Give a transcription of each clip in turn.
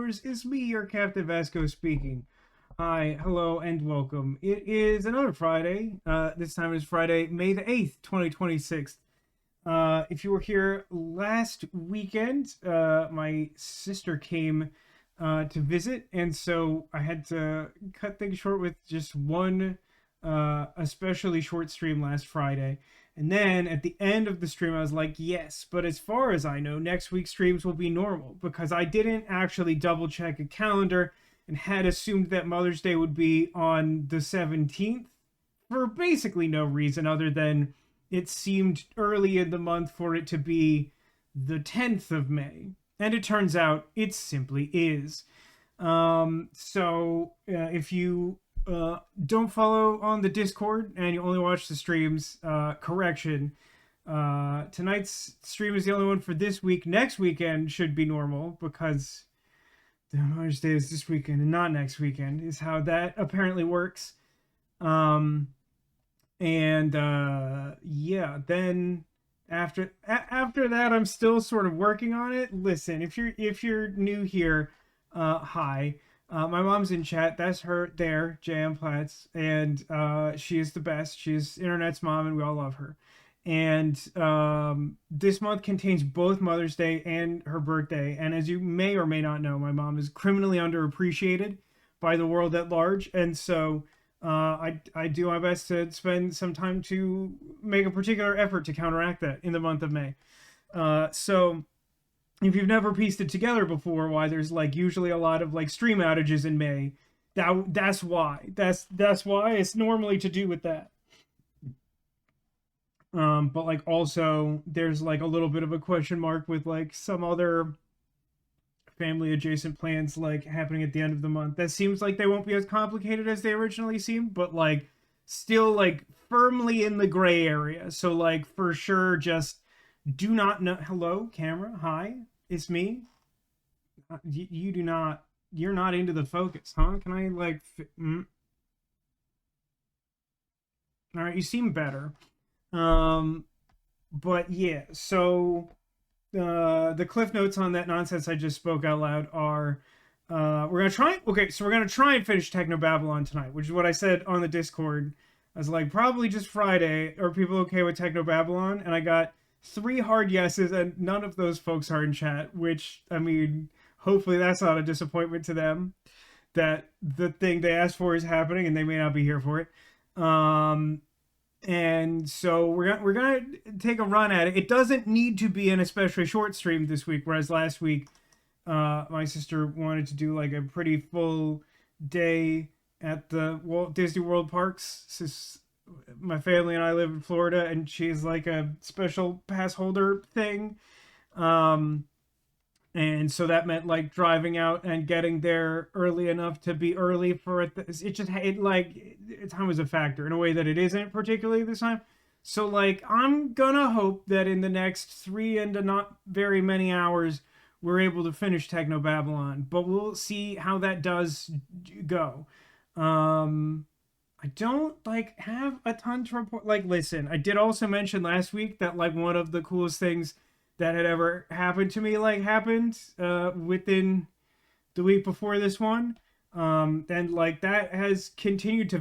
viewers, it's me, your Captain Vasco speaking. Hi, hello, and welcome. It is another Friday. This time is Friday, May the 8th, 2026. If you were here last weekend, my sister came to visit, and so I had to cut things short with just one especially short stream last Friday. And then at the end of the stream, I was like, yes, but as far as I know, next week's streams will be normal because I didn't actually double check a calendar and had assumed that Mother's Day would be on the 17th for basically no reason other than it seemed early in the month for it to be the 10th of May. And it turns out it simply is. If you don't follow on the Discord and you only watch the streams, correction. Tonight's stream is the only one for this week. Next weekend should be normal because the Mother's Day is this weekend and not next weekend, is how that apparently works. Yeah, then after that, I'm still sort of working on it. Listen, if you're new here, hi. My mom's in chat. That's her there, J.M. Platts. And she is the best. She's internet's mom, and we all love her. And this month contains both Mother's Day and her birthday. And as you may or may not know, my mom is criminally underappreciated by the world at large. And so I do my best to spend some time to make a particular effort to counteract that in the month of May. So if you've never pieced it together before, why there's like usually a lot of like stream outages in May, that's why. That's why it's normally to do with that. But like also there's like a little bit of a question mark with like some other family adjacent plans like happening at the end of the month. That seems like they won't be as complicated as they originally seemed, but like still like firmly in the gray area. So like for sure just do not know. Hello, camera. Hi, it's me. You do not. You're not into the focus, huh? Can I like? All right, you seem better. But yeah. So the cliff notes on that nonsense I just spoke out loud are. We're gonna try. Okay, so we're gonna try and finish Technobabylon tonight, which is what I said on the Discord. I was like, probably just Friday. Are people okay with Technobabylon? And I got 3 hard yeses, and none of those folks are in chat, which, I mean, hopefully that's not a disappointment to them that the thing they asked for is happening and they may not be here for it. And so we're gonna take a run at it. It doesn't need to be an especially short stream this week, whereas last week my sister wanted to do like a pretty full day at the Walt Disney World parks. My family and I live in Florida, and she's like a special pass holder thing. And so that meant like driving out and getting there early enough to be early for it. Time was a factor in a way that it isn't particularly this time. So like I'm gonna hope that in the next 3 and not very many hours we're able to finish Technobabylon, but we'll see how that does go. I don't like have a ton to report. Like, listen, I did also mention last week that like one of the coolest things that had ever happened to me like happened within the week before this one. And like that has continued to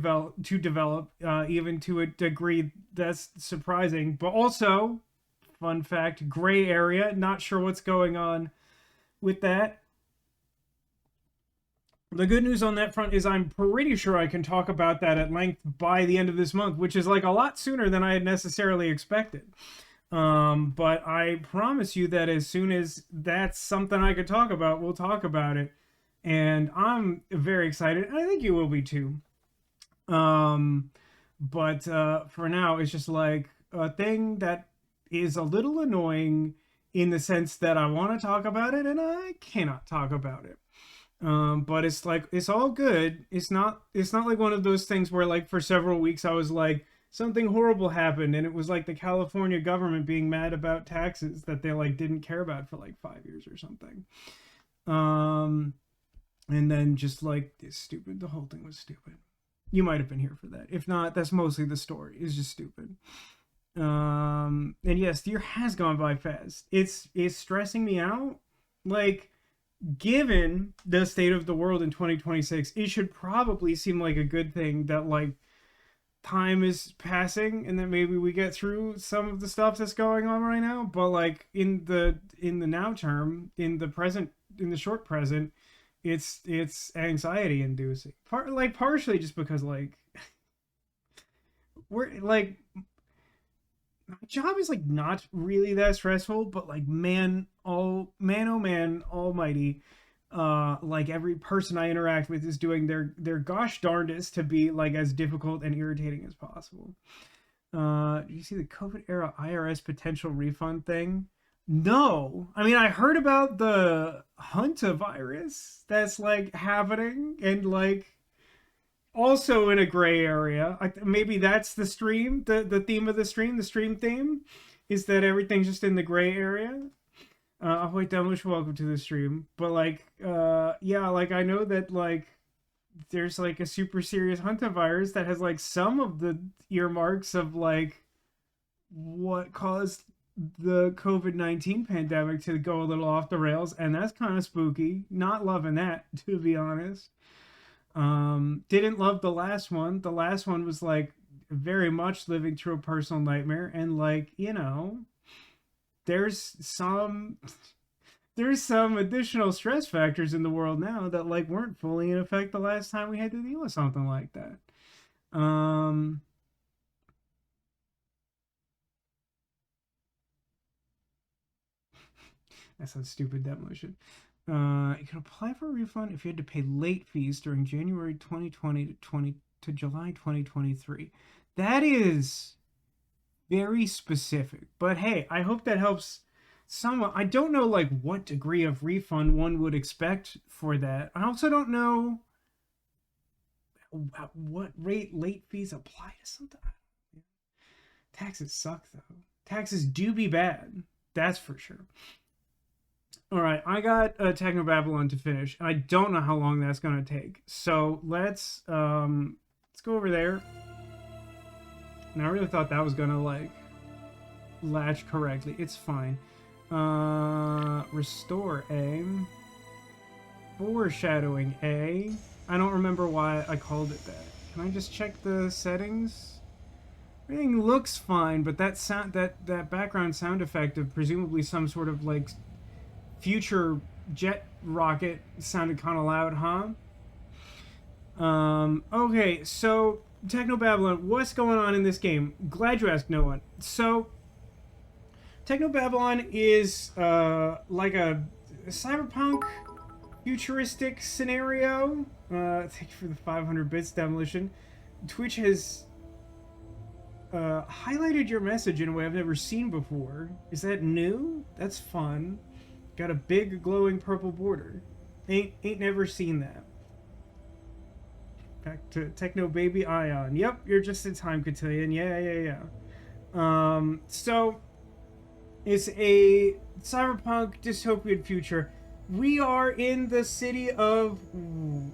develop even to a degree that's surprising. But also, fun fact, gray area. Not sure what's going on with that. The good news on that front is I'm pretty sure I can talk about that at length by the end of this month, which is like a lot sooner than I had necessarily expected. But I promise you that as soon as that's something I could talk about, we'll talk about it. And I'm very excited. And I think you will be too. But for now, it's just like a thing that is a little annoying in the sense that I want to talk about it and I cannot talk about it. But it's like it's all good. It's not like one of those things where like for several weeks I was like something horrible happened and it was like the California government being mad about taxes that they like didn't care about for like 5 years or something. And then just like it's stupid. The whole thing was stupid. You might have been here for that. If not, that's mostly the story. It's just stupid. And yes, the year has gone by fast. It's stressing me out. Like given the state of the world in 2026, it should probably seem like a good thing that like time is passing and that maybe we get through some of the stuff that's going on right now. But like in the now term, in the present, in the short present, it's anxiety inducing. Partially just because like we're like my job is like not really that stressful, but like man oh man almighty, like every person I interact with is doing their gosh darndest to be like as difficult and irritating as possible. Do you see the COVID era IRS potential refund thing? No. I mean, I heard about the Hunta virus that's like happening and like also in a gray area. Maybe that's the stream, the theme of the stream theme is that everything's just in the gray area. Ahoy Demolish, welcome to the stream. But like, yeah, like I know that like there's like a super serious hantavirus that has like some of the earmarks of like what caused the COVID-19 pandemic to go a little off the rails, and that's kind of spooky. Not loving that, to be honest. Didn't love the last one. The last one was like very much living through a personal nightmare, and like, you know, there's some additional stress factors in the world now that like weren't fully in effect the last time we had to deal with something like that. That's a stupid demolition. You can apply for a refund if you had to pay late fees during January 2020 to July 2023. That is very specific. But hey, I hope that helps somewhat. I don't know like what degree of refund one would expect for that. I also don't know at what rate late fees apply to something. Taxes suck though. Taxes do be bad. That's for sure. All right, I got Technobabylon to finish, and I don't know how long that's gonna take. So let's go over there. And I really thought that was gonna like latch correctly. It's fine. Restore A. Foreshadowing A. I don't remember why I called it that. Can I just check the settings? Everything looks fine, but that sound that background sound effect of presumably some sort of like future jet rocket sounded kind of loud, huh? Okay, so Technobabylon, what's going on in this game? Glad you asked, no one. So Technobabylon is like a cyberpunk futuristic scenario. Thank you for the 500 bits demolition. Twitch has highlighted your message in a way I've never seen before. Is that new? That's fun. Got a big glowing purple border. Ain't never seen that. Back to Techno Baby Ion. Yep, you're just in time, Cotillion. Yeah. So it's a cyberpunk dystopian future. We are in the city of. Ooh,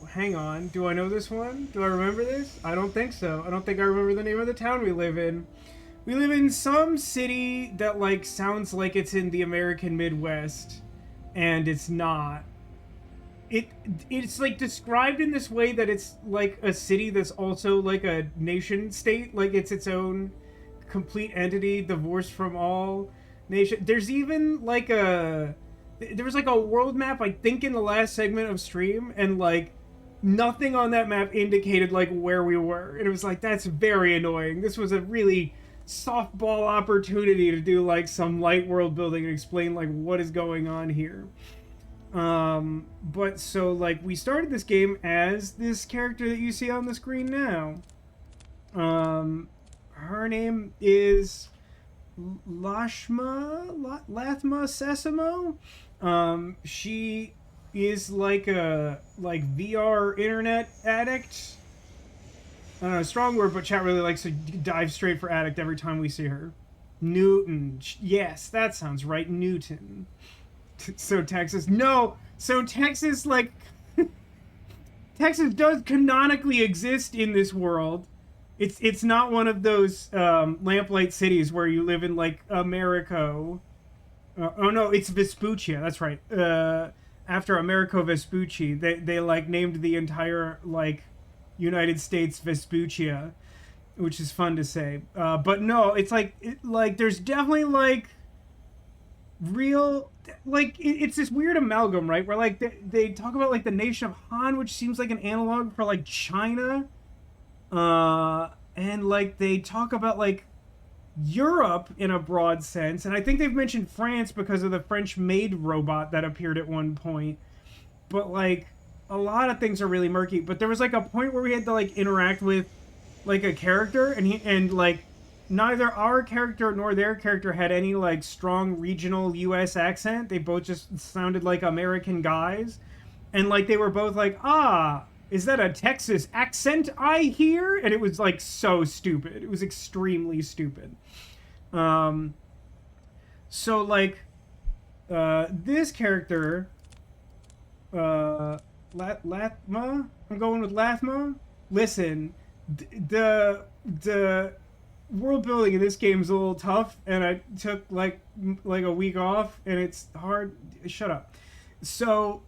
hang on. Do I know this one? Do I remember this? I don't think so. I don't think I remember the name of the town we live in. We live in some city that like sounds like it's in the American Midwest, and it's not. It's like described in this way that it's like a city that's also like a nation state, like it's its own complete entity divorced from all nation. There's even like there was like a world map I think in the last segment of stream, and like nothing on that map indicated like where we were, and it was like that's very annoying. This was a really softball opportunity to do like some light world building and explain like what is going on here. But so like we started this game as this character that you see on the screen now. Her name is Lathma Sesamo. She is like a VR internet addict. Strong word, but chat really likes to dive straight for addict every time we see her. Newton. Yes, that sounds right. Newton. So Texas. No. So Texas, like... Texas does canonically exist in this world. It's not one of those lamplight cities where you live in, like, America. Oh, no, it's Vespuccia. That's right. after Americo Vespucci. They like named the entire like United States Vespuccia, which is fun to say. But no, it's like there's definitely like real like it's this weird amalgam, right? Where like they talk about like the nation of Han, which seems like an analog for like China, and like they talk about like Europe in a broad sense, and I think they've mentioned France because of the French maid robot that appeared at one point. But like a lot of things are really murky. But there was like a point where we had to like interact with like a character, and like neither our character nor their character had any like strong regional US accent. They both just sounded like American guys. And like they were both like, "Ah, is that a Texas accent I hear?" And it was like so stupid. It was extremely stupid. Um so like this character Lathma, I'm going with Lathma. Listen, the world building in this game is a little tough, and I took like a week off, and it's hard. Shut up. So,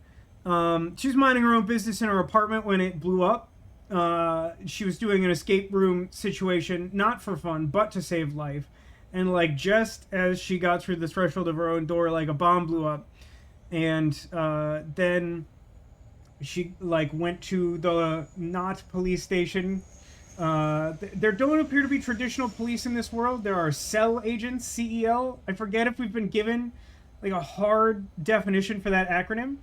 she was minding her own business in her apartment when it blew up. She was doing an escape room situation, not for fun, but to save life. And like just as she got through the threshold of her own door, like a bomb blew up, and then she like went to the not police station. There don't appear to be traditional police in this world. There are cell agents, CEL. I forget if we've been given like a hard definition for that acronym.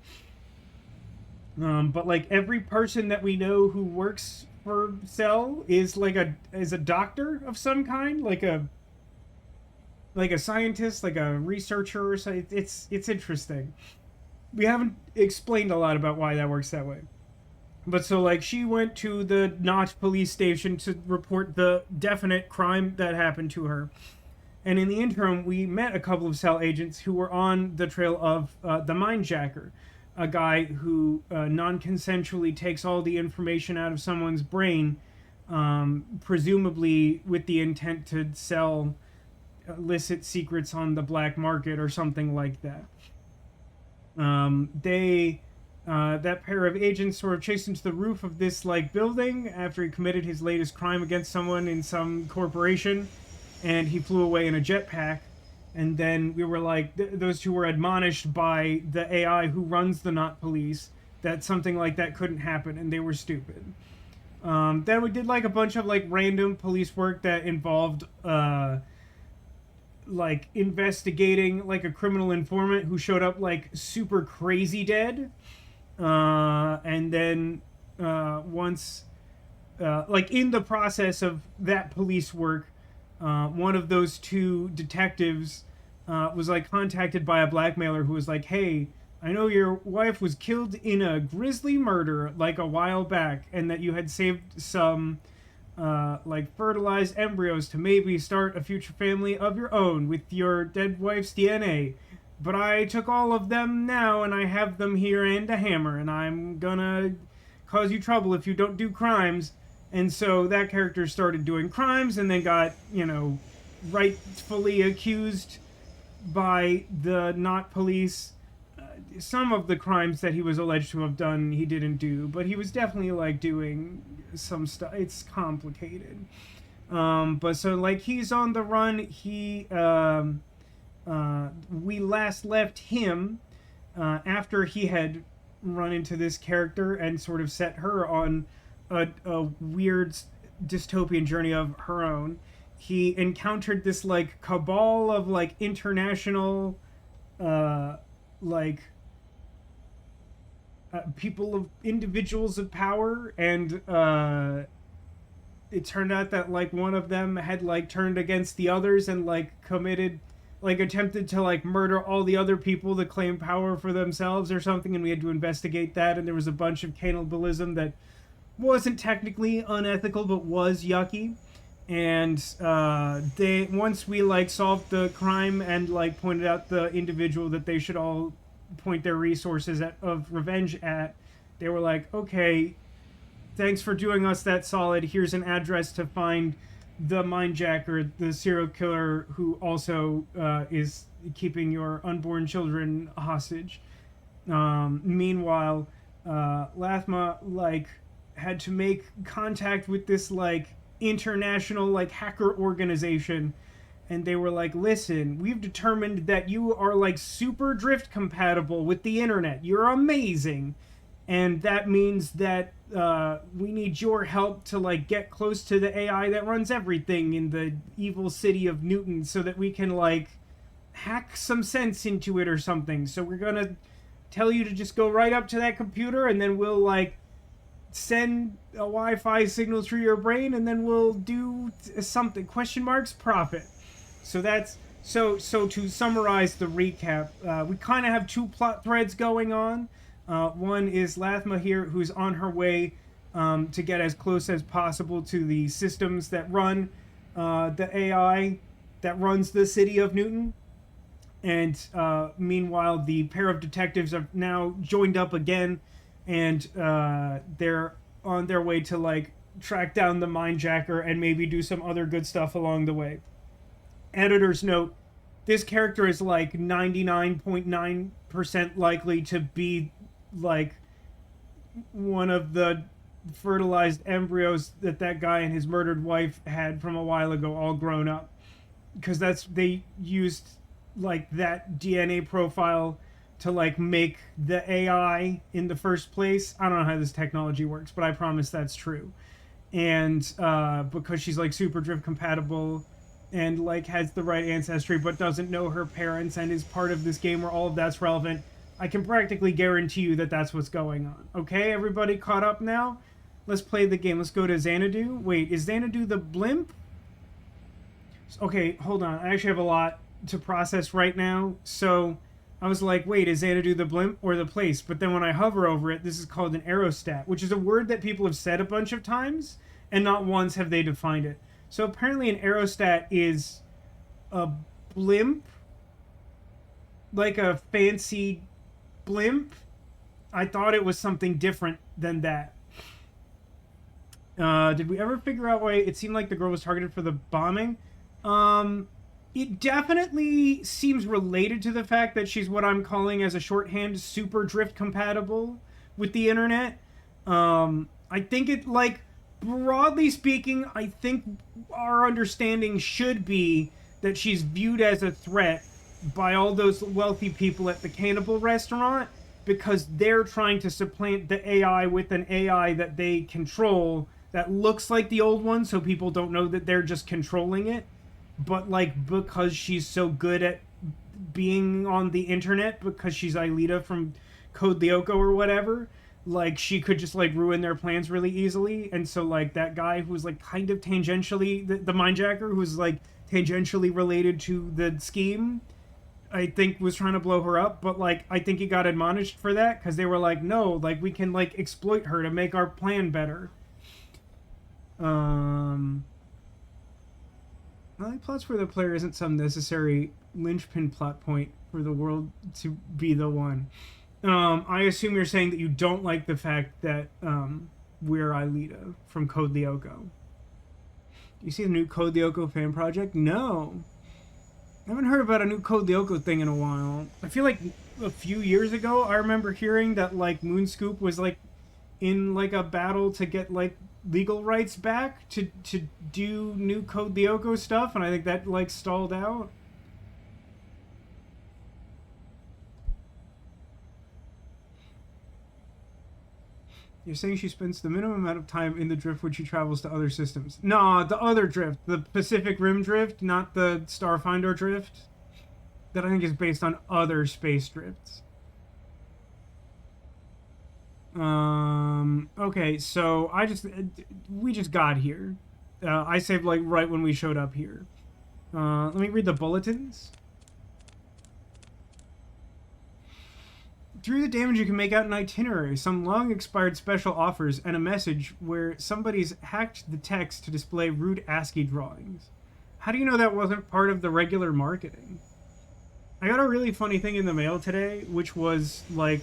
But like every person that we know who works for cell is like a doctor of some kind, like a scientist, like a researcher or something. It's interesting. We haven't explained a lot about why that works that way. But so like she went to the Notch police station to report the definite crime that happened to her. And in the interim, we met a couple of cell agents who were on the trail of the Mindjacker, a guy who non-consensually takes all the information out of someone's brain, presumably with the intent to sell illicit secrets on the black market or something like that. That pair of agents sort of chased him to the roof of this like building after he committed his latest crime against someone in some corporation, and he flew away in a jetpack. And then we were like, those two were admonished by the AI who runs the Not Police that something like that couldn't happen, and they were stupid. Then we did like a bunch of like random police work that involved like investigating like a criminal informant who showed up like super crazy dead. And then once like in the process of that police work, one of those two detectives was like contacted by a blackmailer who was like, "Hey, I know your wife was killed in a grisly murder like a while back, and that you had saved some like fertilized embryos to maybe start a future family of your own with your dead wife's DNA. But I took all of them now, and I have them here and a hammer, and I'm gonna cause you trouble if you don't do crimes." And so that character started doing crimes, and then got, you know, rightfully accused by the Not Police. Some of the crimes that he was alleged to have done, he didn't do, but he was definitely like doing some stuff. It's complicated. But so like he's on the run. We last left him after he had run into this character and sort of set her on a weird dystopian journey of her own. He encountered this like cabal of like international like people of individuals of power, and it turned out that like one of them had like turned against the others and like committed, like attempted to like murder all the other people to claim power for themselves or something, and we had to investigate that. And there was a bunch of cannibalism that wasn't technically unethical but was yucky. And they, once we like solved the crime and like pointed out the individual that they should all point their resources of revenge at, they were like, "Okay, thanks for doing us that solid. Here's an address to find the Mindjacker, the serial killer who also is keeping your unborn children hostage." Meanwhile, Lathma like had to make contact with this like international like hacker organization, and they were like, listen, we've determined that you are like super drift compatible with the internet, you're amazing, and that means that we need your help to like get close to the AI that runs everything in the evil city of Newton so that we can like hack some sense into it or something. So we're gonna tell you to just go right up to that computer, and then we'll like send a Wi-Fi signal through your brain, and then we'll do something, question marks, profit. So that's so to summarize the recap, we kind of have two plot threads going on. One is Lathma here, who's on her way to get as close as possible to the systems that run the AI that runs the city of Newton. And meanwhile, the pair of detectives are now joined up again, and they're on their way to like track down the Mindjacker and maybe do some other good stuff along the way. Editor's note: this character is like 99.9% likely to be like one of the fertilized embryos that guy and his murdered wife had from a while ago, all grown up, because they used like that DNA profile to like make the AI in the first place. I don't know how this technology works, but I promise that's true. And because she's like super drift compatible and like has the right ancestry but doesn't know her parents and is part of this game where all of that's relevant, I can practically guarantee you that that's what's going on. Okay, everybody caught up now? Let's play the game. Let's go to Xanadu. Wait, is Xanadu the blimp? Okay, hold on. I actually have a lot to process right now. So I was like, wait, is Xanadu the blimp or the place? But then when I hover over it, this is called an aerostat, which is a word that people have said a bunch of times, and not once have they defined it. So apparently an aerostat is a blimp, like a fancy blimp. I thought it was something different than that. Did we ever figure out why it seemed like the girl was targeted for the bombing? It definitely seems related to the fact that she's what I'm calling as a shorthand super drift compatible with the internet. I think it, like, broadly speaking, I think our understanding should be that she's viewed as a threat by all those wealthy people at the cannibal restaurant, because they're trying to supplant the AI with an AI that they control that looks like the old one, so people don't know that they're just controlling it. But like, because she's so good at being on the internet, because she's Aelita from Code Lyoko or whatever, like she could just like ruin their plans really easily. And so like that guy who's like kind of tangentially the Mindjacker, who's like tangentially related to the scheme, I think was trying to blow her up. But like, I think he got admonished for that, because they were like, no, like we can like exploit her to make our plan better. I like plots where the player isn't some necessary linchpin plot point for the world to be the one. I assume you're saying that you don't like the fact that we're Aelita from Code Lyoko. Do you see the new Code Lyoko fan project? No. I haven't heard about a new Code Lyoko thing in a while. I feel like a few years ago I remember hearing that like Moonscoop was like in like a battle to get like legal rights back to do new Code Lyoko stuff, and I think that like stalled out. You're saying she spends the minimum amount of time in the drift when she travels to other systems. Nah, the other drift. The Pacific Rim drift, not the Starfinder drift. That I think is based on other space drifts. Okay, so we just got here. I saved like right when we showed up here. Let me read the bulletins. Through the damage, you can make out an itinerary, some long-expired special offers, and a message where somebody's hacked the text to display rude ASCII drawings. How do you know that wasn't part of the regular marketing? I got a really funny thing in the mail today, which was like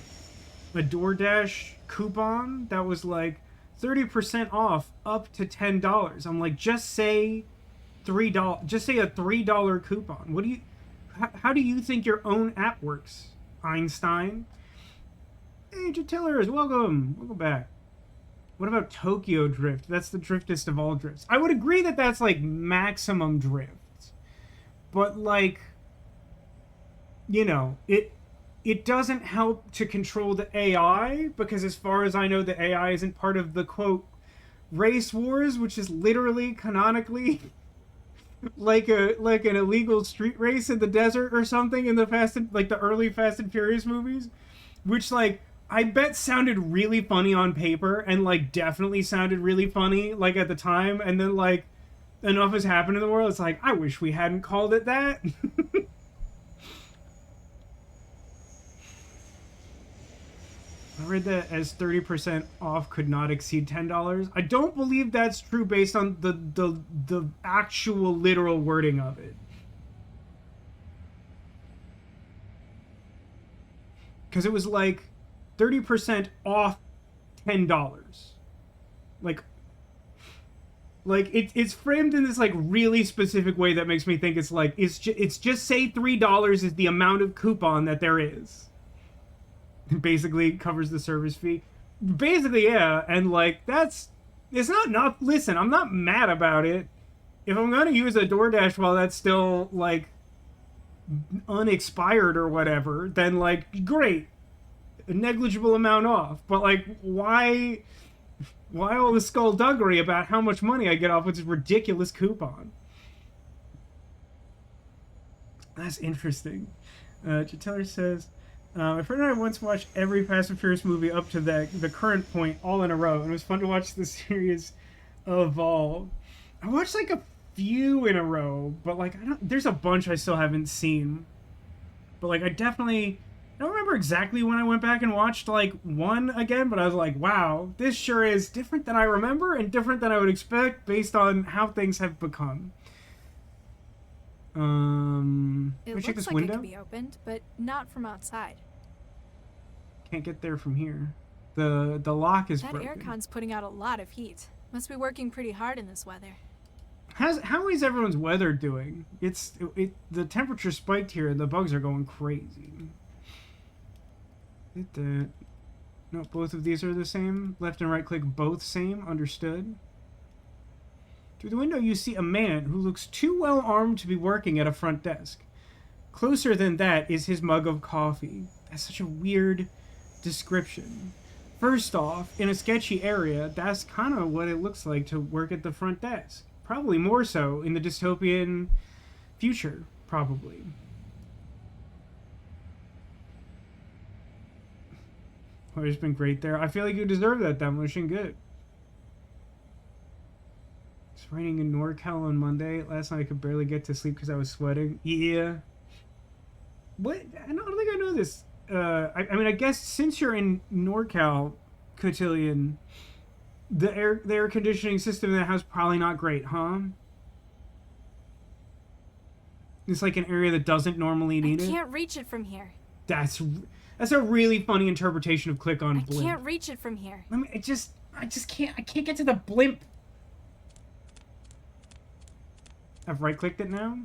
a DoorDash coupon that was like 30% off up to $10. I'm like, just say $3. Just say a $3 coupon. What do you? How do you think your own app works, Einstein? Hey, Jatillers, welcome. Welcome back. What about Tokyo Drift? That's the driftest of all drifts. I would agree that that's, like, maximum drift. But, like, you know, it doesn't help to control the AI, because as far as I know, the AI isn't part of the, quote, race wars, which is literally, canonically, like an illegal street race in the desert or something in the the early Fast and Furious movies, which, like, I bet sounded really funny on paper and, like, definitely sounded really funny, like, at the time, and then, like, enough has happened in the world, it's like, I wish we hadn't called it that. I read that as 30% off could not exceed $10. I don't believe that's true based on the actual literal wording of it. Because it was like 30% off $10. It's framed in this, like, really specific way that makes me think it's like it's just say $3 is the amount of coupon that there is. It basically covers the service fee. Basically, yeah, and, like, it's not listen, I'm not mad about it. If I'm gonna use a DoorDash while that's still, like, unexpired or whatever, then, like, great, a negligible amount off. But, like, why all the skullduggery about how much money I get off with this ridiculous coupon? That's interesting. Jateller says, my friend and I once watched every Fast and Furious movie up to the current point all in a row, and it was fun to watch the series evolve. I watched, like, a few in a row, but, like, there's a bunch I still haven't seen. But, like, I don't remember exactly when I went back and watched, like, one again, but I was like, wow, this sure is different than I remember and different than I would expect based on how things have become. It looks check this like window? it can be opened, but not from outside. Can't get there from here. The lock is broken. That aircon's putting out a lot of heat. Must be working pretty hard in this weather. How is everyone's weather doing? The temperature spiked here and the bugs are going crazy. Hit that. No, both of these are the same. Left and right click both same. Understood. Through the window you see a man who looks too well armed to be working at a front desk. Closer than that is his mug of coffee. That's such a weird description. First off, in a sketchy area, that's kind of what it looks like to work at the front desk. Probably more so in the dystopian future, probably. Oh, it's been great there. I feel like you deserve that demolition. Good. It's raining in NorCal on Monday. Last night I could barely get to sleep because I was sweating. Yeah. What? I don't think I know this. I mean, I guess since you're in NorCal, Cotillion, the air conditioning system in the house probably not great, huh? It's like an area that doesn't normally need it. I can't reach it from here. That's a really funny interpretation of click on blimp. I can't reach it from here. I mean, I just can't get to the blimp. I've right-clicked it now.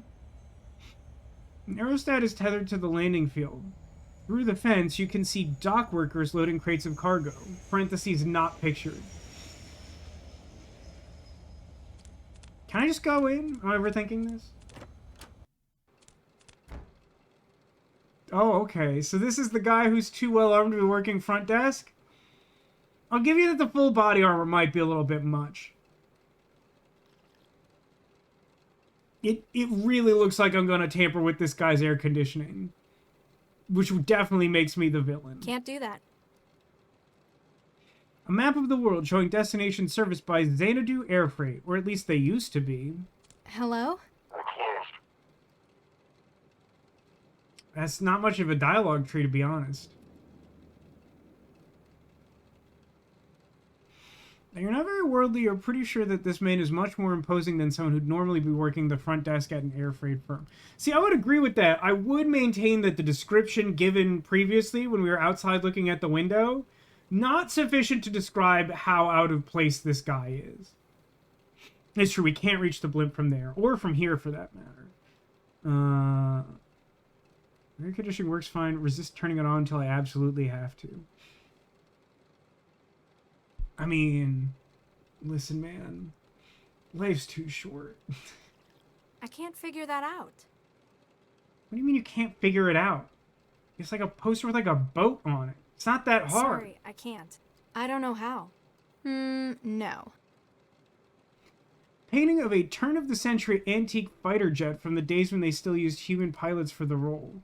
An aerostat is tethered to the landing field. Through the fence, you can see dock workers loading crates of cargo. Parentheses not pictured. Can I just go in? Am I overthinking this? Oh, okay. So this is the guy who's too well armed to be working front desk? I'll give you that the full body armor might be a little bit much. It really looks like I'm gonna tamper with this guy's air conditioning. Which definitely makes me the villain. Can't do that. A map of the world showing destinations serviced by Xanadu Air Freight, or at least they used to be. Hello? We're closed. That's not much of a dialogue tree, to be honest. Now, you're not very worldly. You're pretty sure that this man is much more imposing than someone who'd normally be working the front desk at an air freight firm. See, I would agree with that. I would maintain that the description given previously when we were outside looking at the window, not sufficient to describe how out of place this guy is. It's true, we can't reach the blimp from there, or from here for that matter. Air conditioning works fine. Resist turning it on until I absolutely have to. I mean, listen, man. Life's too short. I can't figure that out. What do you mean you can't figure it out? It's like a poster with like a boat on it. It's not that hard. Sorry, I can't. I don't know how. No. Painting of a turn-of-the-century antique fighter jet from the days when they still used human pilots for the role.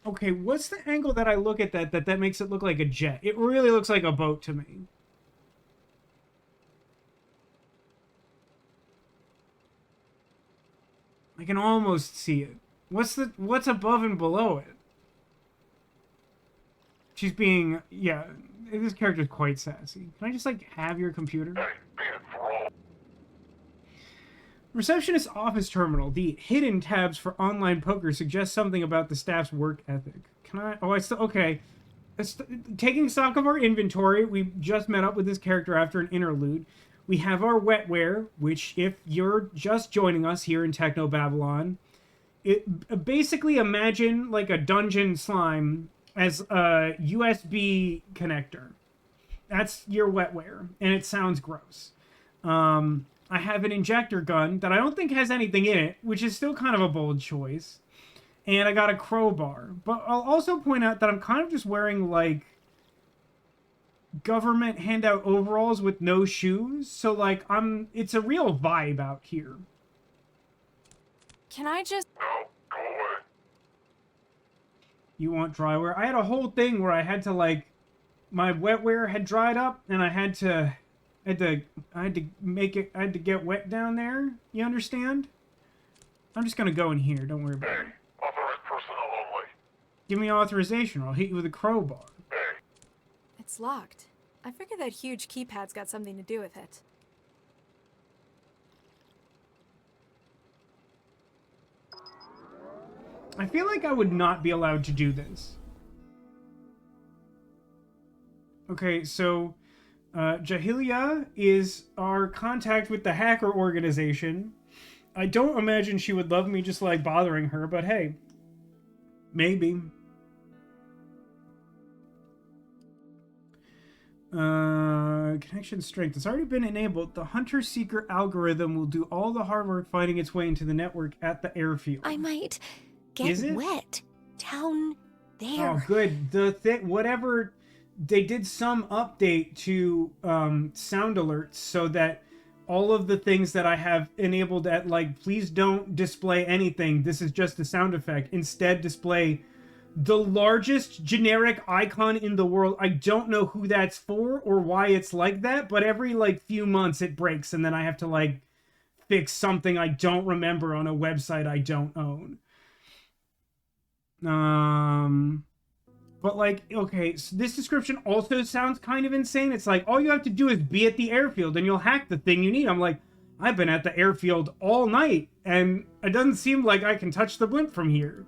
Okay, what's the angle that I look at that makes it look like a jet? It really looks like a boat to me. I can almost see it. What's above and below it? She's being, yeah, this character's quite sassy. Can I just, like, have your computer? Receptionist office terminal. The hidden tabs for online poker suggest something about the staff's work ethic. Can I? Oh, I still. Okay. Taking stock of our inventory, we just met up with this character after an interlude. We have our wetware, which, if you're just joining us here in Technobabylon, it basically imagine like a dungeon slime as a USB connector. That's your wetware, and it sounds gross. I have an injector gun that I don't think has anything in it, which is still kind of a bold choice. And I got a crowbar. But I'll also point out that I'm kind of just wearing, like, government handout overalls with no shoes. So, like, it's a real vibe out here. Can I just... No, go away. You want dryware? I had a whole thing where I had to, like, my wetware had dried up, and I had to make it. I had to get wet down there. You understand? I'm just gonna go in here. Don't worry about it. Hey, authorized personnel only. Give me authorization, or I'll hit you with a crowbar. Hey, It's locked. I figured that huge keypad's got something to do with it. I feel like I would not be allowed to do this. Okay, so Jahilia is our contact with the hacker organization. I don't imagine she would love me just like bothering her, but hey, maybe. Connection strength. It's already been enabled. The hunter-seeker algorithm will do all the hard work finding its way into the network at the airfield. I might get wet down there. Oh, good. The thing, whatever, they did some update to sound alerts so that all of the things that I have enabled at, like, please don't display anything, this is just a sound effect, instead display the largest generic icon in the world. I don't know who that's for or why it's like that, but every, like, few months it breaks and then I have to, like, fix something I don't remember on a website I don't own. But, like, okay, so this description also sounds kind of insane. It's like, all you have to do is be at the airfield and you'll hack the thing you need. I'm like, I've been at the airfield all night, and it doesn't seem like I can touch the blimp from here.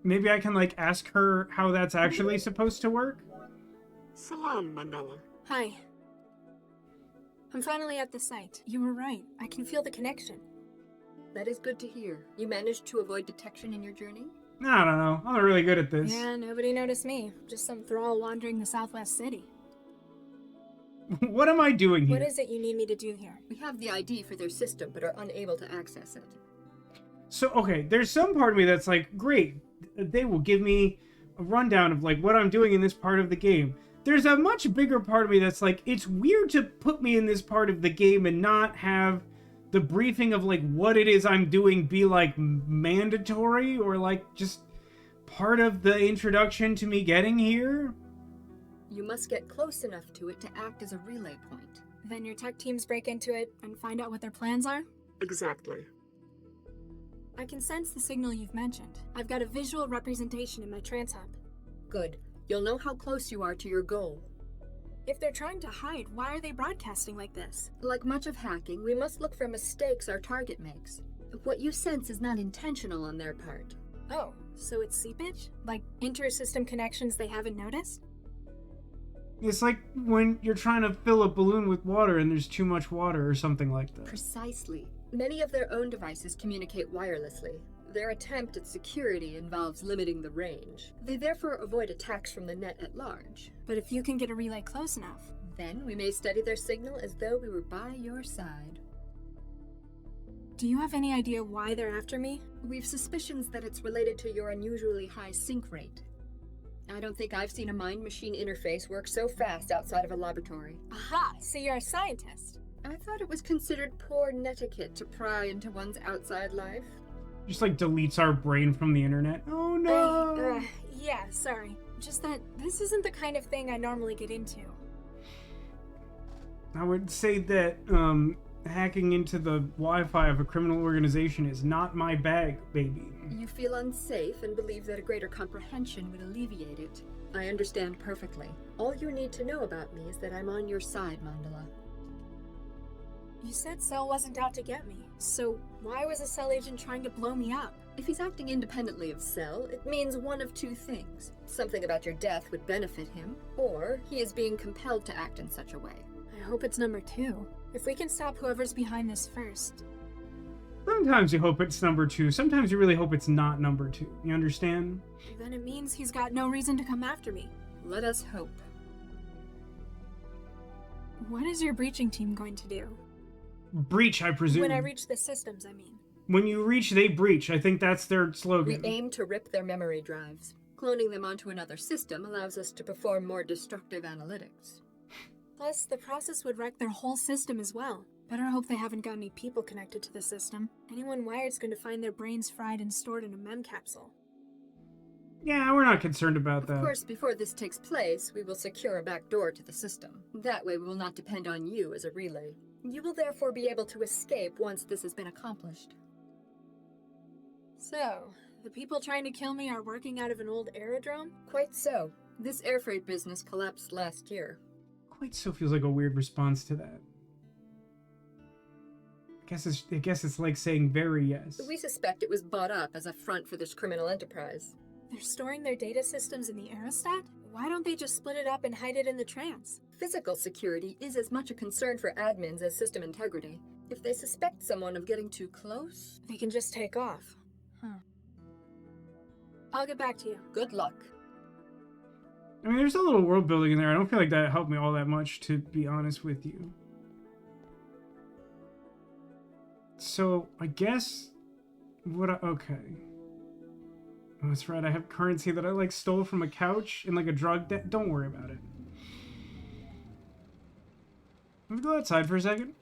Maybe I can, like, ask her how that's actually supposed to work? Salam, Mandela. Hi. I'm finally at the site. You were right. I can feel the connection. That is good to hear. You managed to avoid detection in your journey? I don't know. I'm not really good at this. Yeah, nobody noticed me. Just some thrall wandering the Southwest City. What am I doing here? What is it you need me to do here? We have the ID for their system, but are unable to access it. So, okay, there's some part of me that's like, great, they will give me a rundown of, like, what I'm doing in this part of the game. There's a much bigger part of me that's like, it's weird to put me in this part of the game and not have the briefing of, like, what it is I'm doing be, like, mandatory or, like, just part of the introduction to me getting here. You must get close enough to it to act as a relay point. Then your tech teams break into it and find out what their plans are? Exactly. I can sense the signal you've mentioned. I've got a visual representation in my trans hub. Good. You'll know how close you are to your goal. If they're trying to hide, why are they broadcasting like this? Like much of hacking, we must look for mistakes our target makes. What you sense is not intentional on their part. Oh, so it's seepage? Like inter-system connections they haven't noticed? It's like when you're trying to fill a balloon with water and there's too much water or something like that. Precisely. Many of their own devices communicate wirelessly. Their attempt at security involves limiting the range. They therefore avoid attacks from the net at large. But if you can get a relay close enough... Then we may study their signal as though we were by your side. Do you have any idea why they're after me? We've suspicions that it's related to your unusually high sync rate. I don't think I've seen a mind-machine interface work so fast outside of a laboratory. Aha! So you're a scientist. I thought it was considered poor netiquette to pry into one's outside life. Just like deletes our brain from the internet. Oh no! Yeah, sorry. Just that this isn't the kind of thing I normally get into. I would say that hacking into the Wi-Fi of a criminal organization is not my bag, baby. You feel unsafe and believe that a greater comprehension would alleviate it. I understand perfectly. All you need to know about me is that I'm on your side, Mandala. You said Cell wasn't out to get me, so why was a Cell agent trying to blow me up? If he's acting independently of Cell, it means one of two things. Something about your death would benefit him, or he is being compelled to act in such a way. I hope it's number 2. If we can stop whoever's behind this first. Sometimes you hope it's number 2. Sometimes you really hope it's not number 2. You understand? Then it means he's got no reason to come after me. Let us hope. What is your breaching team going to do? Breach, I presume. When I reach the systems, I mean. When you reach, they breach. I think that's their slogan. We aim to rip their memory drives. Cloning them onto another system allows us to perform more destructive analytics. Plus, the process would wreck their whole system as well. Better hope they haven't got any people connected to the system. Anyone wired's going to find their brains fried and stored in a mem capsule. Yeah, we're not concerned about that. Of course, before this takes place, we will secure a back door to the system. That way we will not depend on you as a relay. You will therefore be able to escape once this has been accomplished. So, the people trying to kill me are working out of an old aerodrome? Quite so. This air freight business collapsed last year. Quite so feels like a weird response to that. I guess it's like saying very yes. We suspect it was bought up as a front for this criminal enterprise. They're storing their data systems in the aerostat? Why don't they just split it up and hide it in the trans? Physical security is as much a concern for admins as system integrity. If they suspect someone of getting too close, they can just take off. Huh. I'll get back to you. Good luck. I mean, there's a little world building in there. I don't feel like that helped me all that much, to be honest with you. So, I guess... okay. Oh, that's right, I have currency that I, like, stole from a couch in, like, a drug debt. Don't worry about it. Let me go outside for a second.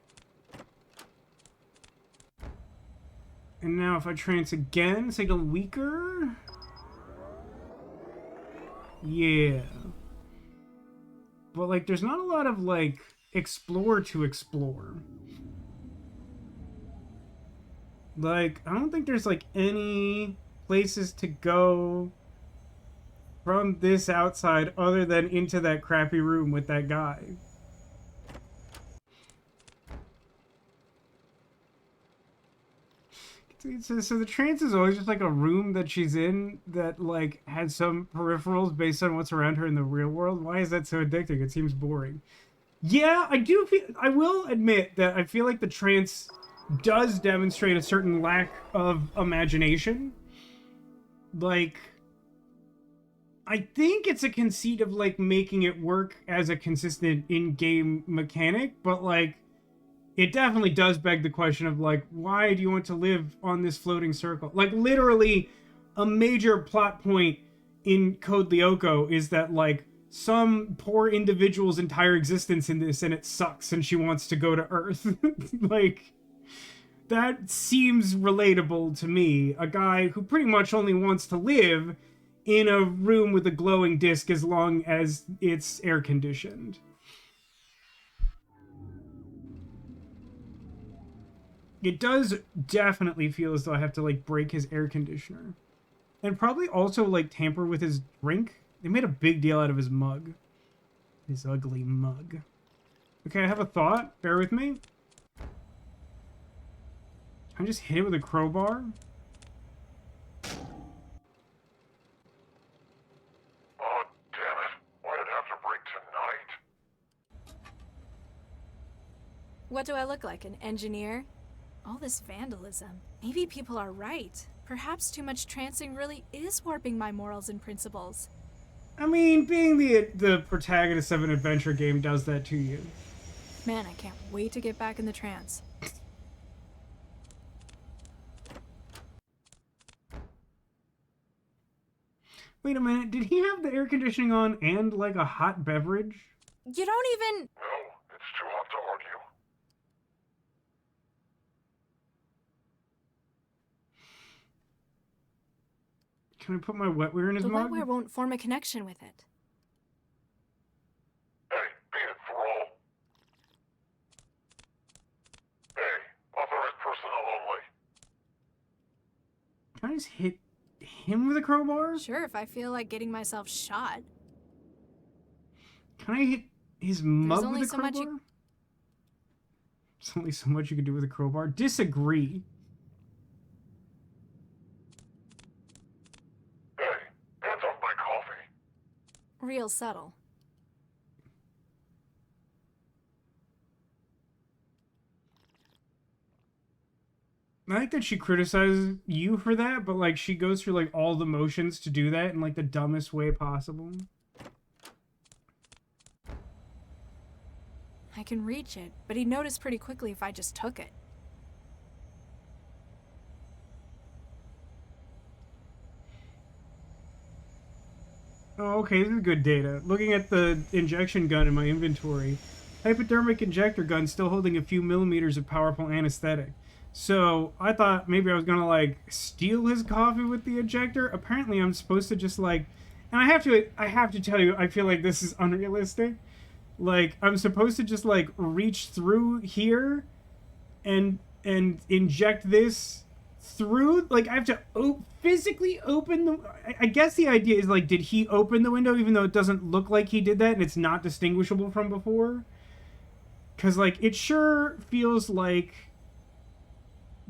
And now if I trance again, signal weaker... Yeah. But, like, there's not a lot of, like, explore to explore. Like, I don't think there's, like, any places to go from this outside other than into that crappy room with that guy. So the trance is always just like a room that she's in that like has some peripherals based on what's around her in the real world. Why is that so addicting? It seems boring. Yeah, I will admit that I feel like the trance does demonstrate a certain lack of imagination. Like, I think it's a conceit of like making it work as a consistent in-game mechanic, but like it definitely does beg the question of, like, why do you want to live on this floating circle? Like, literally, a major plot point in Code Lyoko is that, like, some poor individual's entire existence in this, and it sucks, and she wants to go to Earth. Like, that seems relatable to me. A guy who pretty much only wants to live in a room with a glowing disc as long as it's air-conditioned. It does definitely feel as though I have to, like, break his air conditioner. And probably also, like, tamper with his drink. They made a big deal out of his mug. His ugly mug. Okay, I have a thought. Bear with me. Can I just hit it with a crowbar? Oh, damn it. Why'd it have to break tonight? What do I look like, an engineer? All this vandalism. Maybe people are right. Perhaps too much trancing really is warping my morals and principles. I mean, being the protagonist of an adventure game does that to you. Man, I can't wait to get back in the trance. Wait a minute, did he have the air conditioning on and, like, a hot beverage? You don't even... No, it's too hot to argue. Can I put my wetware in his The mug? wetware won't form a connection with it. Hey, be it thrall. Hey, authorized personnel only. Can I just hit him with a crowbar? Sure, if I feel like getting myself shot. Can I hit his mug only with a so crowbar? much you... There's only so much you can do with a crowbar. Disagree. Hey, hands off my coffee. Real subtle. I like that she criticizes you for that, but, like, she goes through, like, all the motions to do that in, like, the dumbest way possible. I can reach it, but he'd notice pretty quickly if I just took it. Oh, okay, this is good data. Looking at the injection gun in my inventory. Hypodermic injector gun still holding a few millimeters of powerful anesthetic. So, I thought maybe I was gonna, like, steal his coffee with the injector. Apparently, I'm supposed to just, like... And I have to tell you, I feel like this is unrealistic. Like, I'm supposed to just, like, reach through here and inject this through. Like, I have to physically open the... I guess the idea is, like, did he open the window even though it doesn't look like he did that and it's not distinguishable from before? Because, like, it sure feels like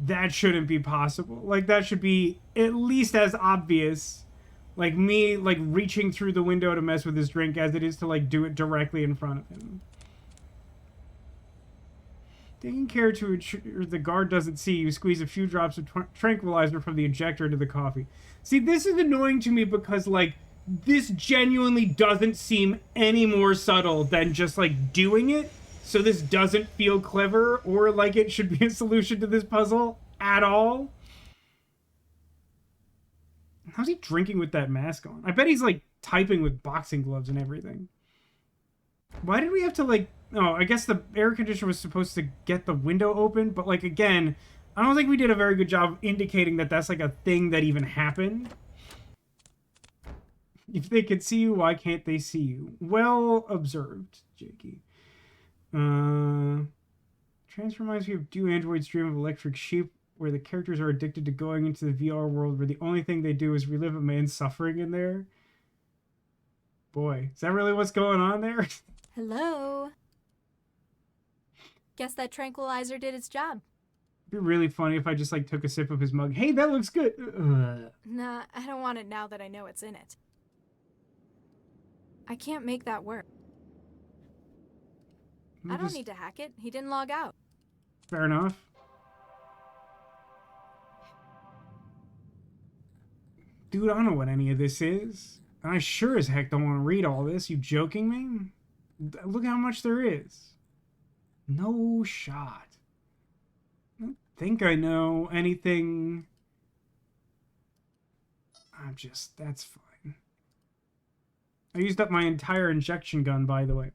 that shouldn't be possible. Like, that should be at least as obvious, like, me, like, reaching through the window to mess with his drink as it is to, like, do it directly in front of him. Taking care to ensure the guard doesn't see you, squeeze a few drops of tranquilizer from the injector into the coffee. See, this is annoying to me because, like, this genuinely doesn't seem any more subtle than just, like, doing it. So this doesn't feel clever or like it should be a solution to this puzzle at all. How's he drinking with that mask on? I bet he's, like, typing with boxing gloves and everything. Why did we have to, like... Oh, I guess the air conditioner was supposed to get the window open, but, like, again, I don't think we did a very good job indicating that that's, like, a thing that even happened. If they could see you, why can't they see you? Well observed, Jakey. Trans reminds me of Do Androids Dream of Electric Sheep, where the characters are addicted to going into the VR world where the only thing they do is relive a man's suffering in there. Boy, is that really what's going on there? Hello? Guess that tranquilizer did its job. It'd be really funny if I just, like, took a sip of his mug. Hey, that looks good! Nah, I don't want it now that I know it's in it. I can't make that work. I don't need to hack it. He didn't log out. Fair enough. Dude, I don't know what any of this is. I sure as heck don't want to read all this. You joking me? Look how much there is. No shot. I don't think I know anything. That's fine. I used up my entire injection gun, by the way.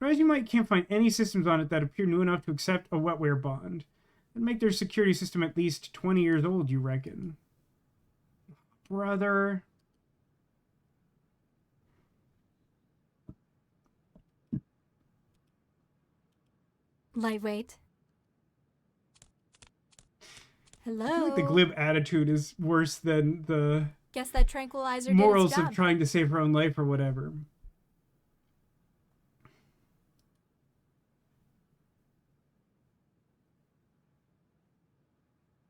As you might can't find any systems on it that appear new enough to accept a wetware bond. That'd make their security system at least 20 years old, you reckon? Brother. Lightweight. Hello? I feel like the glib attitude is worse than the Guess that tranquilizer did morals its job. of trying to save her own life or whatever.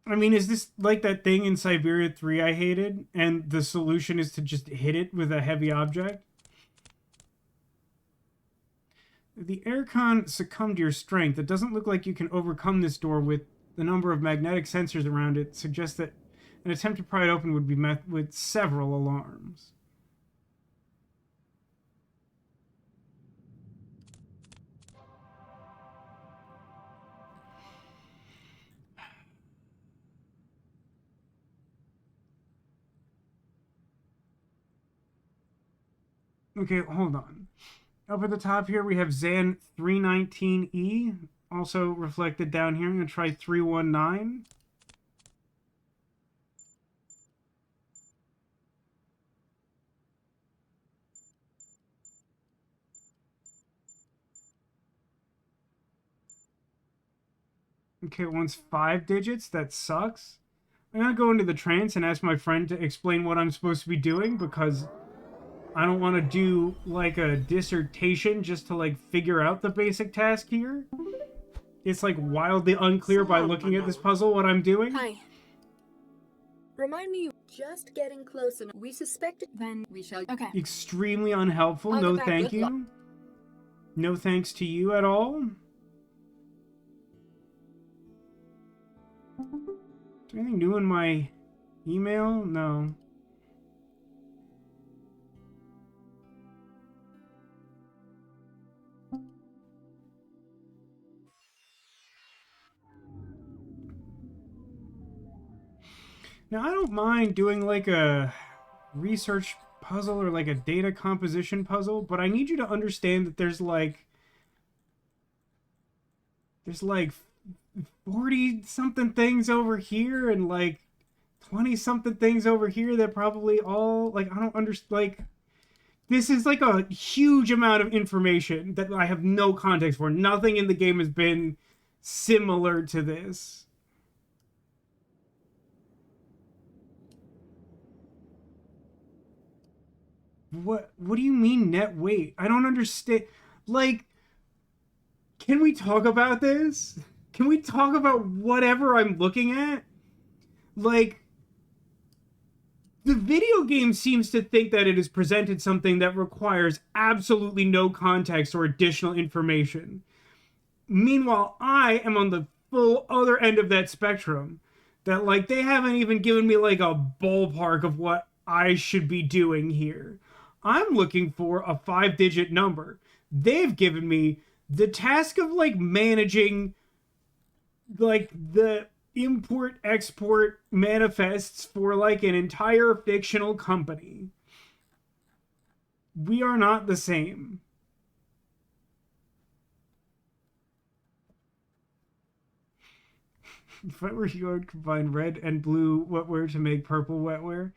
I mean, is this like that thing in Siberia 3 I hated, and the solution is to just hit it with a heavy object? The aircon succumbed to your strength. It doesn't look like you can overcome this door with the number of magnetic sensors around it. Suggests that An attempt to pry it open would be met with several alarms. Okay, hold on. Up at the top here, we have Zan 319E, also reflected down here. I'm going to try 319. Okay, it wants 5 digits. That sucks. I'm going to go into the trance and ask my friend to explain what I'm supposed to be doing, because I don't want to do like a dissertation just to like figure out the basic task here. It's like wildly unclear by looking at this puzzle what I'm doing. Hi. Remind me, just getting close enough. We suspect it, then we shall. Okay. Extremely unhelpful. I'll No get back. thank Good luck. you. No thanks to you at all. Is there anything new in my email? No. Now, I don't mind doing like a research puzzle or like a data composition puzzle, but I need you to understand that there's like 40 something things over here and like 20 something things over here that probably all like I don't understand. Like, this is like a huge amount of information that I have no context for. Nothing in the game has been similar to this. What do you mean net weight? I don't understand. Like, can we talk about this? Can we talk about whatever I'm looking at? Like, the video game seems to think that it has presented something that requires absolutely no context or additional information. Meanwhile, I am on the full other end of that spectrum. That, like, they haven't even given me, like, a ballpark of what I should be doing here. I'm looking for a 5-digit number. They've given me the task of, like, managing, like, the import-export manifests for, like, an entire fictional company. We are not the same. If I were you, I would combine red and blue wetware to make purple wetware.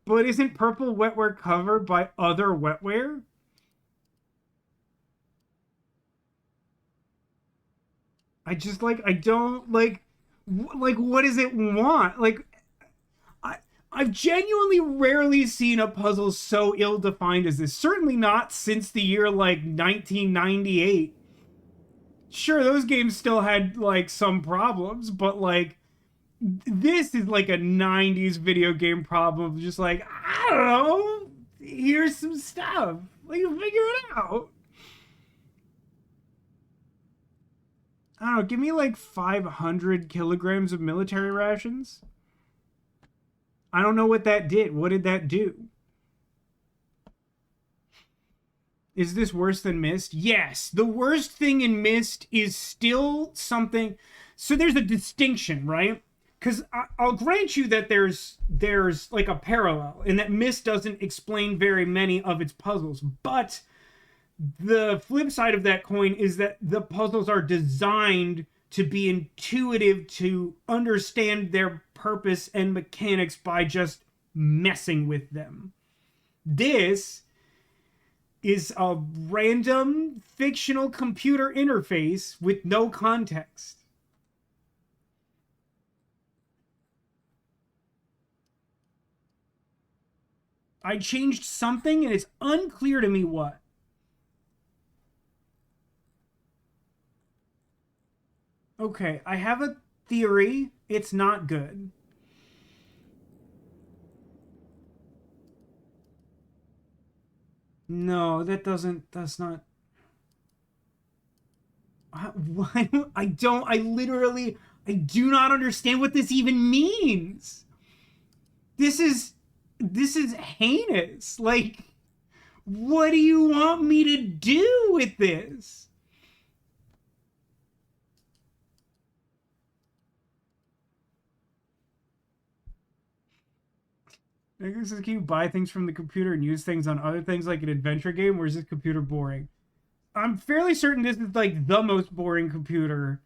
But isn't purple wetware covered by other wetware? I just, like, I don't, like, what does it want? Like, I've genuinely rarely seen a puzzle so ill-defined as this. Certainly not since the year, like, 1998. Sure, those games still had, like, some problems, but, like, this is like a 90s video game problem of just like, I don't know, here's some stuff. Like, figure it out. I don't know, give me like 500 kilograms of military rations. I don't know what that did. What did that do? Is this worse than Myst? Yes. The worst thing in Myst is still something. So there's a distinction, right? Because I'll grant you that there's like a parallel in that Myst doesn't explain very many of its puzzles. But the flip side of that coin is that the puzzles are designed to be intuitive, to understand their purpose and mechanics by just messing with them. This is a random fictional computer interface with no context. I changed something and it's unclear to me what. Okay, I have a theory. It's not good. No, that's not. Why? I do not understand what this even means. this is heinous. Like, what do you want me to do with this? I guess, can you buy things from the computer and use things on other things like an adventure game, or is this computer boring? I'm fairly certain this is like the most boring computer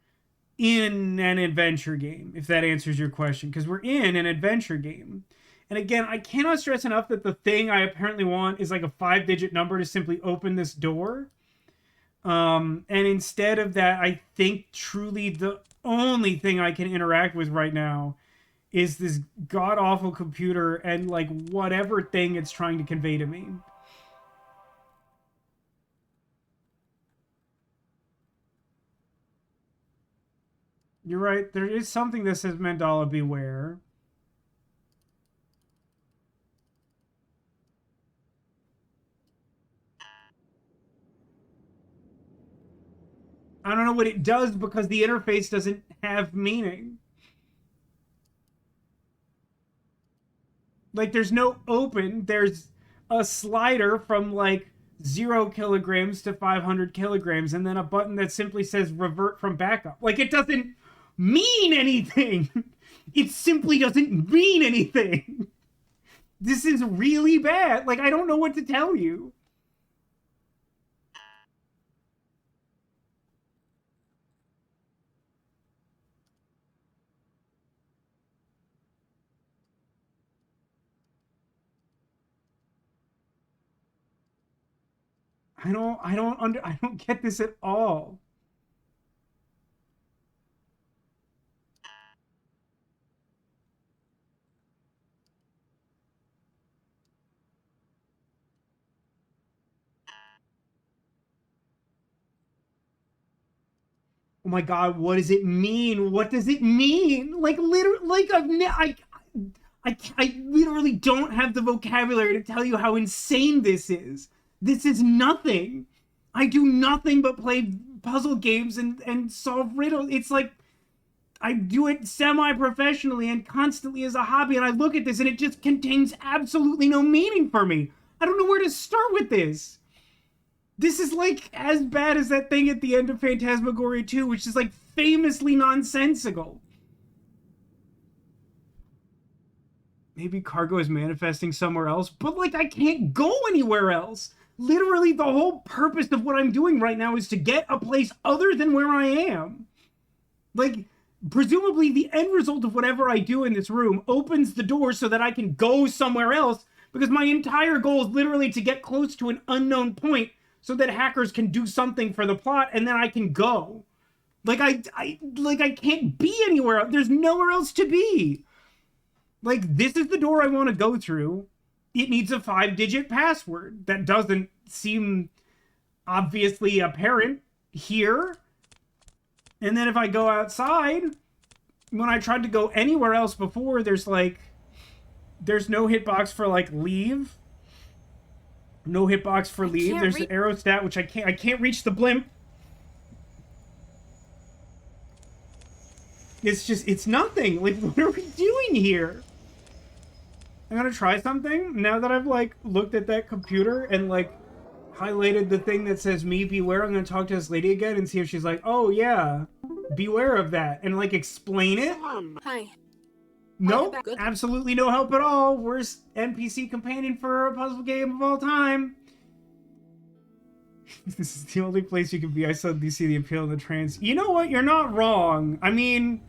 in an adventure game, if that answers your question, because we're in an adventure game. And again, I cannot stress enough that the thing I apparently want is like a 5-digit number to simply open this door. And instead of that, I think truly the only thing I can interact with right now is this god-awful computer and like whatever thing it's trying to convey to me. You're right, there is something that says Mandala beware. I don't know what it does because the interface doesn't have meaning. Like, there's no open, there's a slider from like 0 kilograms to 500 kilograms, and then a button that simply says revert from backup. Like, it doesn't mean anything. It simply doesn't mean anything. This is really bad. Like, I don't know what to tell you. I don't get this at all. Oh my god, what does it mean? What does it mean? Like, literally, like, I literally don't have the vocabulary to tell you how insane this is. This is nothing. I do nothing but play puzzle games and solve riddles. It's like, I do it semi-professionally and constantly as a hobby, and I look at this and it just contains absolutely no meaning for me. I don't know where to start with this. This is like as bad as that thing at the end of Phantasmagoria 2, which is like famously nonsensical. Maybe cargo is manifesting somewhere else, but like I can't go anywhere else. Literally, the whole purpose of what I'm doing right now is to get a place other than where I am. Like, presumably the end result of whatever I do in this room opens the door so that I can go somewhere else, because my entire goal is literally to get close to an unknown point so that hackers can do something for the plot and then I can go. Like, I can't be anywhere else. There's nowhere else to be. Like, this is the door I want to go through. It needs a 5-digit password. That doesn't seem obviously apparent here. And then if I go outside, when I tried to go anywhere else before, there's no hitbox for like leave. No hitbox for leave. There's the arrow stat, which I can't reach the blimp. It's nothing. Like, what are we doing here? I'm gonna try something now that I've like looked at that computer and like highlighted the thing that says me beware. I'm gonna talk to this lady again and see if she's like, oh yeah, beware of that, and like explain it. Hi. Nope, absolutely no help at all. Worst NPC companion for a puzzle game of all time. This is the only place you can be. I suddenly see the appeal in the trance. You know what? You're not wrong. I mean,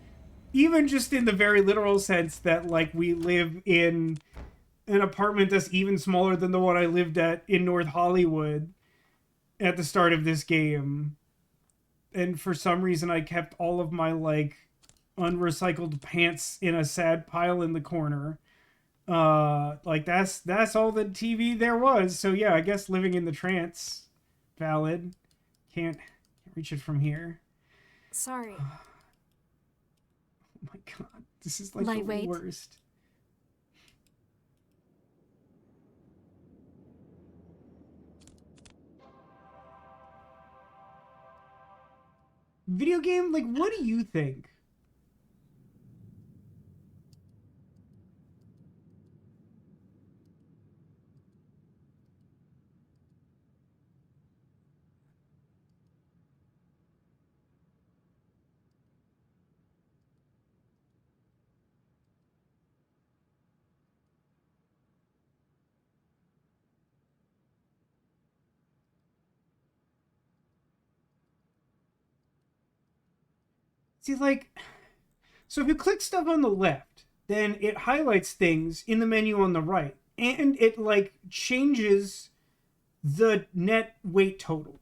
even just in the very literal sense that like we live in an apartment that's even smaller than the one I lived at in North Hollywood at the start of this game. And for some reason I kept all of my like unrecycled pants in a sad pile in the corner. Like that's all the TV there was. So yeah, I guess living in the trance. Valid. Can't reach it from here. Sorry. Oh my god. This is like the worst. Video game? Like, what do you think? See, like, so if you click stuff on the left, then it highlights things in the menu on the right, and it like changes the net weight total.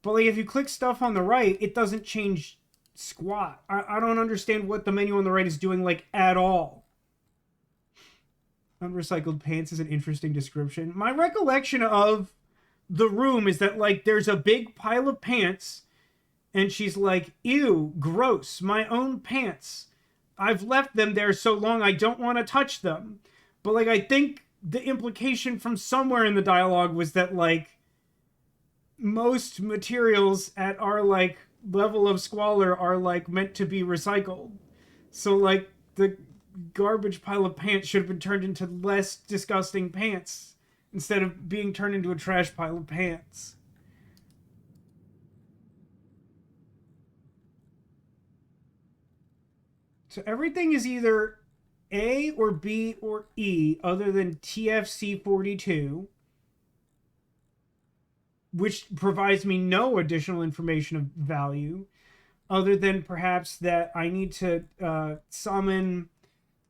But like if you click stuff on the right, it doesn't change squat. I don't understand what the menu on the right is doing like at all. Unrecycled pants is an interesting description. My recollection of the room is that like there's a big pile of pants and she's like, ew, gross, my own pants. I've left them there so long I don't want to touch them. But like I think the implication from somewhere in the dialogue was that like most materials at our like level of squalor are like meant to be recycled. So like the garbage pile of pants should have been turned into less disgusting pants instead of being turned into a trash pile of pants. So everything is either A or B or E other than TFC42, which provides me no additional information of value other than perhaps that I need to summon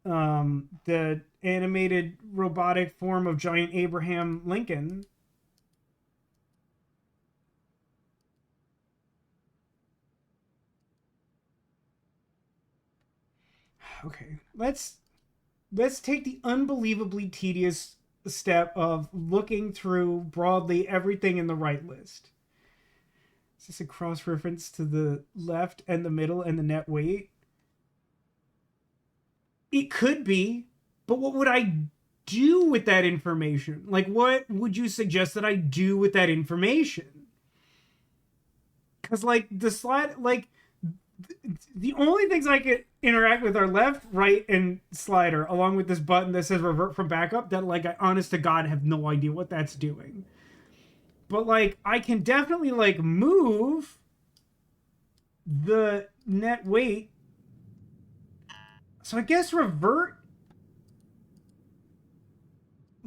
the animated robotic form of giant Abraham Lincoln. Okay, let's take the unbelievably tedious step of looking through broadly everything in the right list. Is this a cross-reference to the left and the middle and the net weight? It could be, but what would I do with that information? Like, what would you suggest that I do with that information? Because, like, the slide, like, the only things I could interact with are left, right, and slider, along with this button that says revert from backup that, like, I honest to God have no idea what that's doing. But, like, I can definitely, like, move the net weight. So I guess revert,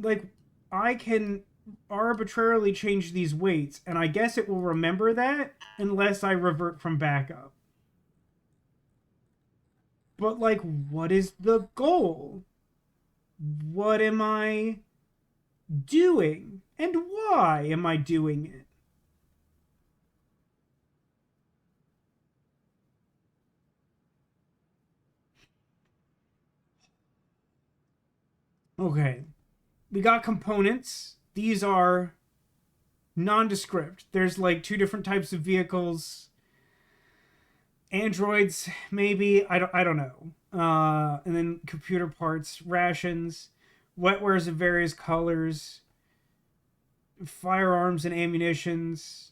like, I can arbitrarily change these weights, and I guess it will remember that unless I revert from backup. But, like, what is the goal? What am I doing? And why am I doing it? Okay. We got components. These are nondescript. There's, like, two different types of vehicles. Androids, maybe. I don't know. And then computer parts, rations, wetwares of various colors, firearms and ammunitions,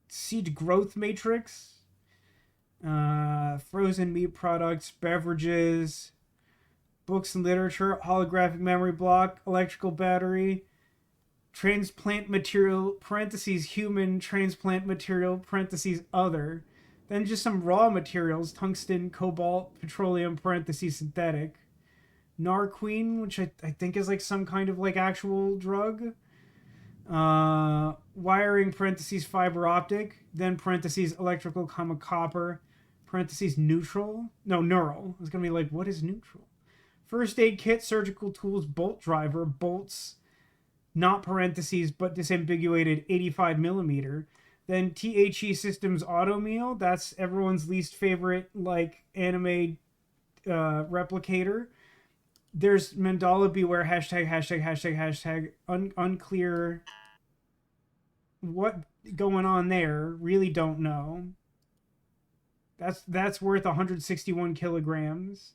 seed growth matrix, frozen meat products, beverages, books and literature, holographic memory block, electrical battery, transplant material, parentheses, human transplant material, parentheses, other. Then just some raw materials, tungsten, cobalt, petroleum, parentheses, synthetic. Narquine, which I think is like some kind of like actual drug. Wiring, parentheses, fiber optic. Then parentheses, electrical, comma, copper. Parentheses, neutral. No, neural. I was going to be like, what is neutral? First aid kit, surgical tools, bolt driver, bolts, not parentheses, but disambiguated 85 millimeter. Then THE Systems Auto Meal. That's everyone's least favorite, like, anime replicator. There's Mandala Beware, hashtag, unclear what going on there. Really don't know. That's worth 161 kilograms.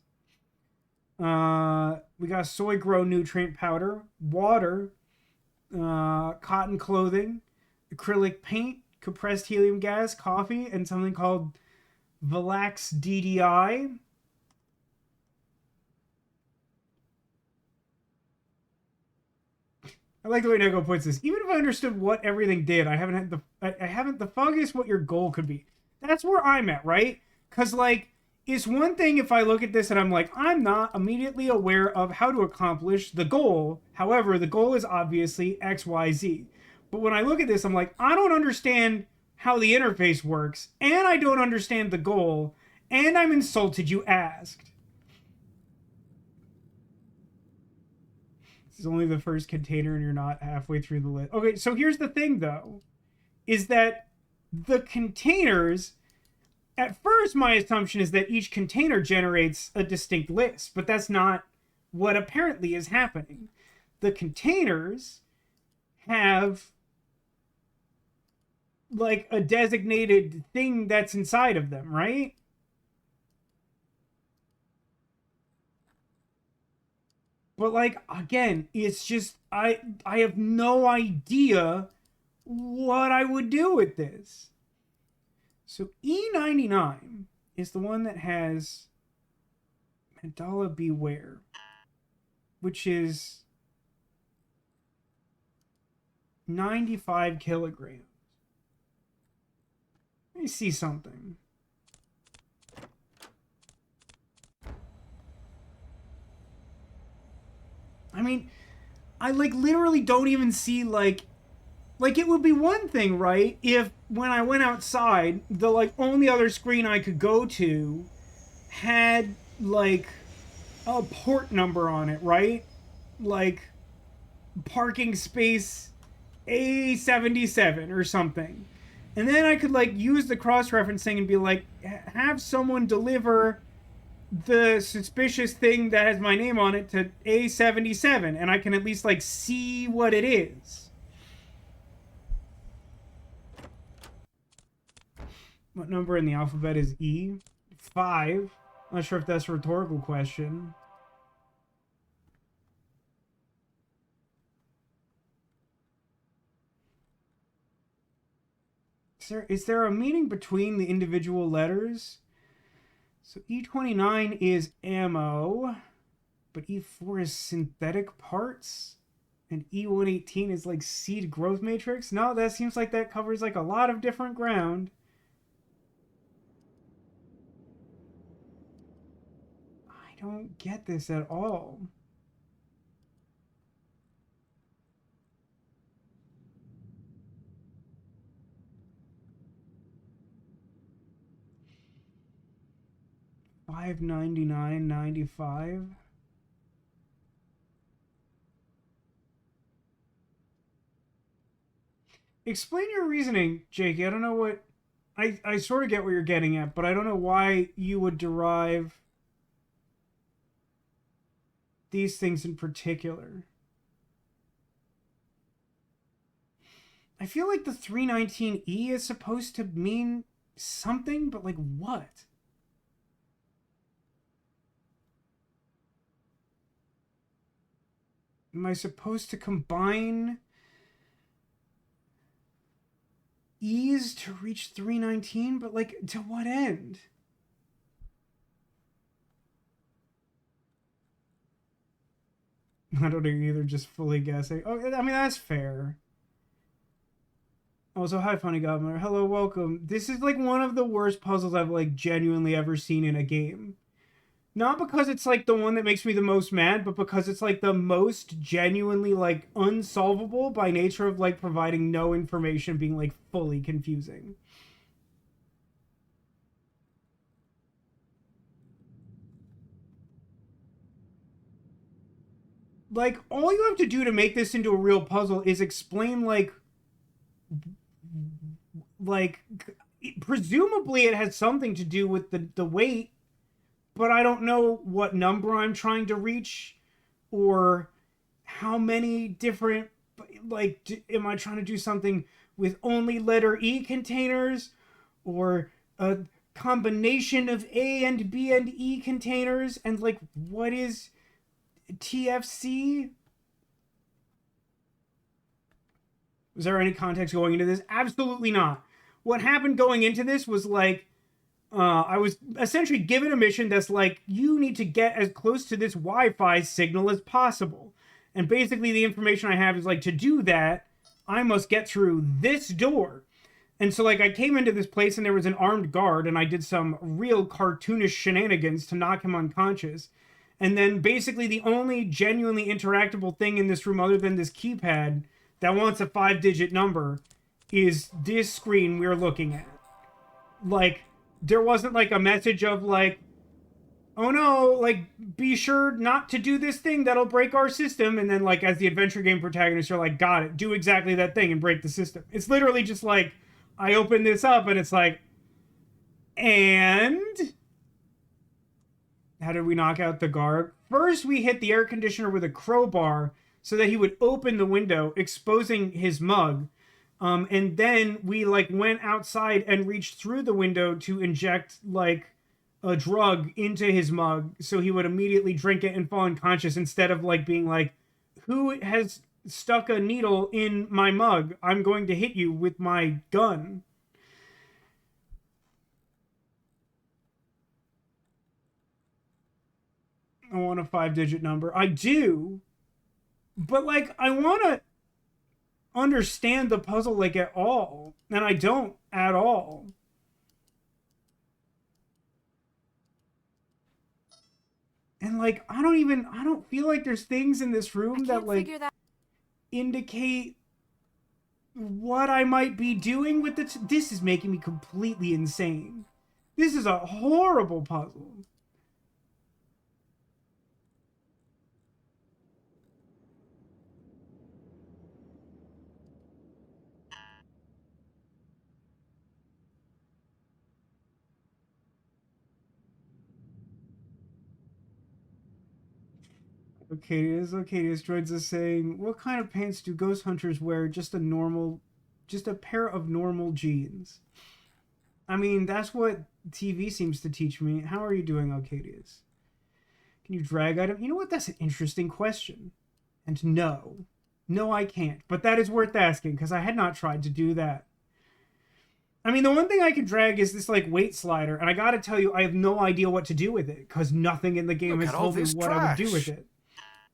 We got soy grow nutrient powder, water, cotton clothing, acrylic paint, compressed helium gas, coffee, and something called Valax DDI. I like the way Neko puts this. Even if I understood what everything did, I haven't the foggiest what your goal could be. That's where I'm at, right? Because, like, it's one thing if I look at this and I'm like, I'm not immediately aware of how to accomplish the goal. However, the goal is obviously X, Y, Z. But when I look at this, I'm like, I don't understand how the interface works, and I don't understand the goal, and I'm insulted you asked. This is only the first container and you're not halfway through the list. Okay, so here's the thing, though, is that the containers... At first, my assumption is that each container generates a distinct list, but that's not what apparently is happening. The containers have like a designated thing that's inside of them, right? But like, again, it's just I have no idea what I would do with this. So E99 is the one that has Mandala Beware, which is 95 kilograms. Let me see something. I mean, I like literally don't even see like it would be one thing, right, if when I went outside, the like only other screen I could go to had like a port number on it, right? Like parking space A77 or something. And then I could like use the cross-referencing and be like, have someone deliver the suspicious thing that has my name on it to A77, and I can at least like see what it is. What number in the alphabet is E? 5. Not sure if that's a rhetorical question. Is there a meaning between the individual letters? So E29 is ammo, but E4 is synthetic parts, and E118 is like seed growth matrix? No, that seems like that covers like a lot of different ground. I don't get this at all. $5.99.95. Explain your reasoning, Jakey. I don't know what... I sort of get what you're getting at, but I don't know why you would derive these things in particular. I feel like the 319E is supposed to mean something, but like what? Am I supposed to combine E's to reach 319? But like, to what end? I don't know either, just fully guessing. Oh, I mean, that's fair. Also, hi, Funny Gobliner. Hello, welcome. This is like one of the worst puzzles I've like genuinely ever seen in a game. Not because it's like the one that makes me the most mad, but because it's like the most genuinely like unsolvable by nature of like providing no information, being like fully confusing. Like, all you have to do to make this into a real puzzle is explain like presumably it has something to do with the weight, but I don't know what number I'm trying to reach or how many different, like, am I trying to do something with only letter E containers or a combination of A and B and E containers, and like, what is TFC? Was there any context going into this? Absolutely not. What happened going into this was like, I was essentially given a mission that's like, you need to get as close to this Wi-Fi signal as possible. And basically the information I have is like, to do that, I must get through this door. And so like, I came into this place and there was an armed guard, and I did some real cartoonish shenanigans to knock him unconscious. And then basically the only genuinely interactable thing in this room other than this keypad that wants a 5-digit number is this screen we're looking at. Like, there wasn't like a message of like, oh no, like, be sure not to do this thing that'll break our system. And then, like, as the adventure game protagonist, you're like, got it, do exactly that thing and break the system. It's literally just like, I open this up and it's like, and how did we knock out the guard? First, we hit the air conditioner with a crowbar so that he would open the window, exposing his mug. And then we, like, went outside and reached through the window to inject, like, a drug into his mug so he would immediately drink it and fall unconscious instead of, like, being like, who has stuck a needle in my mug? I'm going to hit you with my gun. I want a 5-digit number. I do. But, like, I want to understand the puzzle, like, at all. And I don't at all. And, like, I don't feel like there's things in this room that, like, indicate what I might be doing with it. This is making me completely insane. This is a horrible puzzle. Ocadius joins us saying, what kind of pants do ghost hunters wear? Just a pair of normal jeans. I mean, that's what TV seems to teach me. How are you doing, Ocadius? Can you drag item? You know what? That's an interesting question. And no. No, I can't. But that is worth asking, because I had not tried to do that. I mean, the one thing I can drag is this, like, weight slider, and I gotta tell you, I have no idea what to do with it, because nothing in the game has told me what I would do with it.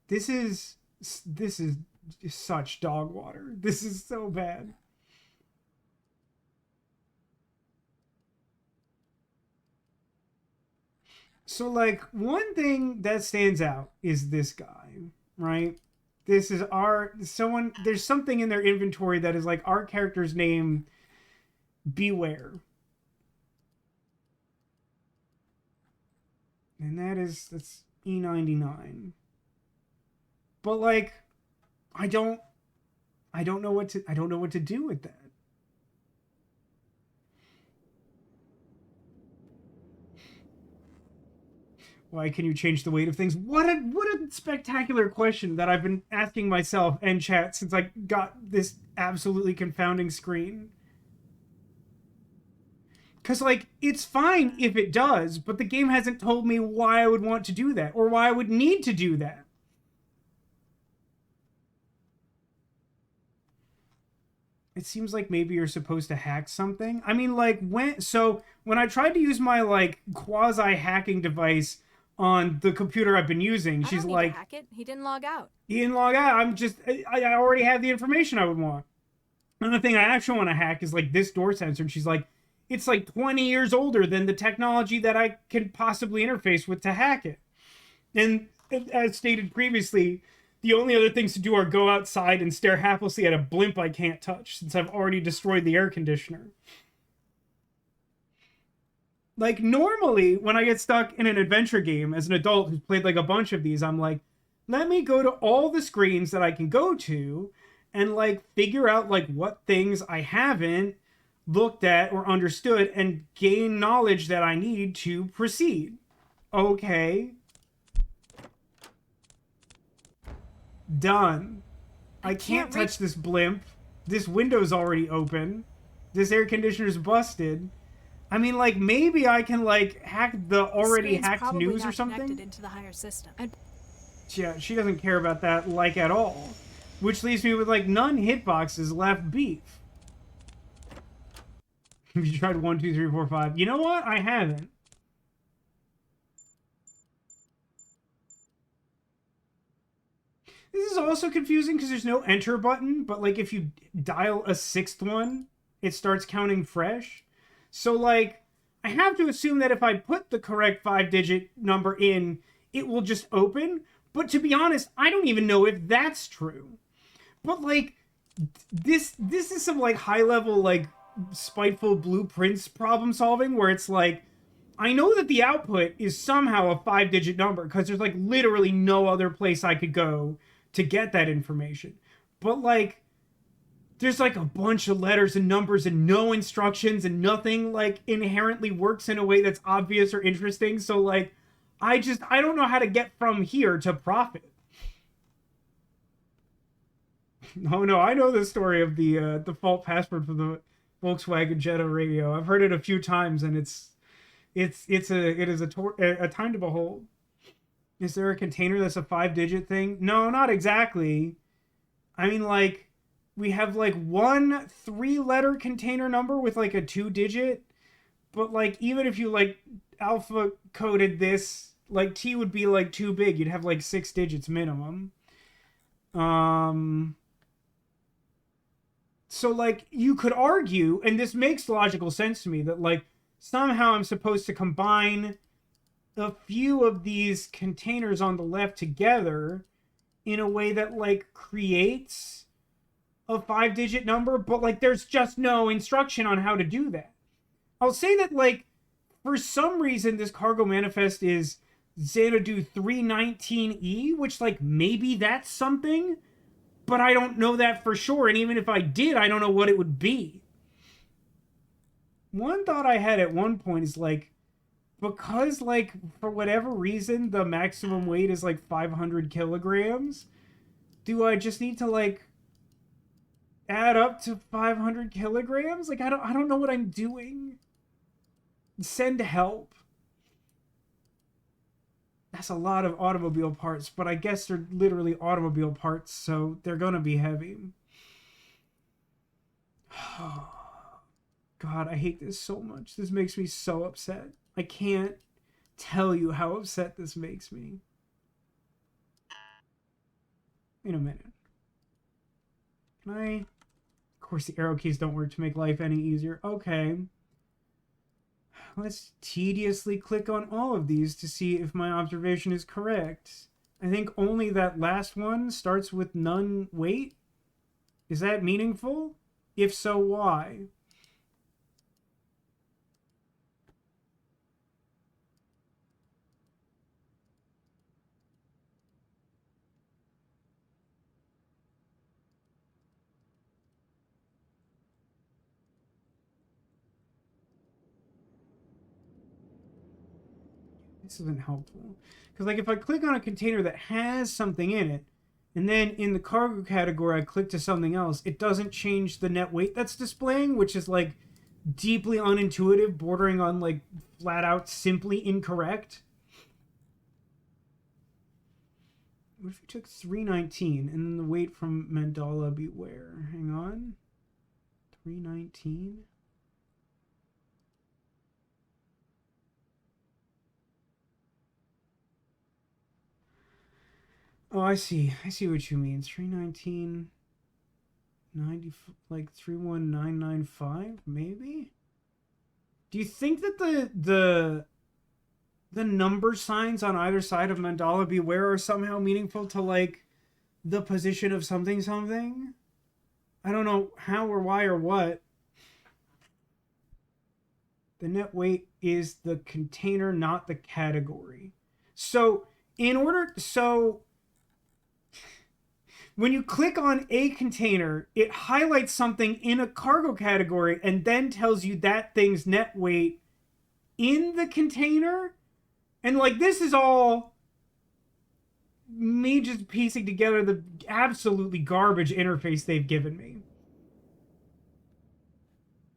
This is such dog water. This is so bad. So, like, one thing that stands out is this guy, right? This is there's something in their inventory that is like our character's name, Beware. And that's E99. But, like, I don't know what to do with that. Why can you change the weight of things? What a spectacular question that I've been asking myself and chat since I got this absolutely confounding screen. Because, like, it's fine if it does, but the game hasn't told me why I would want to do that or why I would need to do that. It seems like maybe you're supposed to hack something. I mean, like, when I tried to use my, like, quasi-hacking device on the computer I've been using, she's like, hack it. He didn't log out. He didn't log out. I already have the information I would want. And the thing I actually want to hack is, like, this door sensor. And she's like, it's like 20 years older than the technology that I can possibly interface with to hack it. And as stated previously, the only other things to do are go outside and stare haplessly at a blimp I can't touch, since I've already destroyed the air conditioner. Like, normally, when I get stuck in an adventure game as an adult who's played, like, a bunch of these, I'm like, let me go to all the screens that I can go to and, like, figure out, like, what things I haven't looked at or understood and gain knowledge that I need to proceed. Okay. Done. I can't touch this blimp. This window's already open. This air conditioner's busted. I mean, like, maybe I can, like, hack the already hacked news or something. Into the higher system. Yeah, she doesn't care about that, like, at all. Which leaves me with, like, none hitboxes left beef. You tried 1, 2, 3, 4, 5. You know what? I haven't. This is also confusing because there's no enter button, but, like, if you dial a 6th one, it starts counting fresh. So, like, I have to assume that if I put the correct 5-digit number in, it will just open. But to be honest, I don't even know if that's true. But, like, this is some like high level like spiteful blueprints problem solving where it's like I know that the output is somehow a 5-digit number because there's like literally no other place I could go to get that information. But like there's like a bunch of letters and numbers and no instructions and nothing like inherently works in a way that's obvious or interesting. So like I don't know how to get from here to profit. Oh no, I know the story of the default password for the Volkswagen Jetta radio. I've heard it a few times, and it is a time to behold. Is there a container that's a 5-digit thing? No, not exactly. I mean, like we have like one 3-letter container number with like a 2-digit, but like even if you like alpha coded this, like T would be like too big. You'd have like 6 digits minimum. So like you could argue, and this makes logical sense to me, that like somehow I'm supposed to combine a few of these containers on the left together in a way that like creates a 5-digit number, but like there's just no instruction on how to do that. I'll say that like for some reason this cargo manifest is Xanadu 319E, which like maybe that's something, but I don't know that for sure. And even if I did, I don't know what it would be. One thought I had at one point is like, because like for whatever reason the maximum weight is like 500 kilograms, do I just need to like add up to 500 kilograms? Like I don't know what I'm doing. Send help. That's a lot of automobile parts, but I guess they're literally automobile parts, so they're gonna be heavy. God, I hate this so much. This makes me so upset. I can't tell you how upset this makes me. Wait a minute. Can I... Of course the arrow keys don't work to make life any easier. Okay. Let's tediously click on all of these to see if my observation is correct. I think only that last one starts with none weight. Is that meaningful? If so, why? This isn't helpful. Because like if I click on a container that has something in it, and then in the cargo category I click to something else, it doesn't change the net weight that's displaying, which is like deeply unintuitive, bordering on like flat out simply incorrect. What if you took 319 and then the weight from Mandala Beware? Hang on. 319? Oh, I see. I see what you mean. 319... 90, like 31995, maybe? Do you think that the number signs on either side of Mandala Beware are somehow meaningful to like the position of something something? I don't know how or why or what. The net weight is the container, not the category. So when you click on a container, it highlights something in a cargo category and then tells you that thing's net weight in the container. And like this is all me just piecing together the absolutely garbage interface they've given me.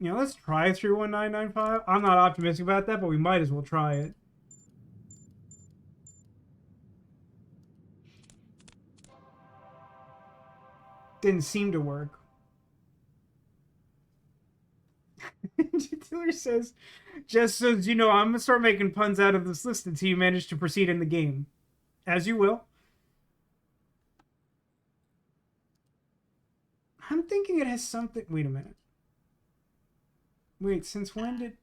You know, let's try 31995. I'm not optimistic about that, but we might as well try it. Didn't seem to work. Taylor says, just so you know, I'm gonna start making puns out of this list until you manage to proceed in the game. As you will. I'm thinking it has something... Wait a minute. Wait, since when did...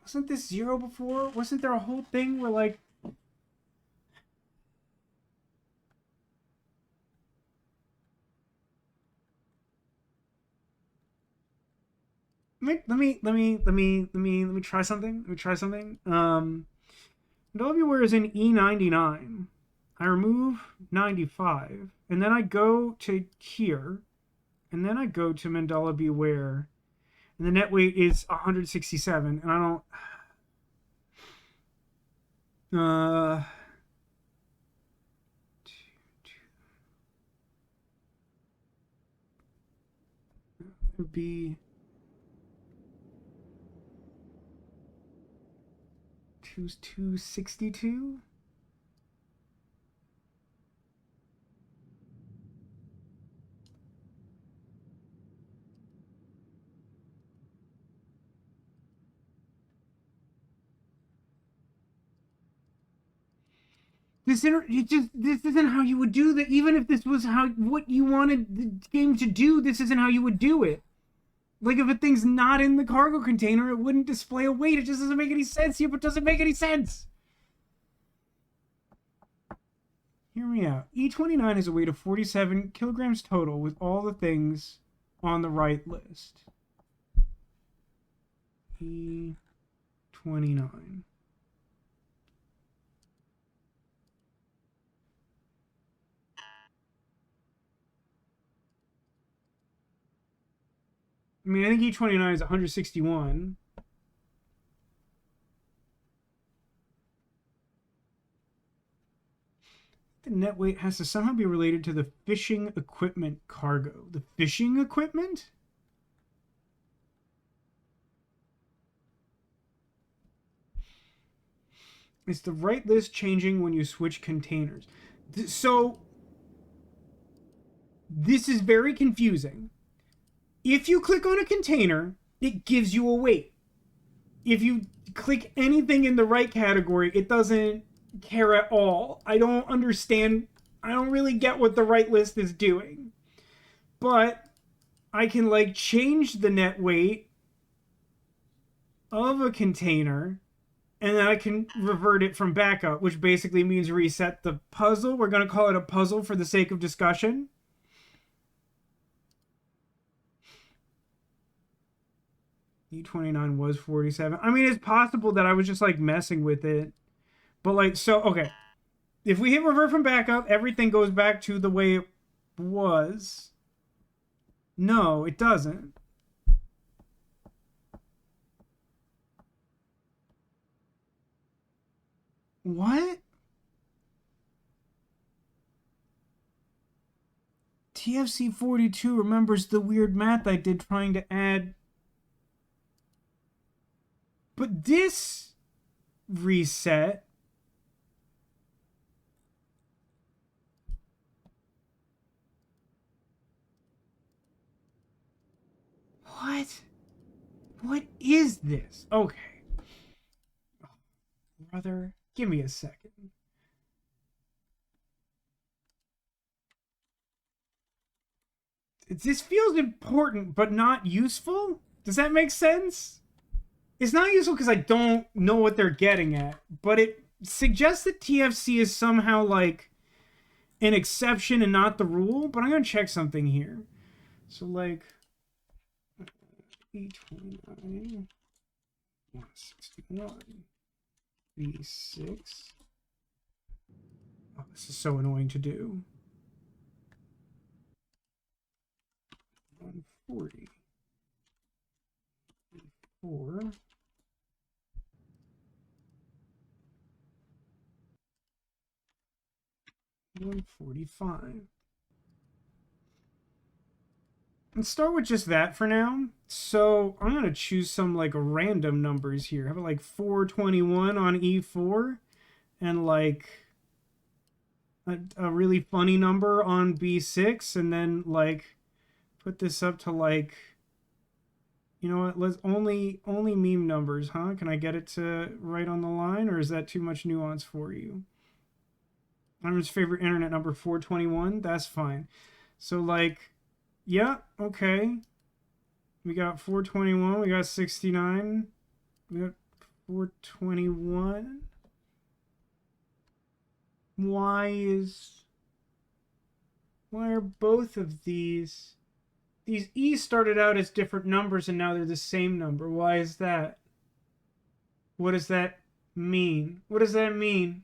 Wasn't this 0 before? Wasn't there a whole thing where, like... Let me try something. Let me try something. wetware is in E99. I remove 95, and then I go to here, and then I go to Mandela Beware, and the net weight is 167, and I don't. Would be 262. This isn't how you would do that. Even if this was what you wanted the game to do, this isn't how you would do it. Like, if a thing's not in the cargo container, it wouldn't display a weight. It just doesn't make any sense here, but doesn't make any sense. Hear me out. E29 is a weight of 47 kilograms total with all the things on the right list. E29. I mean, I think E29 is 161. The net weight has to somehow be related to the fishing equipment cargo. The fishing equipment? Is the right list changing when you switch containers? So, this is very confusing. If you click on a container, it gives you a weight. If you click anything in the right category, it doesn't care at all. I don't understand. I don't really get what the right list is doing. But I can, like, change the net weight of a container, and then I can revert it from backup, which basically means reset the puzzle. We're going to call it a puzzle for the sake of discussion. E29 was 47. I mean, it's possible that I was just, like, messing with it. But, like, so, okay. If we hit revert from backup, everything goes back to the way it was. No, it doesn't. What? TFC 42 remembers the weird math I did trying to add. But this reset. What? What is this? Okay. Oh, brother, give me a second. This feels important, but not useful? Does that make sense? It's not useful because I don't know what they're getting at, but it suggests that TFC is somehow like an exception and not the rule, but I'm going to check something here. So, like, E29, 161, B6. Oh, this is so annoying to do. 140. 4. 145. Let's start with just that for now. So I'm going to choose some like random numbers here. How about like 421 on E4 and like a really funny number on B6, and then like put this up to like, you know what, let's only meme numbers, huh? Can I get it to right on the line, or is that too much nuance for you? Aaron's favorite internet number, 421. That's fine. So, like, yeah, okay. We got 421. We got 69. We got 421. Why are both of these These E's started out as different numbers and now they're the same number. Why is that? What does that mean? What does that mean?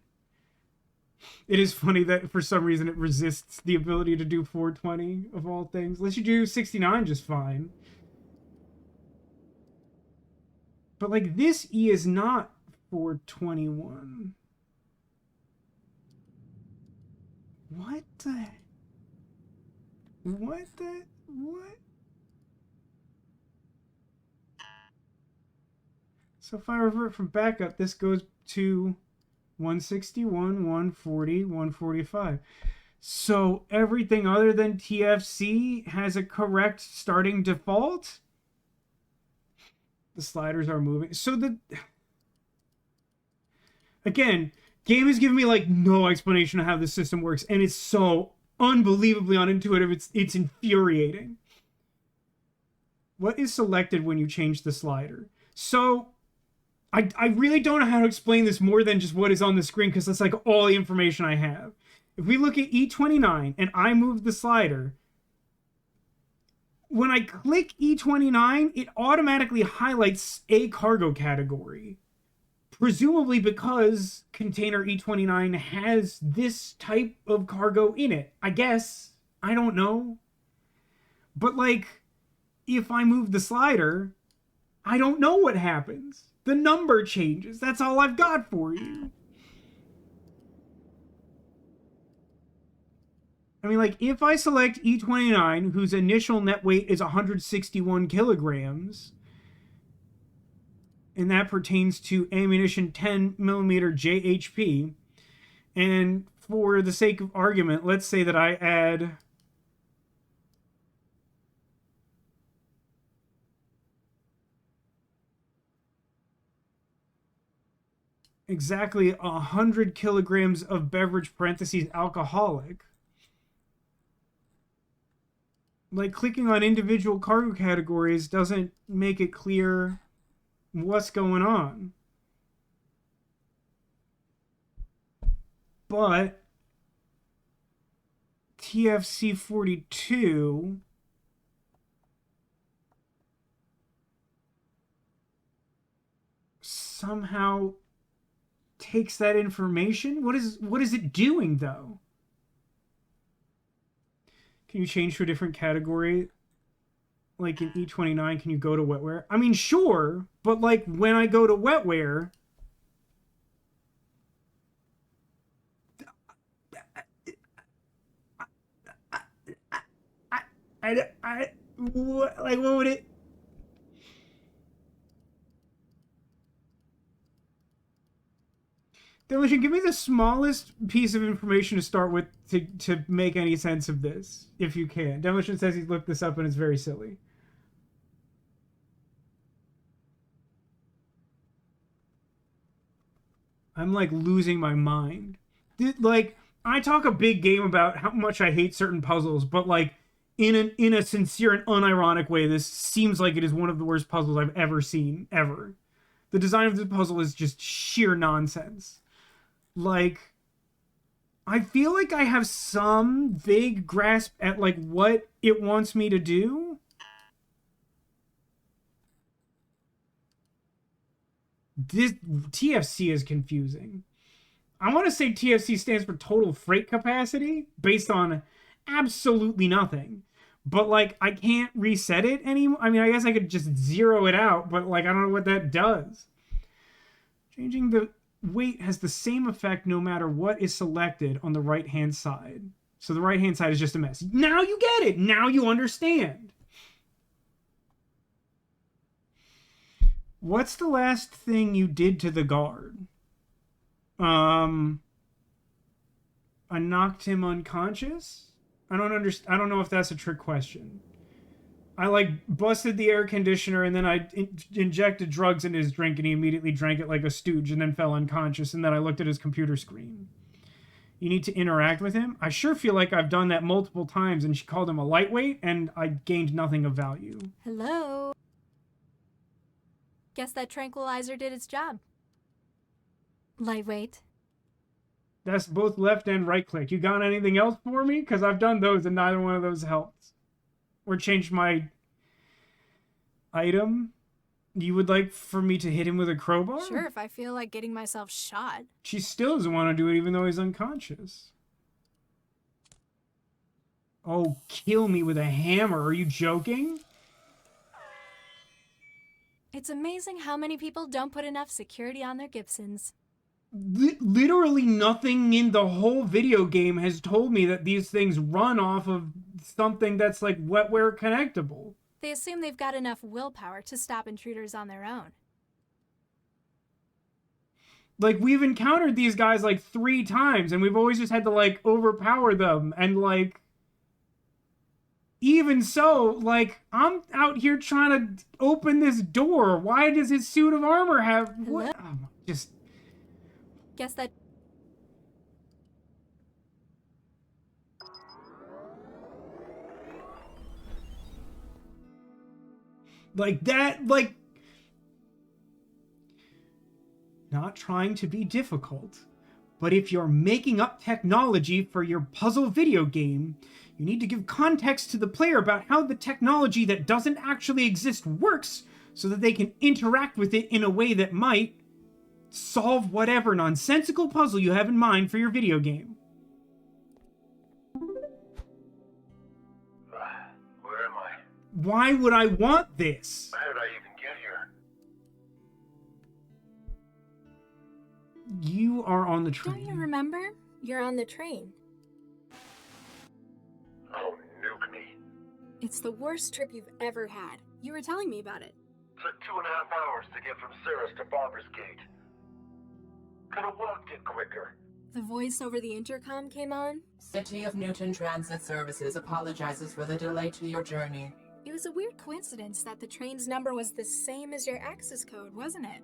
It is funny that for some reason it resists the ability to do 420 of all things. Let's you do 69 just fine. But like this E is not 421. What the? What the? What? So if I revert from backup, this goes to 161, 140, 145. So everything other than TFC has a correct starting default? The sliders are moving. So again, game is giving me like no explanation of how the system works, and it's so unbelievably unintuitive. It's infuriating. What is selected when you change the slider? So I really don't know how to explain this more than just what is on the screen, because that's like all the information I have. If we look at E29 and I move the slider, when I click E29, it automatically highlights a cargo category. Presumably because container E29 has this type of cargo in it. I guess. I don't know. But like, if I move the slider, I don't know what happens. The number changes. That's all I've got for you. I mean, like, if I select E29, whose initial net weight is 161 kilograms, and that pertains to ammunition 10 millimeter JHP, and for the sake of argument, let's say that I add exactly 100 kilograms of beverage parentheses alcoholic. Like, clicking on individual cargo categories doesn't make it clear what's going on. But TFC 42 somehow takes that information. What is it doing though? Can you change to a different category? Like in E29, can you go to wetware? I mean, sure, but like when I go to wetware, what would it? Demolition, give me the smallest piece of information to start with to make any sense of this, if you can. Demolition says he's looked this up and it's very silly. I'm like losing my mind. Like, I talk a big game about how much I hate certain puzzles, but like in a sincere and unironic way, this seems like it is one of the worst puzzles I've ever seen, ever. The design of the puzzle is just sheer nonsense. Like, I feel like I have some vague grasp at like what it wants me to do. This TFC is confusing. I want to say TFC stands for total freight capacity based on absolutely nothing. But like, I can't reset it anymore. I mean, I guess I could just zero it out, but like, I don't know what that does. Changing the weight has the same effect no matter what is selected on the right hand side. So the right hand side is just a mess. Now you get it. Now you understand. What's the last thing you did to the guard? I knocked him unconscious? I don't know if that's a trick question. I like busted the air conditioner and then I injected drugs into his drink and he immediately drank it like a stooge and then fell unconscious, and then I looked at his computer screen. You need to interact with him? I sure feel like I've done that multiple times, and she called him a lightweight and I gained nothing of value. Hello? Guess that tranquilizer did its job. Lightweight. That's both left and right click. You got anything else for me? Because I've done those and neither one of those helps. or changed my item, you would like for me to hit him with a crowbar? Sure, if I feel like getting myself shot. She still doesn't want to do it even though he's unconscious. Oh, kill me with a hammer. Are you joking? It's amazing how many people don't put enough security on their Gibsons. Literally nothing in the whole video game has told me that these things run off of something that's like wetware connectable. They assume they've got enough willpower to stop intruders on their own. Like, we've encountered these guys like 3 times, and we've always just had to like overpower them, and like, even so, like, I'm out here trying to open this door. Why does his suit of armor have what? Oh, just Guess that... like that, like, not trying to be difficult, but if you're making up technology for your puzzle video game, you need to give context to the player about how the technology that doesn't actually exist works so that they can interact with it in a way that might solve whatever nonsensical puzzle you have in mind for your video game. Where am I? Why would I want this? How did I even get here? You are on the Don't you train. remember? You're on the train. Oh, nuke me. It's the worst trip you've ever had. You were telling me about it. Took 2.5 hours to get from Sarah's to Barbara's Gate. Could've walked it quicker. The voice over the intercom came on. City of Newton Transit Services apologizes for the delay to your journey. It was a weird coincidence that the train's number was the same as your access code, wasn't it?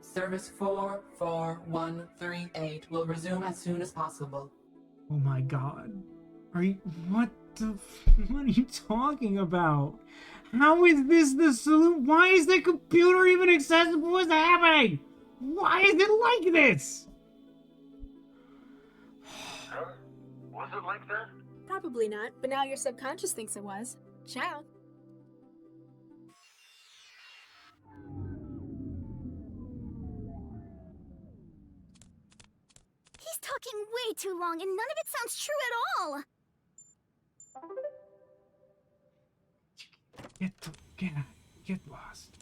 Service 44138 will resume as soon as possible. Oh my god. What are you talking about? How is this the solution? Why is the computer even accessible? What's happening? Why is it like this? Huh? Was it like that? Probably not, but now your subconscious thinks it was. Ciao. He's talking way too long and none of it sounds true at all. Get lost.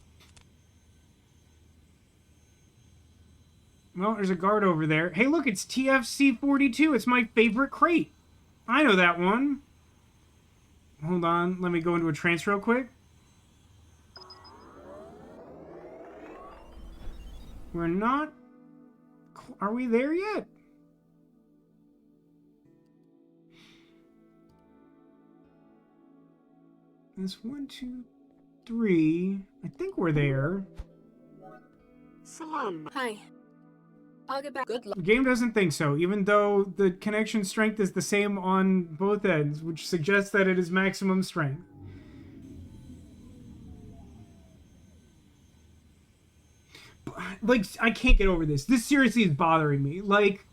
Well, there's a guard over there. Hey, look, it's TFC-42. It's my favorite crate. I know that one. Hold on, let me go into a trance real quick. We're not... Are we there yet? That's 1, 2, 3. I think we're there. Salam. Hi. I'll get back. Good luck. The game doesn't think so, even though the connection strength is the same on both ends, which suggests that it is maximum strength. Like, I can't get over this. This seriously is bothering me. Like,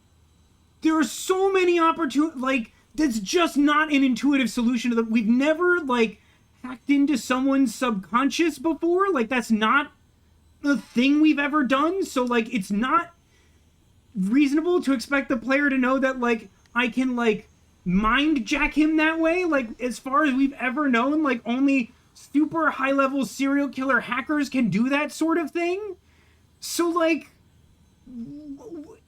there are so many opportunities, like, that's just not an intuitive solution to that. We've never, like, hacked into someone's subconscious before. Like, that's not a thing we've ever done. So, like, it's not reasonable to expect the player to know that, like, I can, like, mind jack him that way. Like, as far as we've ever known, like, only super high-level serial killer hackers can do that sort of thing. So, like,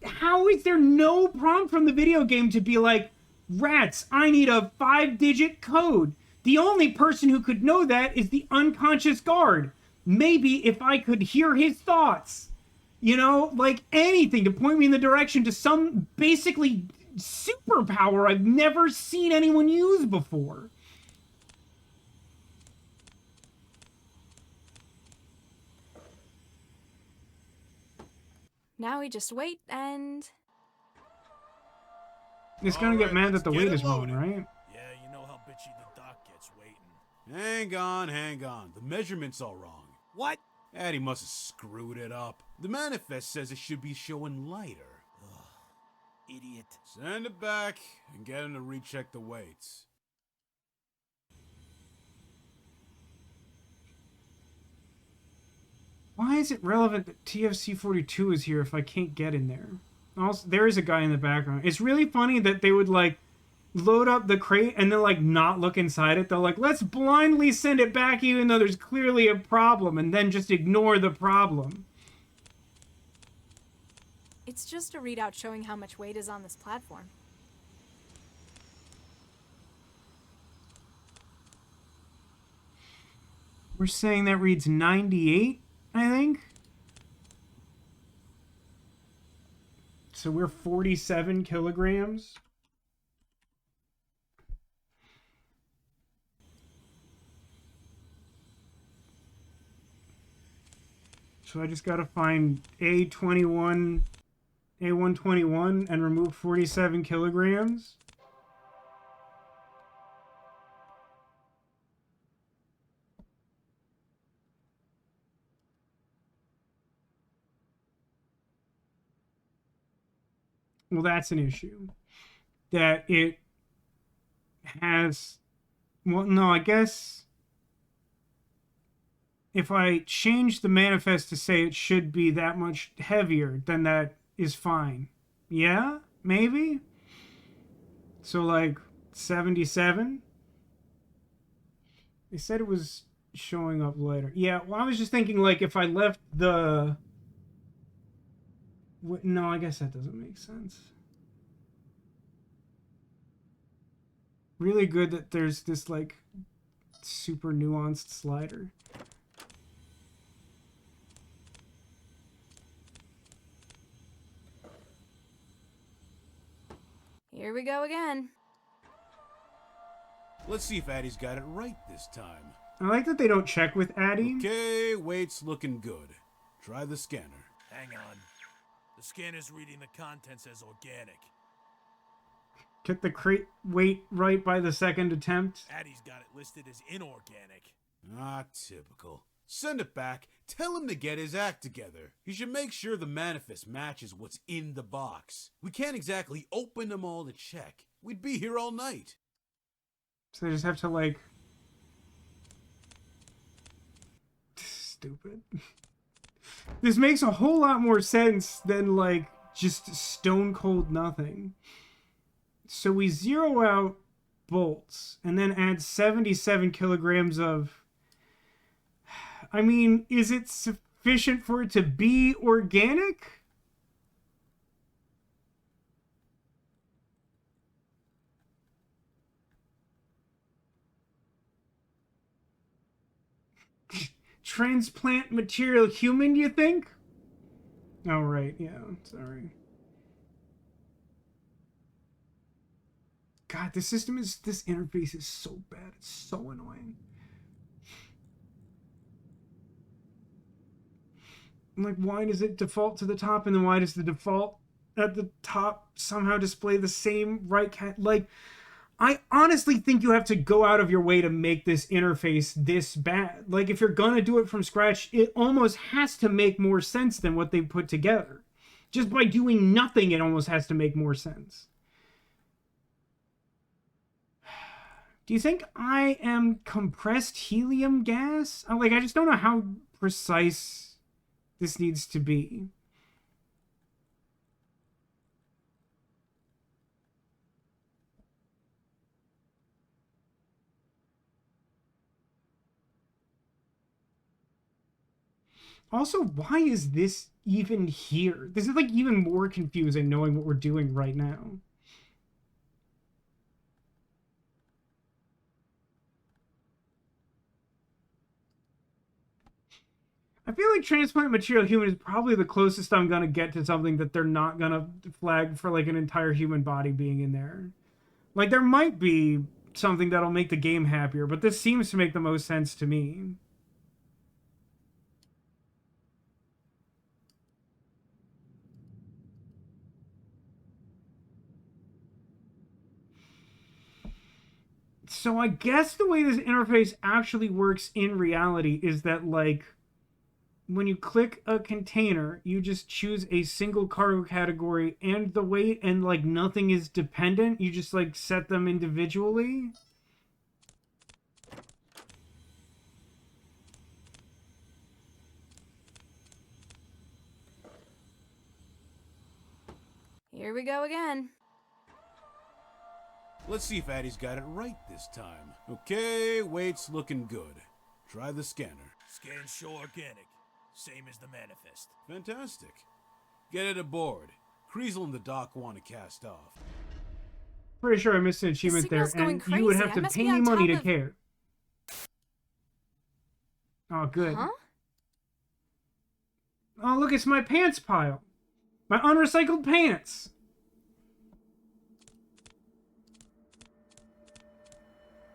how is there no prompt from the video game to be like, rats, I need a 5-digit code? The only person who could know that is the unconscious guard. Maybe if I could hear his thoughts. You know, like anything to point me in the direction to some basically superpower I've never seen anyone use before. Now we just wait and... It's gonna get mad that the wait is wrong, right? Yeah, you know how bitchy the doc gets waiting. Hang on. The measurement's all wrong. What? Addy must have screwed it up. The manifest says it should be showing lighter. Ugh, idiot. Send it back and get him to recheck the weights. is it relevant that TFC42 is here if I can't get in there? Also, there is a guy in the background. It's really funny that they would, like, load up the crate and then, like, not look inside it. They're like, let's blindly send it back even though there's clearly a problem, and then just ignore the problem. It's just a readout showing how much weight is on this platform. We're saying that reads 98, I think. So we're 47 kilograms. So I just gotta find A121 and remove 47 kilograms. Well, that's an issue. That it has... Well, no, I guess... If I change the manifest to say it should be that much heavier, then that is fine. Yeah? Maybe? So, like, 77? They said it was showing up later. Yeah, well, I was just thinking, like, if I left the... No, I guess that doesn't make sense. Really good that there's this, like, super nuanced slider. Here we go again. Let's see if Addie's got it right this time. I like that they don't check with Addie. Okay, weight's looking good. Try the scanner. Hang on. The scanner's reading the contents as organic. Get the crate weight right by the second attempt. Addie's got it listed as inorganic. Ah, typical. Send it back. Tell him to get his act together. He should make sure the manifest matches what's in the box. We can't exactly open them all to check. We'd be here all night. So they just have to, like... Stupid. This makes a whole lot more sense than, like, just stone cold nothing. So we zero out bolts and then add 77 kilograms of... I mean, is it sufficient for it to be organic? Transplant material human, you think? Oh, right, yeah, sorry. God, this interface is so bad. It's so annoying. Like, why does it default to the top, and then why does the default at the top somehow display the same right like, I honestly think you have to go out of your way to make this interface this bad. Like, if you're gonna do it from scratch, it almost has to make more sense than what they put together. Just by doing nothing, it almost has to make more sense. Do you think I am compressed helium gas? I just don't know how precise this needs to be. Also, why is this even here? This is, like, even more confusing knowing what we're doing right now. I feel like transplant material human is probably the closest I'm gonna get to something that they're not gonna flag for, like, an entire human body being in there. Like, there might be something that'll make the game happier, but this seems to make the most sense to me. So I guess the way this interface actually works in reality is that, like, when you click a container, you just choose a single cargo category and the weight, and, like, nothing is dependent. You just, like, set them individually. Here we go again. Let's see if Addie's got it right this time. Okay, weight's looking good. Try the scanner. Scans show organic. Same as the manifest. Fantastic. Get it aboard. Kreisel and the doc want to cast off. Pretty sure I missed an achievement there, signal's and going you would crazy. have I to must pay be me on money top to of- care. Oh, good. Huh? Oh, look, it's my pants pile. My unrecycled pants.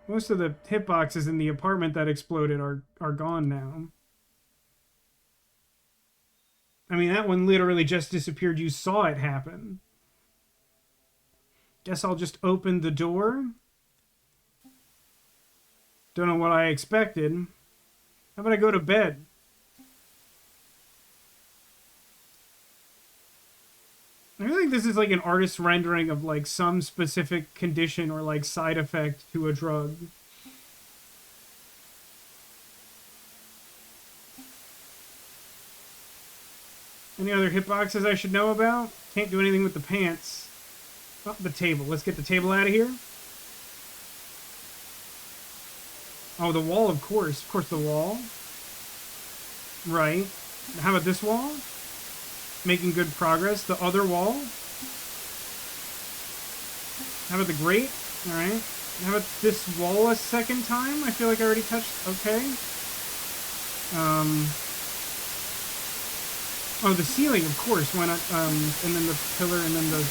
Most of the hitboxes in the apartment that exploded are gone now. I mean, that one literally just disappeared. You saw it happen. Guess I'll just open the door. Don't know what I expected. How about I go to bed? I feel like this is like an artist's rendering of like some specific condition or like side effect to a drug. Any other hitboxes I should know about? Can't do anything with the pants. Oh, the table. Let's get the table out of here. Oh, the wall, of course. Of course, the wall. Right. How about this wall? Making good progress. The other wall. How about the grate? Alright. How about this wall a second time? I feel like I already touched... Okay. Oh, the ceiling, of course. Why not? And then the pillar, and then the...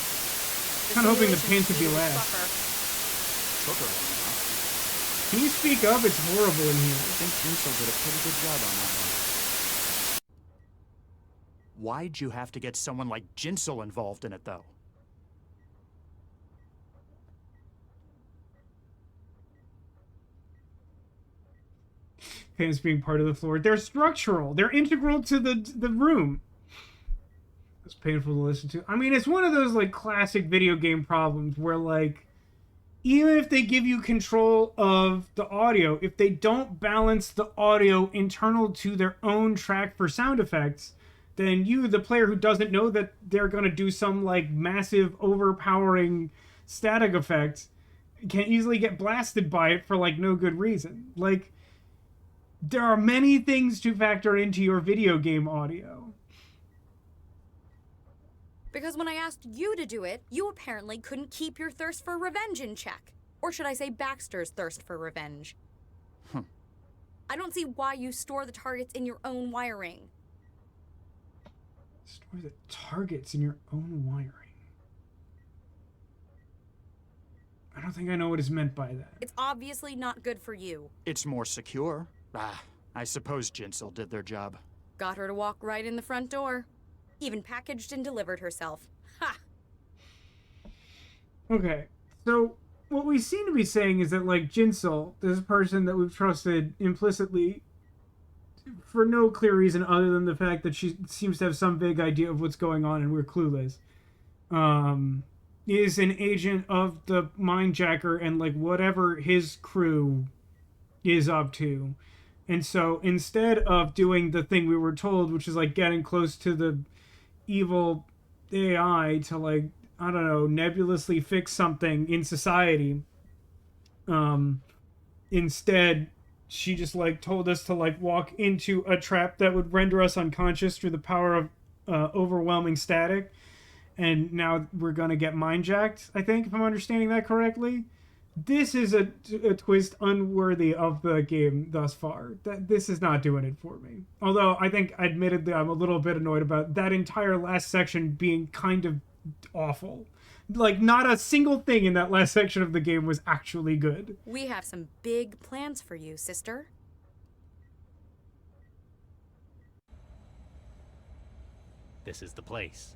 Kind of hoping the pants would be last. Can you speak up? It's horrible in here. I think Jinsel did a pretty good job on that one. Why'd you have to get someone like Jinsel involved in it, though? Pants being part of the floor. They're structural. They're integral to the room. It's painful to listen to. I mean, it's one of those, like, classic video game problems where, like, even if they give you control of the audio, if they don't balance the audio internal to their own track for sound effects, then you, the player who doesn't know that they're going to do some, like, massive, overpowering static effect, can easily get blasted by it for, like, no good reason. Like, there are many things to factor into your video game audio. Because when I asked you to do it, you apparently couldn't keep your thirst for revenge in check. Or should I say Baxter's thirst for revenge? I don't see why you store the targets in your own wiring. Store the targets in your own wiring. I don't think I know what is meant by that. It's obviously not good for you. It's more secure. I suppose Jinsel did their job. Got her to walk right in the front door. Even packaged and delivered herself. Ha! Okay, so what we seem to be saying is that, like, Jinsel, this person that we've trusted implicitly for no clear reason other than the fact that she seems to have some vague idea of what's going on and we're clueless, is an agent of the Mindjacker and, like, whatever his crew is up to. And so instead of doing the thing we were told, which is, like, getting close to the evil AI to, like, I don't know, nebulously fix something in society, instead she just, like, told us to, like, walk into a trap that would render us unconscious through the power of overwhelming static, and now we're gonna get mind-jacked, I think, if I'm understanding that correctly. This is a twist unworthy of the game thus far. This is not doing it for me. Although I think, admittedly, I'm a little bit annoyed about that entire last section being kind of awful. Like, not a single thing in that last section of the game was actually good. We have some big plans for you, sister. This is the place.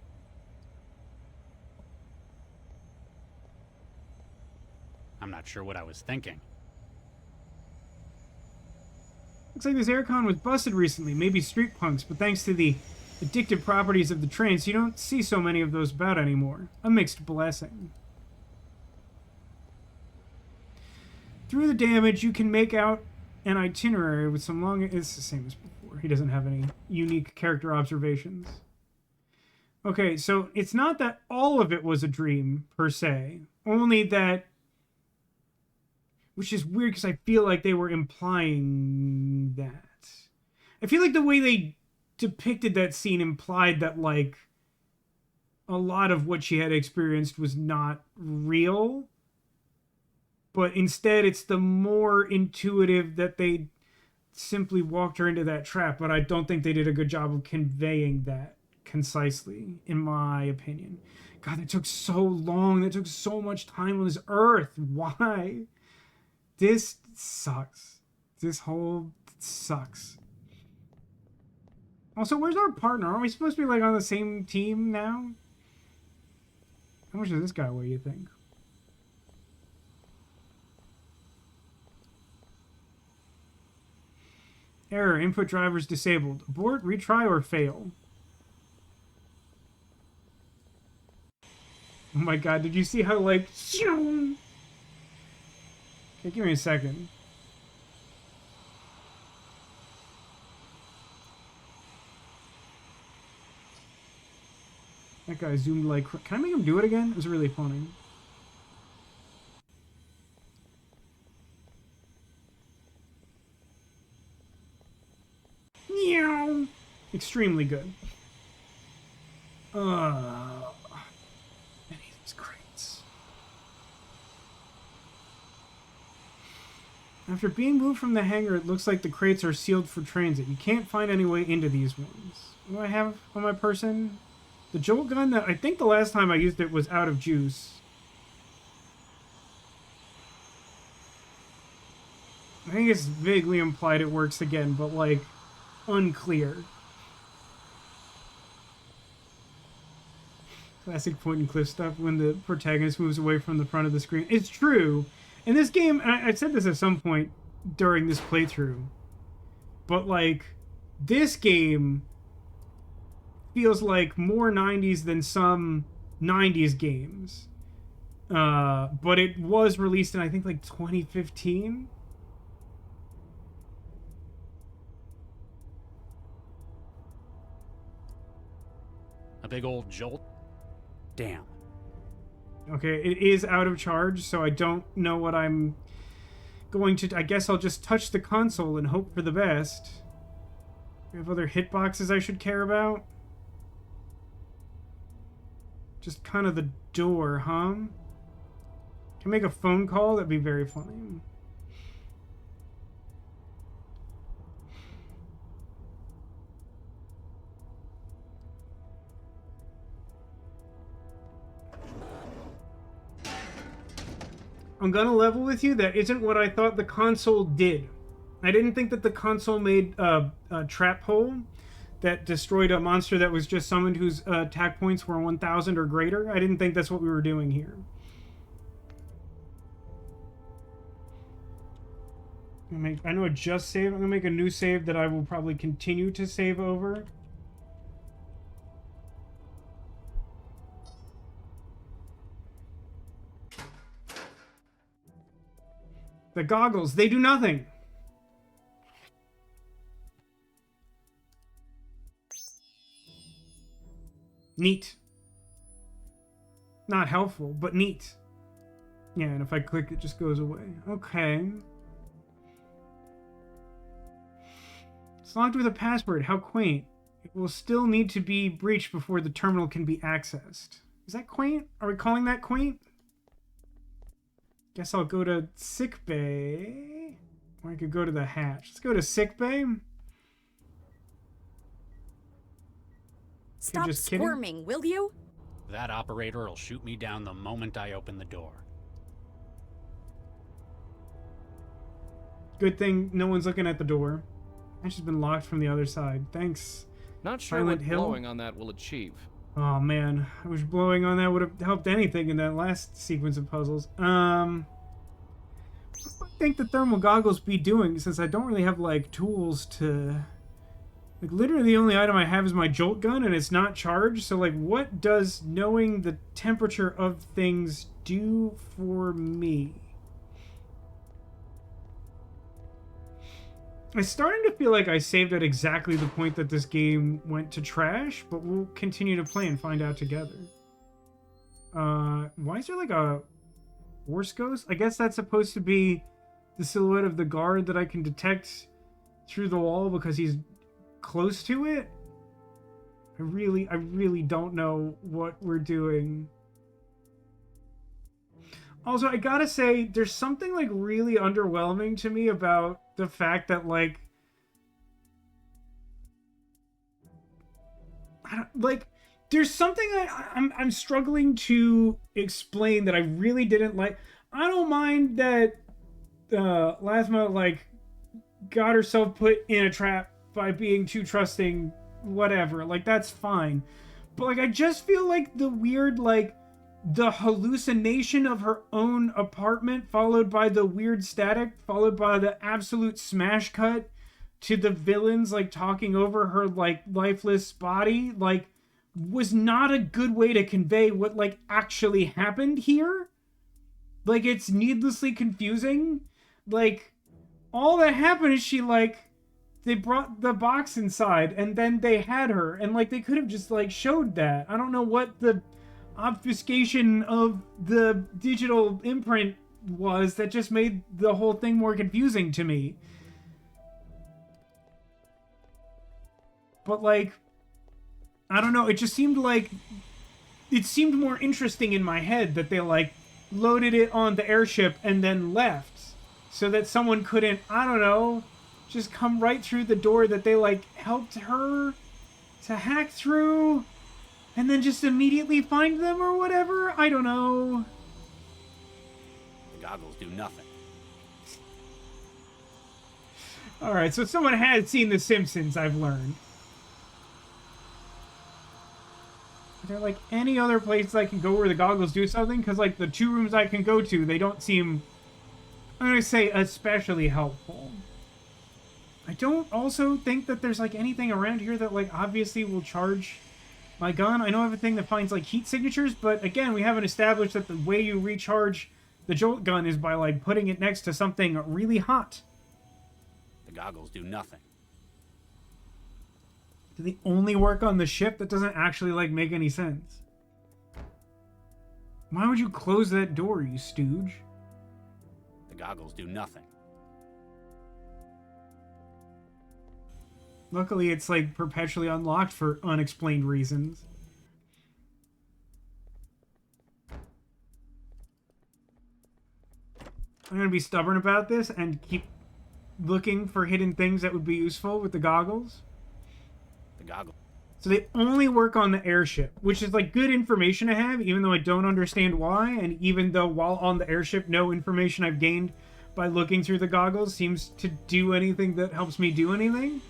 I'm not sure what I was thinking. Looks like this aircon was busted recently, maybe street punks, but thanks to the addictive properties of the trains, you don't see so many of those about anymore. A mixed blessing. Through the damage, you can make out an itinerary with some long... It's the same as before. He doesn't have any unique character observations. Okay, so it's not that all of it was a dream, per se. Only that... Which is weird, because I feel like they were implying that. I feel like the way they depicted that scene implied that, like, a lot of what she had experienced was not real. But instead, it's the more intuitive that they simply walked her into that trap. But I don't think they did a good job of conveying that concisely, in my opinion. God, that took so long. That took so much time on this earth. Why? This sucks. This whole sucks. Also, where's our partner? Aren't we supposed to be, like, on the same team now? How much does this guy weigh, you think? Error. Input drivers disabled. Abort, retry, or fail. Oh my god, did you see how, like... Okay, give me a second. That guy zoomed like... Can I make him do it again? It was really funny. Meow. Extremely good. Many of these crates. After being moved from the hangar, it looks like the crates are sealed for transit. You can't find any way into these ones. What do I have on my person? The jolt gun that I think the last time I used it was out of juice. I think it's vaguely implied it works again, but like unclear. Classic point and click stuff when the protagonist moves away from the front of the screen. It's true. In this game, and I said this at some point during this playthrough, but like this game feels like more 90s than some 90s games. But it was released in, I think, like 2015. A big old jolt? Damn. Okay, it is out of charge, so I don't know what I'm going to... I guess I'll just touch the console and hope for the best. We have other hitboxes I should care about? Just kind of the door, huh? Can I make a phone call? That'd be very funny. I'm gonna level with you. That isn't what I thought the console did. I didn't think that the console made a trap hole that destroyed a monster that was just summoned whose attack points were 1,000 or greater. I didn't think that's what we were doing here. I know I just saved. I'm gonna make a new save that I will probably continue to save over. The goggles, they do nothing. Neat. Not helpful, but neat. Yeah, and if I click, it just goes away. Okay. It's locked with a password. How quaint. It will still need to be breached before the terminal can be accessed. Is that quaint? Are we calling that quaint? Guess I'll go to sickbay. Or I could go to the hatch. Let's go to sickbay. Stop squirming, will you? That operator will shoot me down the moment I open the door. Good thing no one's looking at the door. Hatch has been locked from the other side. Thanks. Not sure Silent what Hill. blowing on that will achieve. Oh man, I wish blowing on that would have helped anything in that last sequence of puzzles. What do I think the thermal goggles be doing, since I don't really have like tools to... Like literally the only item I have is my jolt gun and it's not charged, so like what does knowing the temperature of things do for me? I'm starting to feel like I saved at exactly the point that this game went to trash, but we'll continue to play and find out together. Why is there like a horse ghost? I guess that's supposed to be the silhouette of the guard that I can detect through the wall because he's close to it. I really don't know what we're doing. Also, I gotta say, there's something like really underwhelming to me about the fact that like, there's something I'm struggling to explain that I really didn't like. I don't mind that Lasma like got herself put in a trap by being too trusting, whatever. Like, that's fine. But like, I just feel like the weird like the hallucination of her own apartment, followed by the weird static, followed by the absolute smash cut to the villains like talking over her like lifeless body, like, was not a good way to convey what like actually happened here. Like, it's needlessly confusing. Like, all that happened is she like, they brought the box inside and then they had her, and like they could have just like showed that. I don't know what the obfuscation of the digital imprint was that just made the whole thing more confusing to me. But like, I don't know, it just seemed like it seemed more interesting in my head that they like loaded it on the airship and then left so that someone couldn't, I don't know, just come right through the door that they like helped her to hack through and then just immediately find them or whatever. I don't know. The goggles do nothing. Alright, so someone had seen The Simpsons, I've learned. Are there like any other place I can go where the goggles do something? Because like the two rooms I can go to, they don't seem, I'm going to say, especially helpful. I don't also think that there's like anything around here that like obviously will charge my gun. I know everything that finds like heat signatures, but again, we haven't established that the way you recharge the jolt gun is by like putting it next to something really hot. The goggles do nothing. Do they only work on the ship? That doesn't actually like make any sense. Why would you close that door, you stooge? The goggles do nothing. Luckily, it's like perpetually unlocked for unexplained reasons. I'm gonna be stubborn about this and keep looking for hidden things that would be useful with the goggles. The goggles. So they only work on the airship, which is like good information to have, even though I don't understand why, and even though while on the airship, no information I've gained by looking through the goggles seems to do anything that helps me do anything.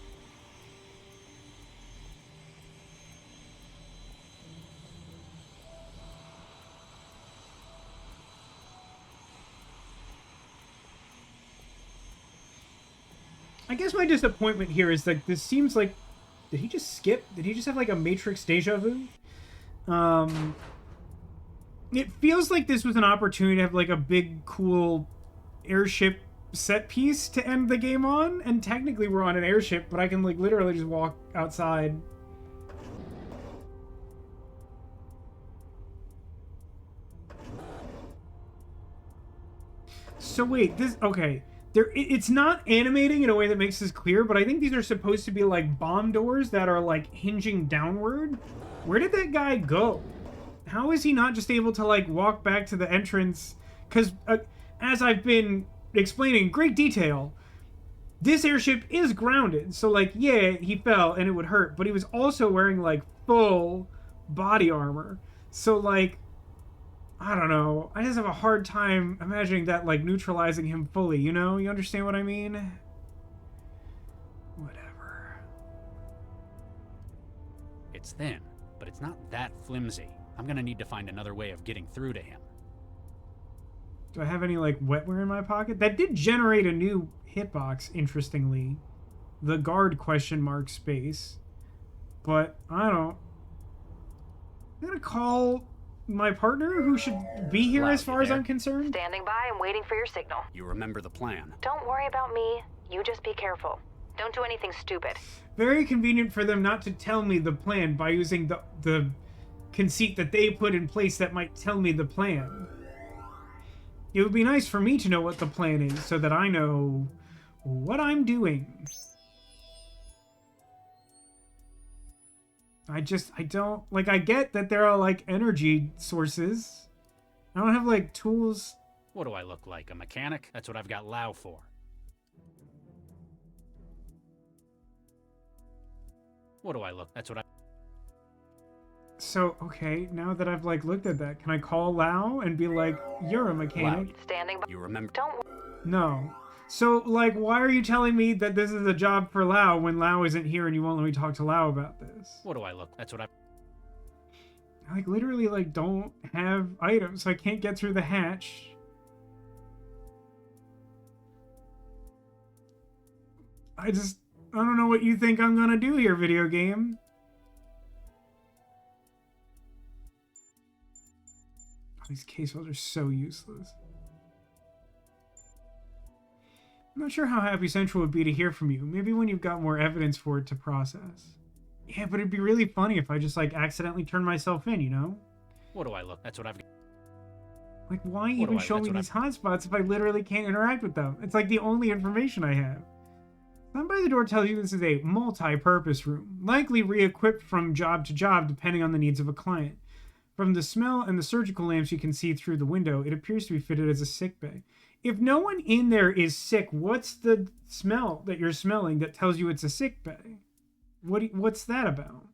I guess my disappointment here is that this seems like... Did he just skip? Did he just have like a Matrix deja vu? It feels like this was an opportunity to have like a big, cool airship set piece to end the game on. And technically we're on an airship, but I can like literally just walk outside. So wait, this... Okay. It's not animating in a way that makes this clear, but I think these are supposed to be like bomb doors that are like hinging downward. Where did that guy go? How is he not just able to like walk back to the entrance? Because as I've been explaining in great detail, this airship is grounded. So like, yeah, he fell and it would hurt, but he was also wearing like full body armor. So like, I don't know. I just have a hard time imagining that, like, neutralizing him fully, you know? You understand what I mean? Whatever. It's thin, but it's not that flimsy. I'm gonna need to find another way of getting through to him. Do I have any, like, wetware in my pocket? That did generate a new hitbox, interestingly. The guard question mark space. But, I don't... I'm gonna call... my partner, who should be here as far as I'm concerned. Standing by and waiting for your signal. You remember the plan. Don't worry about me. You just be careful. Don't do anything stupid. Very convenient for them not to tell me the plan by using the conceit that they put in place that might tell me the plan. It would be nice for me to know what the plan is so that I know what I'm doing. I don't, like, I get that there are, like, energy sources. I don't have, like, tools. What do I look like, a mechanic? That's what I've got Lao for. What do I look? That's what I... So, okay, now that I've, like, looked at that, can I call Lao and be like, you're a mechanic? Lao, standing by. You remember? Don't. No. So, like, why are you telling me that this is a job for Lao when Lao isn't here and you won't let me talk to Lao about this? What do I look? That's what I... Like, literally, like, don't have items, so I can't get through the hatch. I don't know what you think I'm gonna do here, video game. These case files are so useless. I'm not sure how happy Central would be to hear from you. Maybe when you've got more evidence for it to process. Yeah, but it'd be really funny if I just, like, accidentally turned myself in, you know? What do I look? That's what I've... Like, why even show me these hotspots if I literally can't interact with them? It's like the only information I have. Sign by the door tells you this is a multi-purpose room, likely re-equipped from job to job depending on the needs of a client. From the smell and the surgical lamps you can see through the window, it appears to be fitted as a sick bay. If no one in there is sick, what's the smell that you're smelling that tells you it's a sick bay? What's that about?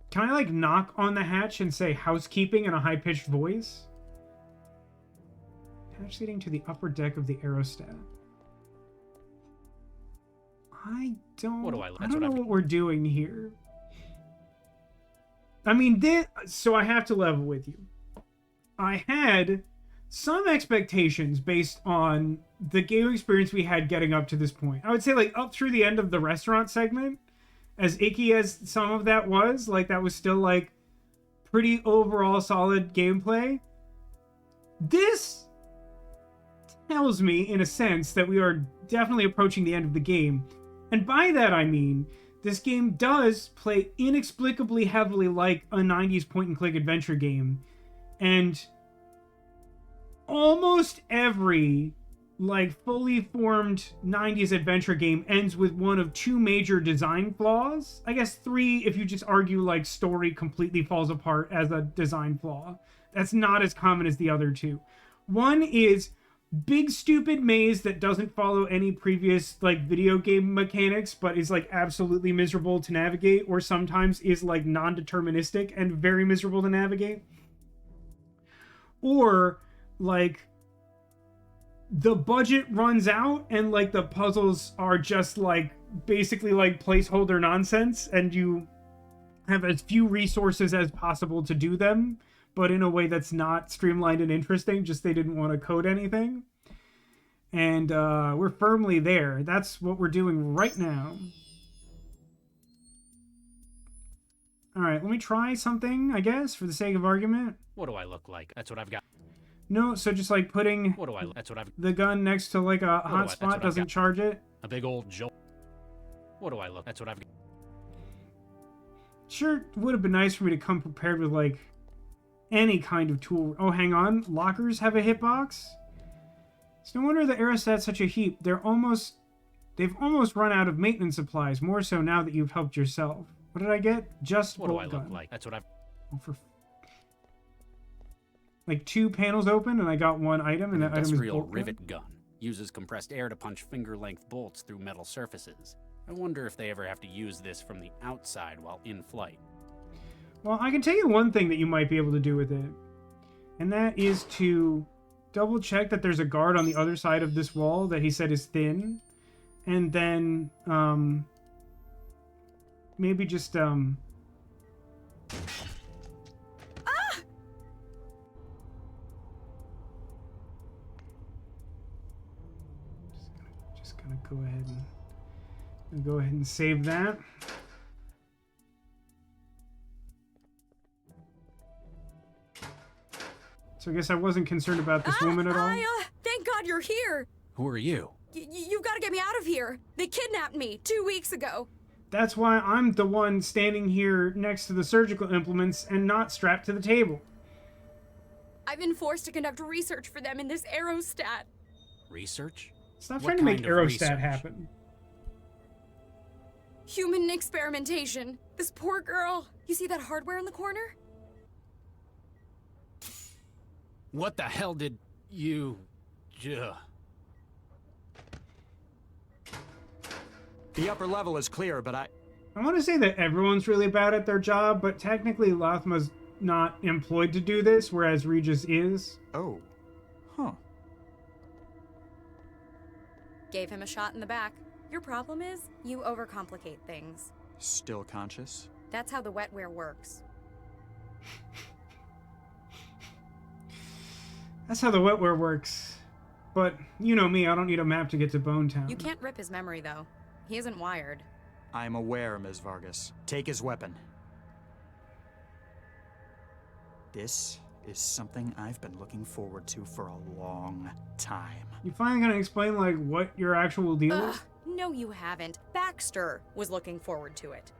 Can I, like, knock on the hatch and say housekeeping in a high-pitched voice? Hatch leading to the upper deck of the aerostat. I don't know what we're doing here. I mean, so I have to level with you. I had some expectations based on the game experience we had getting up to this point. I would say, like, up through the end of the restaurant segment, as icky as some of that was, like, that was still, like, pretty overall solid gameplay. This tells me, in a sense, that we are definitely approaching the end of the game. And by that I mean, this game does play inexplicably heavily like a 90s point-and-click adventure game. And almost every, like, fully formed 90s adventure game ends with one of two major design flaws. I guess three if you just argue, like, story completely falls apart as a design flaw. That's not as common as the other two. One is big stupid maze that doesn't follow any previous, like, video game mechanics but is, like, absolutely miserable to navigate, or sometimes is, like, non-deterministic and very miserable to navigate. Or, like, the budget runs out and, like, the puzzles are just, like, basically, like, placeholder nonsense and you have as few resources as possible to do them, but in a way that's not streamlined and interesting, just they didn't want to code anything. And we're firmly there. That's what we're doing right now. Alright, let me try something, I guess, for the sake of argument. What do I look like? That's what I've got. No, so just, like, putting the gun next to, like, a hot spot doesn't charge it. A big old jolt. What do I look? That's what I've got. Sure, would have been nice for me to come prepared with, like, any kind of tool. Oh, hang on. Lockers have a hitbox? It's no wonder the aerostat's such a heap. They've almost run out of maintenance supplies, more so now that you've helped yourself. What did I get? Just what bolt do I gun. look like? That's what I've... Oh, for... Like, 2 panels open and I got 1 item, and that item is industrial bolt rivet gun. Uses compressed air to punch finger-length bolts through metal surfaces. I wonder if they ever have to use this from the outside while in flight. Well, I can tell you one thing that you might be able to do with it. And that is to double check that there's a guard on the other side of this wall that he said is thin. And then, maybe just, Just gonna go ahead and save that. So I guess I wasn't concerned about this woman at all. Thank God you're here. Who are you? You've got to get me out of here. They kidnapped me 2 weeks ago. That's why I'm the one standing here next to the surgical implements and not strapped to the table. I've been forced to conduct research for them in this aerostat. Research? Stop What trying to make kind of Aerostat research? happen. Human experimentation. This poor girl. You see that hardware in the corner? What the hell did you... The upper level is clear, but I want to say that everyone's really bad at their job, but technically Lathma's not employed to do this, whereas Regis is. Oh. Huh. Gave him a shot in the back. Your problem is, you overcomplicate things. Still conscious? That's how the wetware works. That's how the wetware works. But, you know me, I don't need a map to get to Bone Town. You can't rip his memory, though. He isn't wired. I'm aware, Ms. Vargas. Take his weapon. This is something I've been looking forward to for a long time. You finally gonna explain, like, what your actual deal is? No, you haven't. Baxter was looking forward to it.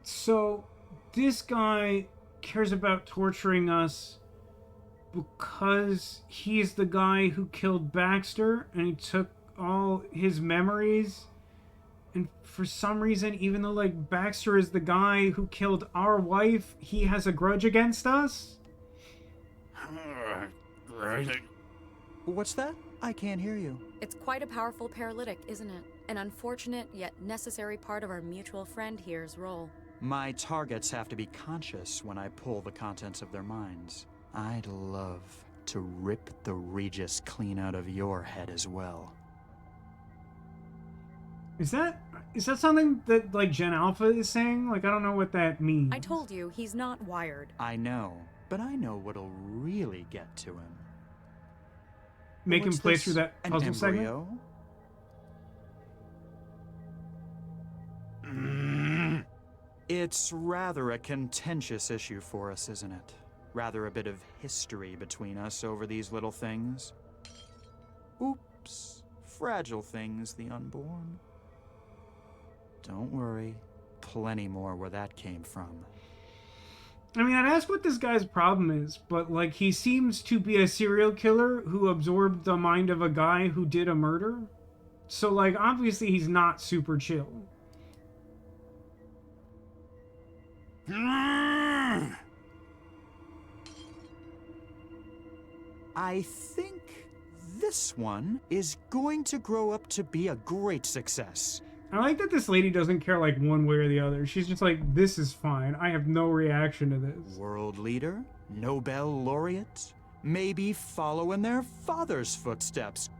So, this guy cares about torturing us because he's the guy who killed Baxter and he took all his memories, and for some reason, even though like Baxter is the guy who killed our wife, he has a grudge against us. What's that? I can't hear you. It's quite a powerful paralytic, isn't it? An unfortunate yet necessary part of our mutual friend here's role. My targets have to be conscious when I pull the contents of their minds. I'd love to rip the Regis clean out of your head as well. Is that something that like Gen Alpha is saying? Like, I don't know what that means. I told you, he's not wired. I know, but I know what'll really get to him. Make him play this? through that An puzzle segment? embryo? It's rather a contentious issue for us, isn't it? Rather a bit of history between us over these little things. Oops. Fragile things, the unborn. Don't worry. Plenty more where that came from. I mean, I'd ask what this guy's problem is, but like he seems to be a serial killer who absorbed the mind of a guy who did a murder. So like obviously he's not super chill. I think this one is going to grow up to be a great success. I like that this lady doesn't care like one way or the other. She's just like, this is fine. I have no reaction to this. World leader, Nobel laureate, maybe follow in their father's footsteps.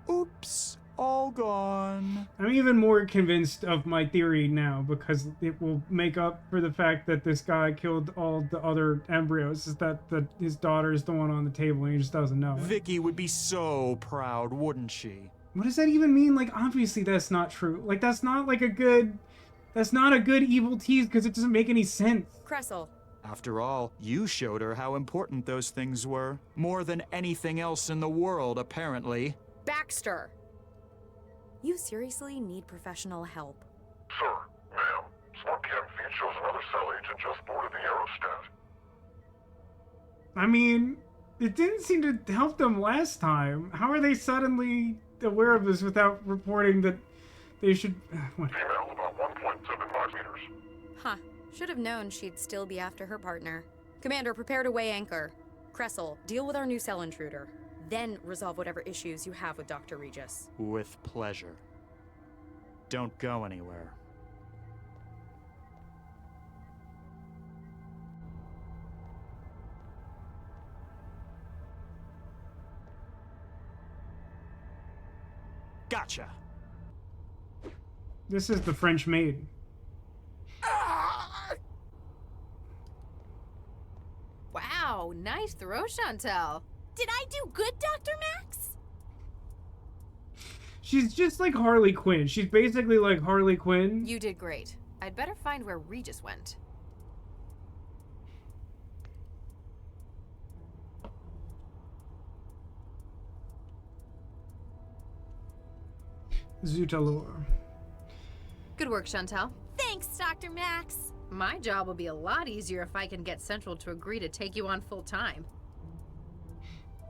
Oops, all gone. I'm even more convinced of my theory now because it will make up for the fact that this guy killed all the other embryos. Is that his daughter is the one on the table and he just doesn't know it. Vicky would be so proud, wouldn't she? What does that even mean? Like, obviously that's not true. Like, that's not a good evil tease because it doesn't make any sense. Cressel. After all, you showed her how important those things were. More than anything else in the world, apparently. Baxter! You seriously need professional help. Sir, ma'am, Smart Cam feed shows another cell agent just boarded the aerostat. I mean, it didn't seem to help them last time. How are they suddenly aware of this without reporting that they should... Female, about 1.75 meters. Huh. Should have known she'd still be after her partner. Commander, prepare to weigh anchor. Cressel, deal with our new cell intruder. Then resolve whatever issues you have with Dr. Regis. With pleasure. Don't go anywhere. Gotcha. This is the French maid. Wow, nice throw, Chantel. Did I do good, Dr. Max? She's just like Harley Quinn. She's basically like Harley Quinn. You did great. I'd better find where Regis went. Zutalor. Good work, Chantal. Thanks, Dr. Max. My job will be a lot easier if I can get Central to agree to take you on full time.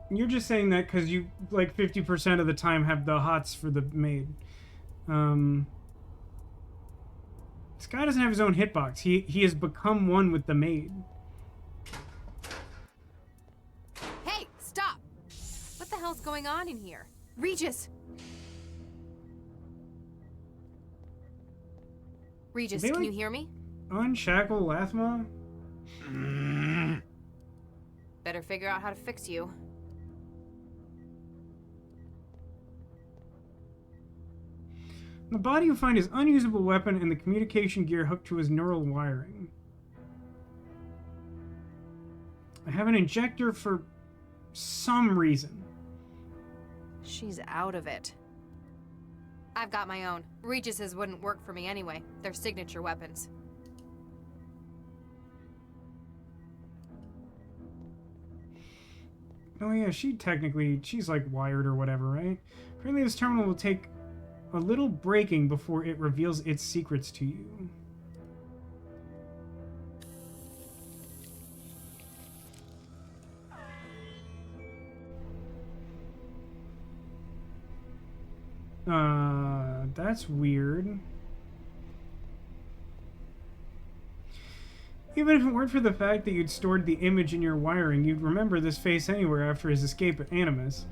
You're just saying that because you, like, 50% of the time have the hots for the maid. This guy doesn't have his own hitbox. He has become one with the maid. Hey, stop! What the hell's going on in here? Regis! Regis, can you hear me? Unshackle Lathma? Better figure out how to fix you. The body you find is unusable weapon and the communication gear hooked to his neural wiring. I have an injector for some reason. She's out of it. I've got my own. Regis's wouldn't work for me anyway. They're signature weapons. Oh yeah, she's like wired or whatever, right? Apparently this terminal will take a little breaking before it reveals its secrets to you. That's weird. Even if it weren't for the fact that you'd stored the image in your wiring, you'd remember this face anywhere after his escape at Animus.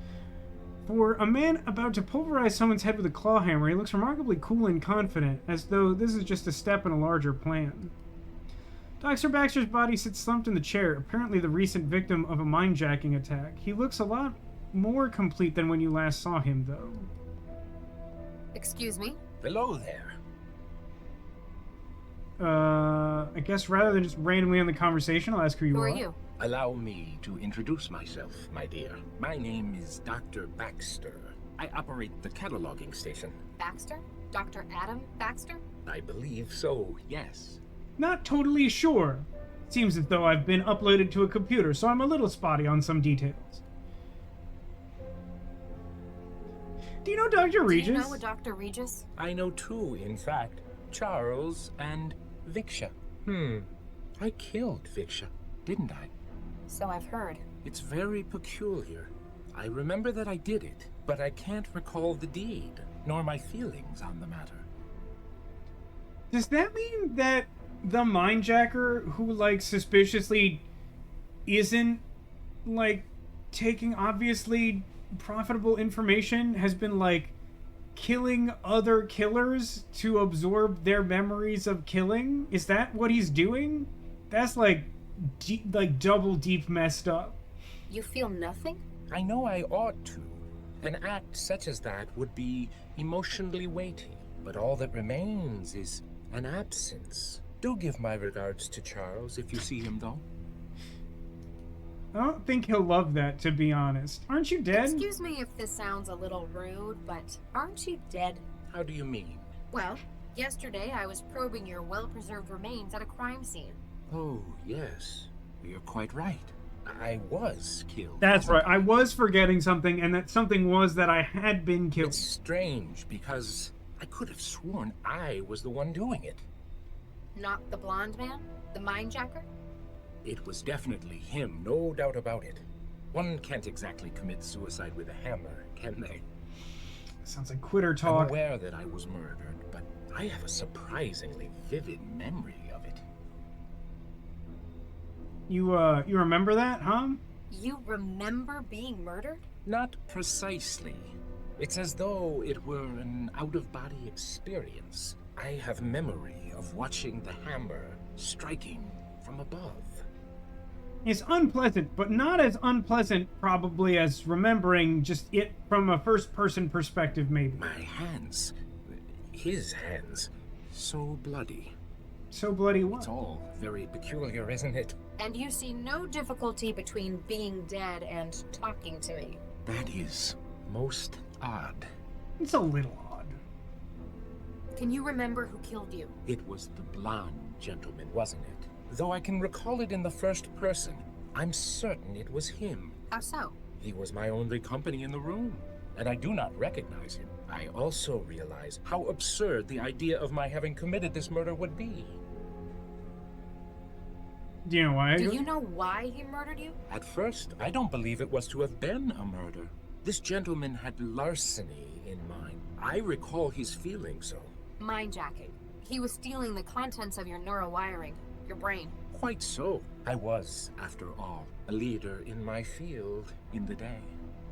For a man about to pulverize someone's head with a claw hammer, he looks remarkably cool and confident, as though this is just a step in a larger plan. Dr. Baxter's body sits slumped in the chair, apparently the recent victim of a mindjacking attack. He looks a lot more complete than when you last saw him, though. Excuse me? Hello there. I guess rather than just randomly end the conversation, I'll ask who you are. Who are you? Allow me to introduce myself, my dear. My name is Dr. Baxter. I operate the cataloging station. Baxter? Dr. Adam Baxter? I believe so, yes. Not totally sure. Seems as though I've been uploaded to a computer, so I'm a little spotty on some details. Do you know Dr. Regis? Do you know a Dr. Regis? I know two, in fact. Charles and Viksha. I killed Viksha, didn't I? So I've heard. It's very peculiar. I remember that I did it, but I can't recall the deed, nor my feelings on the matter. Does that mean that the Mindjacker, who, like, suspiciously isn't, like, taking obviously profitable information, has been, like, killing other killers to absorb their memories of killing? Is that what he's doing? That's, like, double deep messed up. You feel nothing? I know I ought to. An act such as that would be emotionally weighty, but all that remains is an absence. Do give my regards to Charles if you see him, though. I don't think he'll love that, to be honest. Aren't you dead? Excuse me if this sounds a little rude, but aren't you dead? How do you mean? Well, yesterday I was probing your well-preserved remains at a crime scene. Oh, yes. You're quite right. I was killed. That's right. I was forgetting something, and that something was that I had been killed. It's strange, because I could have sworn I was the one doing it. Not the blonde man? The Mindjacker? It was definitely him, no doubt about it. One can't exactly commit suicide with a hammer, can they? Sounds like quitter talk. I'm aware that I was murdered, but I have a surprisingly vivid memory of it. You remember that, huh? You remember being murdered? Not precisely. It's as though it were an out-of-body experience. I have memory of watching the hammer striking from above. It's unpleasant, but not as unpleasant, probably, as remembering just it from a first-person perspective, maybe. My hands, his hands, so bloody. So bloody what? It's all very peculiar, isn't it? And you see no difficulty between being dead and talking to me. That is most odd. It's a little odd. Can you remember who killed you? It was the blonde gentleman, wasn't it? Though I can recall it in the first person, I'm certain it was him. How so? He was my only company in the room. and I do not recognize him. I also realize how absurd the idea of my having committed this murder would be. Do you know why? Do you know why he murdered you? At first, I don't believe it was to have been a murder. This gentleman had larceny in mind. I recall his feeling so. Mindjacking. He was stealing the contents of your neural wiring, your brain. Quite so. I was, after all, a leader in my field in the day.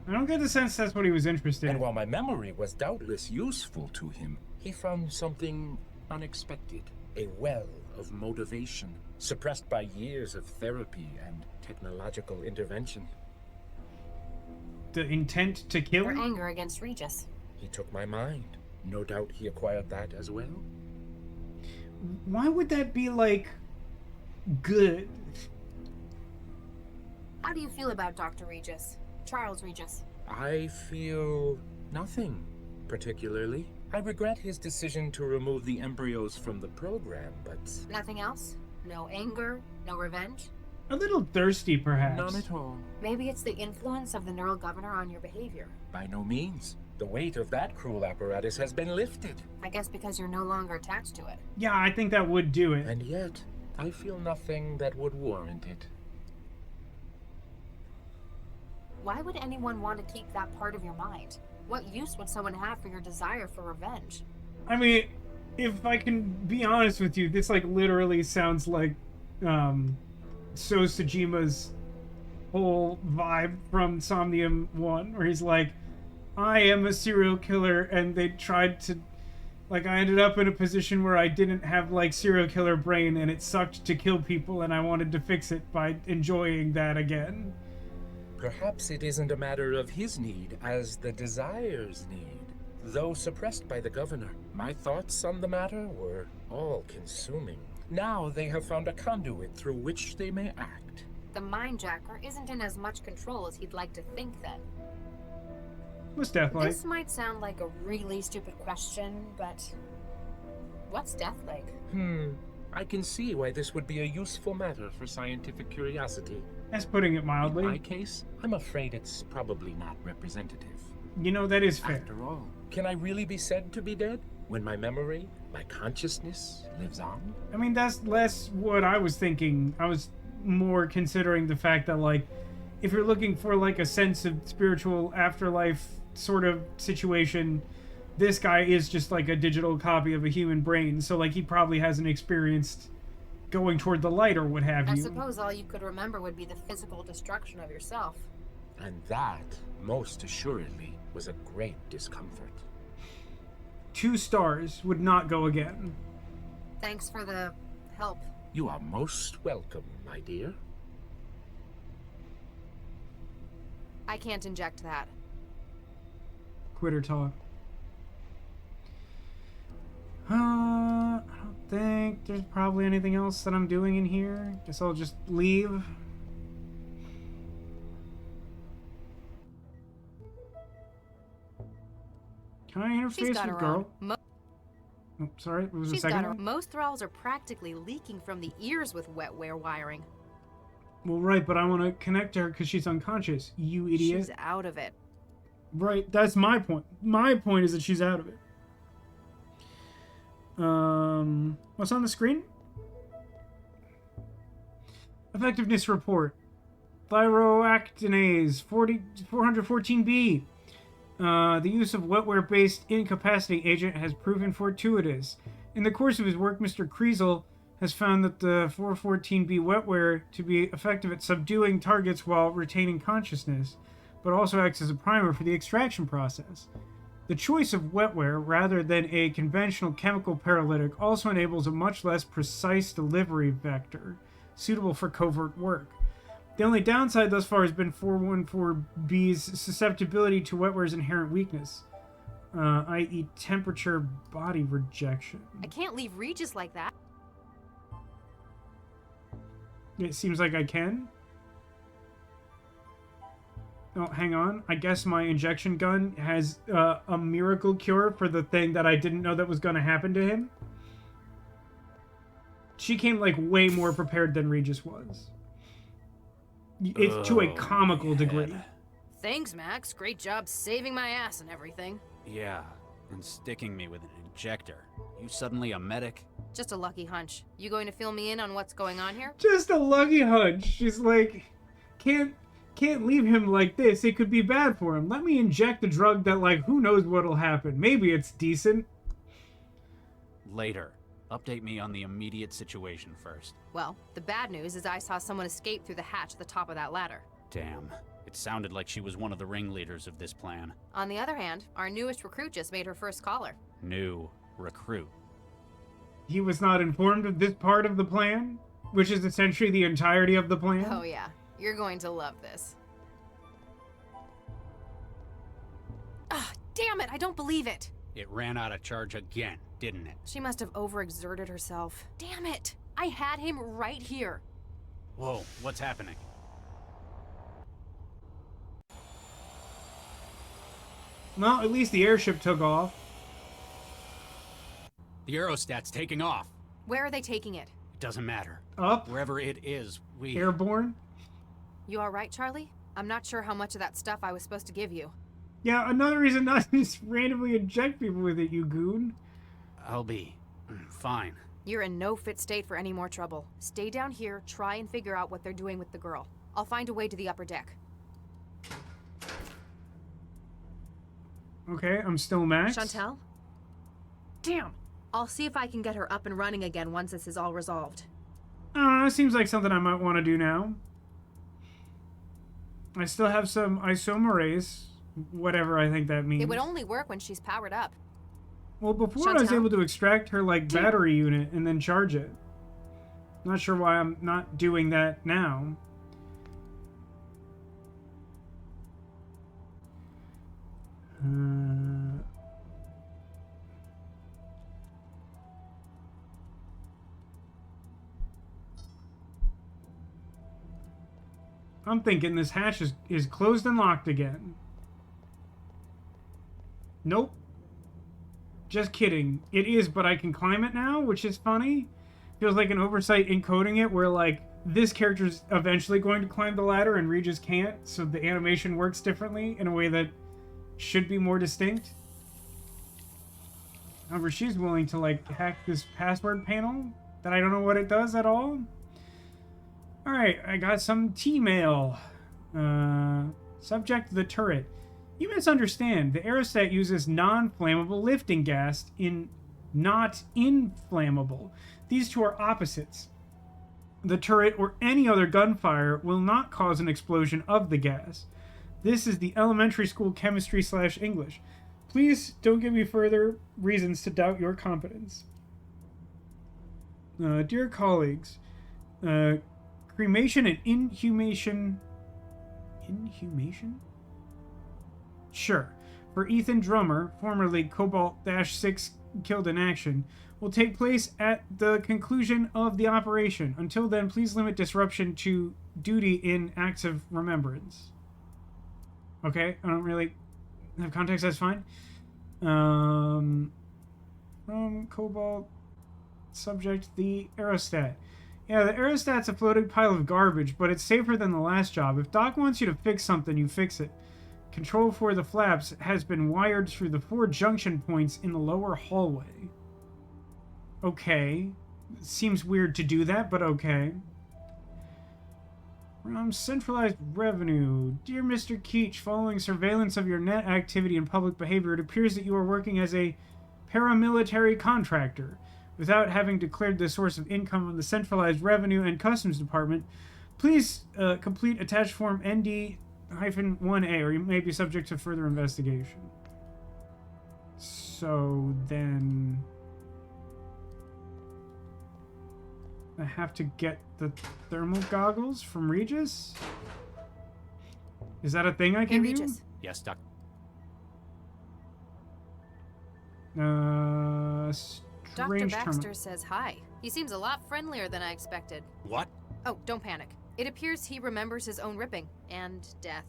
I don't get the sense that's what he was interested in. And while my memory was doubtless useful to him, he found something unexpected. A well of motivation, suppressed by years of therapy and technological intervention. The intent to kill? Your anger against Regis. He took my mind. No doubt he acquired that as well. Why would that be, like, good? How do you feel about Dr. Regis? Charles Regis? I feel nothing, particularly. I regret his decision to remove the embryos from the program, but... Nothing else? No anger? No revenge? A little thirsty, perhaps. None at all. Maybe it's the influence of the neural governor on your behavior. By no means. The weight of that cruel apparatus has been lifted. I guess because you're no longer attached to it. Yeah, I think that would do it. And yet, I feel nothing that would warrant it. Why would anyone want to keep that part of your mind? What use would someone have for your desire for revenge? I mean, if I can be honest with you, this, like, literally sounds like, So Tsujima's whole vibe from Somnium 1, where he's like, I am a serial killer, and they tried to... Like, I ended up in a position where I didn't have, like, serial killer brain, and it sucked to kill people, and I wanted to fix it by enjoying that again. Perhaps it isn't a matter of his need as the desire's need. Though suppressed by the governor, my thoughts on the matter were all-consuming. Now they have found a conduit through which they may act. The Mindjacker isn't in as much control as he'd like to think then. What's death like? This might sound like a really stupid question, but... What's death like? I can see why this would be a useful matter for scientific curiosity. That's putting it mildly. In my case, I'm afraid it's probably not representative. You know, that is fair. After all, can I really be said to be dead when my memory, my consciousness lives on? I mean, that's less what I was thinking. I was more considering the fact that, like, if you're looking for, like, a sense of spiritual afterlife sort of situation, this guy is just, like, a digital copy of a human brain. So, like, he probably hasn't experienced going toward the light or what have you. I suppose all you could remember would be the physical destruction of yourself. And that, most assuredly, was a great discomfort. 2 stars would not go again. Thanks for the help. You are most welcome, my dear. I can't inject that. Quitter talk. I don't think there's probably anything else that I'm doing in here. Guess I'll just leave. Can I interface with girl? Oh, sorry, what was the second one? Most thralls are practically leaking from the ears with wetware wiring. Well, right, but I want to connect to her because she's unconscious. You idiot. She's out of it. Right, that's my point. My point is that she's out of it. What's on the screen? Effectiveness report. Thyroactinase 414B. The use of wetware-based incapacitating agent has proven fortuitous. In the course of his work, Mr. Kriesel has found that the 414B wetware to be effective at subduing targets while retaining consciousness, but also acts as a primer for the extraction process. The choice of wetware rather than a conventional chemical paralytic also enables a much less precise delivery vector, suitable for covert work. The only downside thus far has been 414B's susceptibility to wetware's inherent weakness, i.e. temperature body rejection. I can't leave Regis like that. It seems like I can. Oh, hang on. I guess my injection gun has a miracle cure for the thing that I didn't know that was going to happen to him. She came, like, way more prepared than Regis was. It's to a comical degree. Thanks, Max. Great job saving my ass and everything. Yeah, and sticking me with an injector. You suddenly a medic? Just a lucky hunch. You going to fill me in on what's going on here? Just a lucky hunch. She's like, can't leave him like this. It could be bad for him. Let me inject the drug that, like, who knows what'll happen. Maybe it's decent. Later. Update me on the immediate situation first. Well, the bad news is I saw someone escape through the hatch at the top of that ladder. Damn. It sounded like she was one of the ringleaders of this plan. On the other hand, our newest recruit just made her first caller. New recruit. He was not informed of this part of the plan, which is essentially the entirety of the plan. Oh yeah, you're going to love this. Ah, damn it, I don't believe it. It ran out of charge again, didn't it? She must have overexerted herself. Damn it, I had him right here. Whoa, what's happening? Well, at least the airship took off. The aerostat's taking off. Where are they taking it? It doesn't matter. Up? Wherever it is, we... Airborne? You alright, Charlie? I'm not sure how much of that stuff I was supposed to give you. Yeah, another reason not to just randomly inject people with it, you goon. I'll be... fine. You're in no fit state for any more trouble. Stay down here, try and figure out what they're doing with the girl. I'll find a way to the upper deck. Okay, I'm still Max. Chantel? Damn! I'll see if I can get her up and running again once this is all resolved. I don't know, it seems like something I might want to do now. I still have some isomerase, whatever I think that means. It would only work when she's powered up. Well, before I was able to extract her, like, battery unit and then charge it. Not sure why I'm not doing that now. I'm thinking this hatch is closed and locked again. Nope. Just kidding. It is, but I can climb it now, which is funny. Feels like an oversight encoding it, where, like, this character's eventually going to climb the ladder and Regis can't, so the animation works differently in a way that should be more distinct. However, she's willing to, like, hack this password panel that I don't know what it does at all. Alright, I got some T-mail. Subject, the turret. You misunderstand. The aerostat uses non-flammable lifting gas not inflammable. These two are opposites. The turret or any other gunfire will not cause an explosion of the gas. This is the elementary school chemistry/English. Please don't give me further reasons to doubt your competence. Dear colleagues, cremation and inhumation... Inhumation? Sure. For Ethan Drummer, formerly Cobalt-6 killed in action, will take place at the conclusion of the operation. Until then, please limit disruption to duty in acts of remembrance. Okay, I don't really have context, that's fine. From Cobalt, subject, the aerostat. Yeah, the aerostat's a floating pile of garbage, but it's safer than the last job. If Doc wants you to fix something, you fix it. Control for the flaps has been wired through the 4 junction points in the lower hallway. Okay. Seems weird to do that, but okay. Centralized revenue. Dear Mr. Keach, following surveillance of your net activity and public behavior, it appears that you are working as a paramilitary contractor. Without having declared the source of income on the Centralized Revenue and Customs Department, please complete attached form ND-1A, or you may be subject to further investigation. So then... I have to get the thermal goggles from Regis? Is that a thing I can do? Regis. Yes, Doc. Dr. Baxter says hi. He seems a lot friendlier than I expected. What? Oh, don't panic. It appears he remembers his own ripping and death.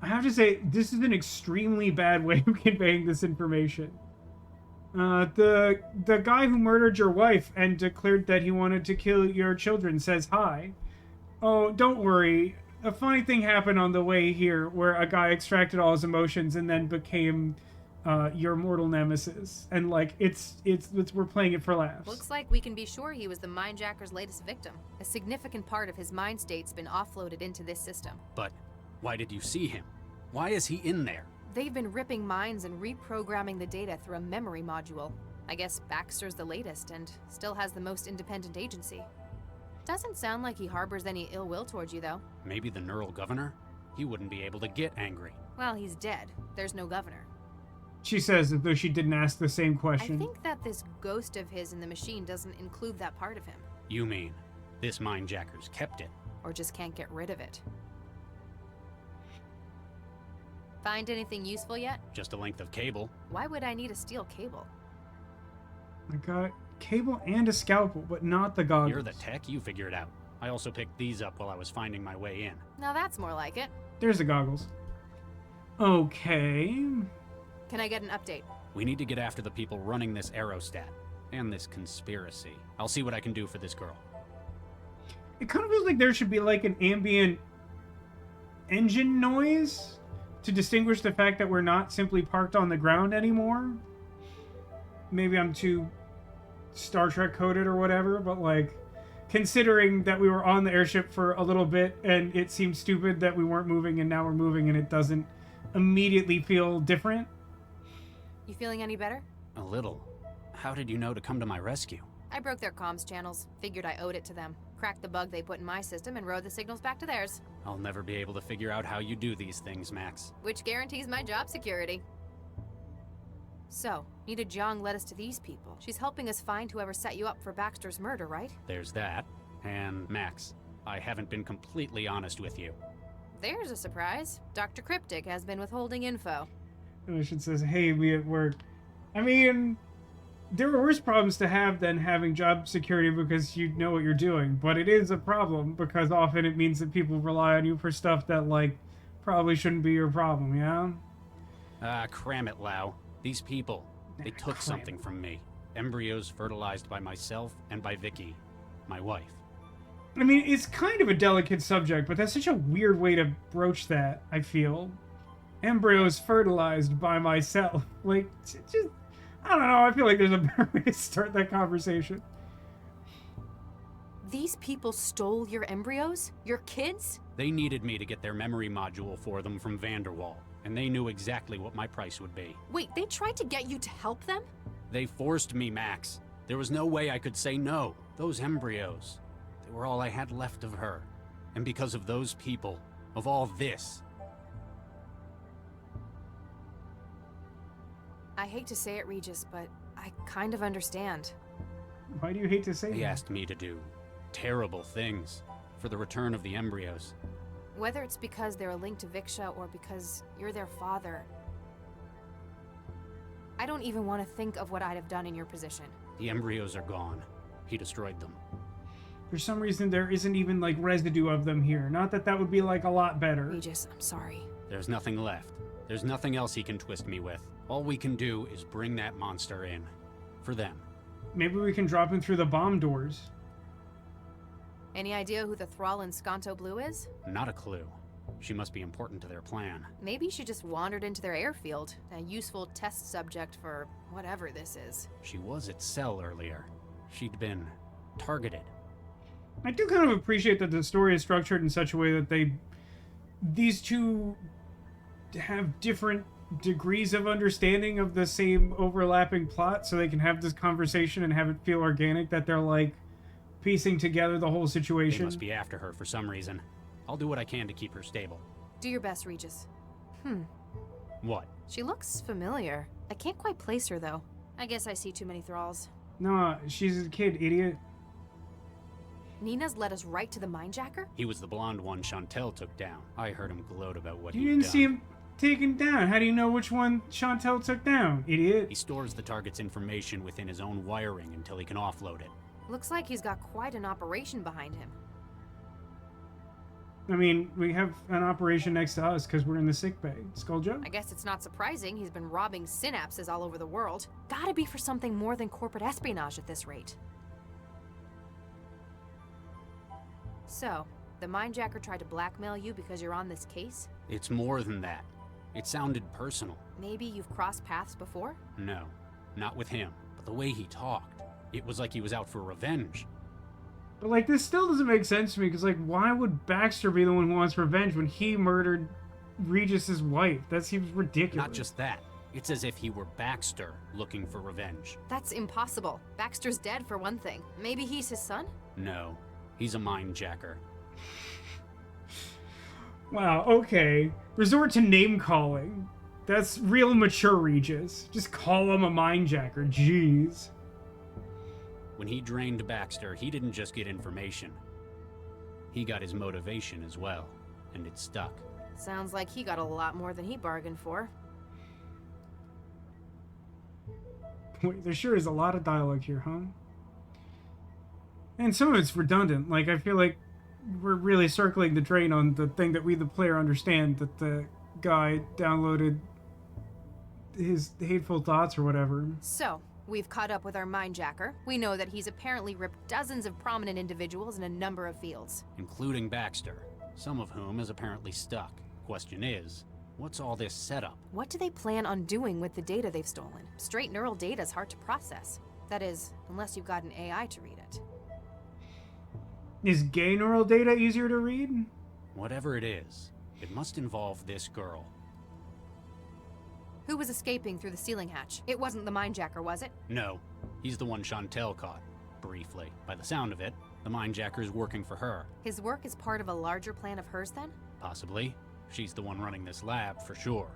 I have to say, this is an extremely bad way of conveying this information. The guy who murdered your wife and declared that he wanted to kill your children says hi. Oh, don't worry. a funny thing happened on the way here where a guy extracted all his emotions and then became your mortal nemesis. And like it's we're playing it for laughs. Looks like we can be sure he was the Mindjacker's latest victim. A significant part of his mind state's been offloaded into this system. But why did you see him? Why is he in there? They've been ripping minds and reprogramming the data through a memory module. I guess Baxter's the latest and still has the most independent agency. Doesn't sound like he harbors any ill will towards you, though. Maybe the neural governor? He wouldn't be able to get angry. Well, he's dead. There's no governor. She says as though she didn't ask the same question. I think that this ghost of his in the machine doesn't include that part of him. You mean, this Mindjacker's kept it? Or just can't get rid of it. Find anything useful yet? Just a length of cable. Why would I need a steel cable? I got cable and a scalpel, but not the goggles. You're the tech, you figure it out. I also picked these up while I was finding my way in. Now that's more like it. There's the goggles. Okay. Can I get an update? We need to get after the people running this aerostat. And this conspiracy. I'll see what I can do for this girl. It kind of feels like there should be like an ambient engine noise to distinguish the fact that we're not simply parked on the ground anymore. Maybe I'm too Star Trek coded or whatever, but like, considering that we were on the airship for a little bit and it seemed stupid that we weren't moving and now we're moving and it doesn't immediately feel different. You feeling any better? A little. How did you know to come to my rescue? I broke their comms channels. Figured I owed it to them. Cracked the bug they put in my system and rode the signals back to theirs. I'll never be able to figure out how you do these things, Max. Which guarantees my job security. So, Nita Jiang led us to these people. She's helping us find whoever set you up for Baxter's murder, right? There's that. And Max, I haven't been completely honest with you. There's a surprise. Dr. Cryptic has been withholding info. Ocean says, hey, we at work. I mean, there are worse problems to have than having job security because you know what you're doing. But it is a problem because often it means that people rely on you for stuff that, like, probably shouldn't be your problem, yeah? Cram it, Lau. These people, they took something from me. Embryos fertilized by myself and by Vicky, my wife. I mean, it's kind of a delicate subject, but that's such a weird way to broach that, I feel. Embryos fertilized by myself. Like, just, I don't know, I feel like there's a better way to start that conversation. These people stole your embryos? Your kids? They needed me to get their memory module for them from Vanderwall, and they knew exactly what my price would be. Wait, they tried to get you to help them? They forced me, Max. There was no way I could say no. Those embryos, they were all I had left of her. And because of those people, of all this... I hate to say it, Regis, but I kind of understand. Why do you hate to say that? They asked me to do terrible things for the return of the embryos. Whether it's because they're a link to Viksha or because you're their father, I don't even want to think of what I'd have done in your position. The embryos are gone. He destroyed them. For some reason, there isn't even, like, residue of them here. Not that that would be, like, a lot better. Regis, I'm sorry. There's nothing left. There's nothing else he can twist me with. All we can do is bring that monster in. For them. Maybe we can drop him through the bomb doors. Any idea who the thrall in Sconto Blue is? Not a clue. She must be important to their plan. Maybe she just wandered into their airfield. A useful test subject for whatever this is. She was at Cell earlier. She'd been targeted. I do kind of appreciate that the story is structured in such a way that these two have different degrees of understanding of the same overlapping plot, so they can have this conversation and have it feel organic, that they're like piecing together the whole situation. They must be after her for some reason. I'll do what I can to keep her stable. Do your best, Regis. What? She looks familiar. I can't quite place her, though. I guess I see too many thralls. No, she's a kid, idiot. Nina's led us right to the Mindjacker? He was the blonde one Chantel took down. I heard him gloat about what You he'd didn't done. see him taken down. How do you know which one Chantel took down, idiot? He stores the target's information within his own wiring until he can offload it. Looks like he's got quite an operation behind him. I mean, we have an operation next to us because we're in the sick bay. Skulljo? I guess it's not surprising he's been robbing synapses all over the world. Gotta be for something more than corporate espionage at this rate. So, The Mindjacker tried to blackmail you because you're on this case? It's more than that. It sounded personal. Maybe you've crossed paths before? No, not with him. But the way he talked, it was like he was out for revenge. But, like, this still doesn't make sense to me, because, like, why would Baxter be the one who wants revenge when he murdered Regis's wife? That seems ridiculous. Not just that. It's as if he were Baxter looking for revenge. That's impossible. Baxter's dead, for one thing. Maybe he's his son? No, he's a Mindjacker. Wow, okay. Resort to name-calling. That's real mature Regis. Just call him a Mindjacker, jeez. When he drained Baxter, he didn't just get information. He got his motivation as well, and it stuck. Sounds like he got a lot more than he bargained for. Wait, there sure is a lot of dialogue here, huh? And some of it's redundant. Like, I feel like we're really circling the drain on the thing that we, the player, understand, that the guy downloaded his hateful thoughts or whatever. So, we've caught up with our Mindjacker. We know that he's apparently ripped dozens of prominent individuals in a number of fields. Including Baxter, some of whom is apparently stuck. Question is, what's all this setup? What do they plan on doing with the data they've stolen? Straight neural data is hard to process. That is, unless you've got an AI to read it. Is gay neural data easier to read? Whatever it is, it must involve this girl. Who was escaping through the ceiling hatch? It wasn't the Mindjacker, was it? No, he's the one Chantel caught. Briefly. By the sound of it, the Mindjacker's working for her. His work is part of a larger plan of hers, then? Possibly. She's the one running this lab, for sure.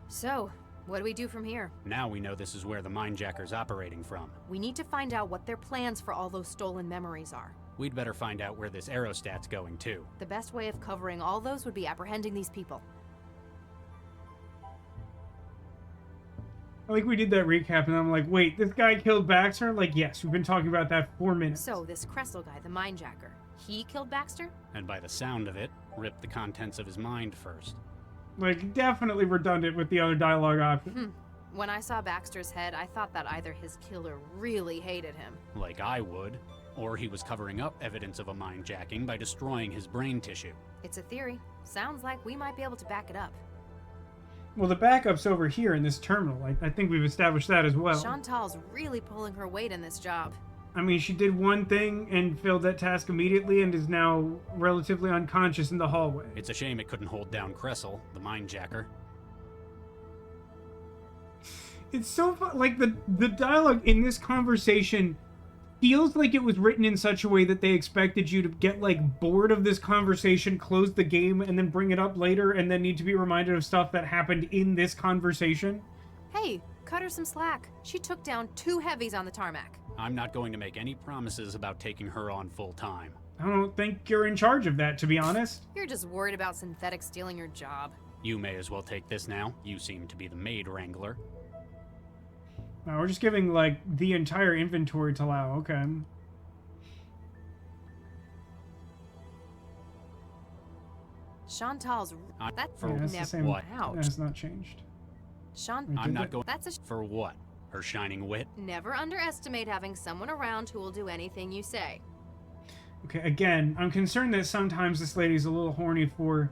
So, what do we do from here? Now we know this is where the Mindjacker's operating from. We need to find out what their plans for all those stolen memories are. We'd better find out where this aerostat's going, too. The best way of covering all those would be apprehending these people. I like we did that recap, and I'm like, wait, this guy killed Baxter? Like, yes, we've been talking about that for 4 minutes. So, this Cressel guy, the Mindjacker, he killed Baxter? And by the sound of it, ripped the contents of his mind first. Like, definitely redundant with the other dialogue option. When I saw Baxter's head, I thought that either his killer really hated him. Like I would. Or he was covering up evidence of a mindjacking by destroying his brain tissue. It's a theory. Sounds like we might be able to back it up. Well, the backup's over here in this terminal. I think we've established that as well. Chantal's really pulling her weight in this job. I mean, she did one thing and failed that task immediately and is now relatively unconscious in the hallway. It's a shame it couldn't hold down Cressel, the Mindjacker. It's so fun. Like, the dialogue in this conversation feels like it was written in such a way that they expected you to get, like, bored of this conversation, close the game, and then bring it up later, and then need to be reminded of stuff that happened in this conversation. Hey, cut her some slack. She took down 2 heavies on the tarmac. I'm not going to make any promises about taking her on full time. I don't think you're in charge of that, to be honest. You're just worried about synthetics stealing your job. You may as well take this now. You seem to be the maid wrangler. No, we're just giving, like, the entire inventory to Lau. Okay. Chantal's... That's for the same. what? That has not changed. I'm not going... That's a... For what? Her shining wit? Never underestimate having someone around who will do anything you say. Okay, again, I'm concerned that sometimes this lady's a little horny for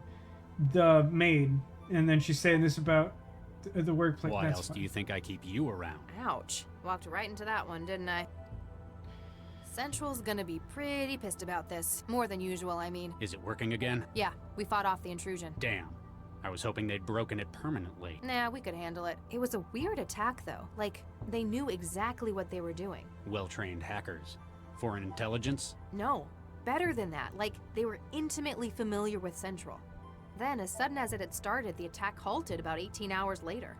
the maid, and then she's saying this about the workplace. Why That's else fine. do you think I keep you around? Ouch. Walked right into that one, didn't I? Central's gonna be pretty pissed about this. More than usual, I mean. Is it working again? Yeah, we fought off the intrusion. Damn. I was hoping they'd broken it permanently. Nah, we could handle it. It was a weird attack, though. Like, they knew exactly what they were doing. Well-trained hackers. Foreign intelligence? No. Better than that. Like, they were intimately familiar with Central. Then, as sudden as it had started, the attack halted about 18 hours later.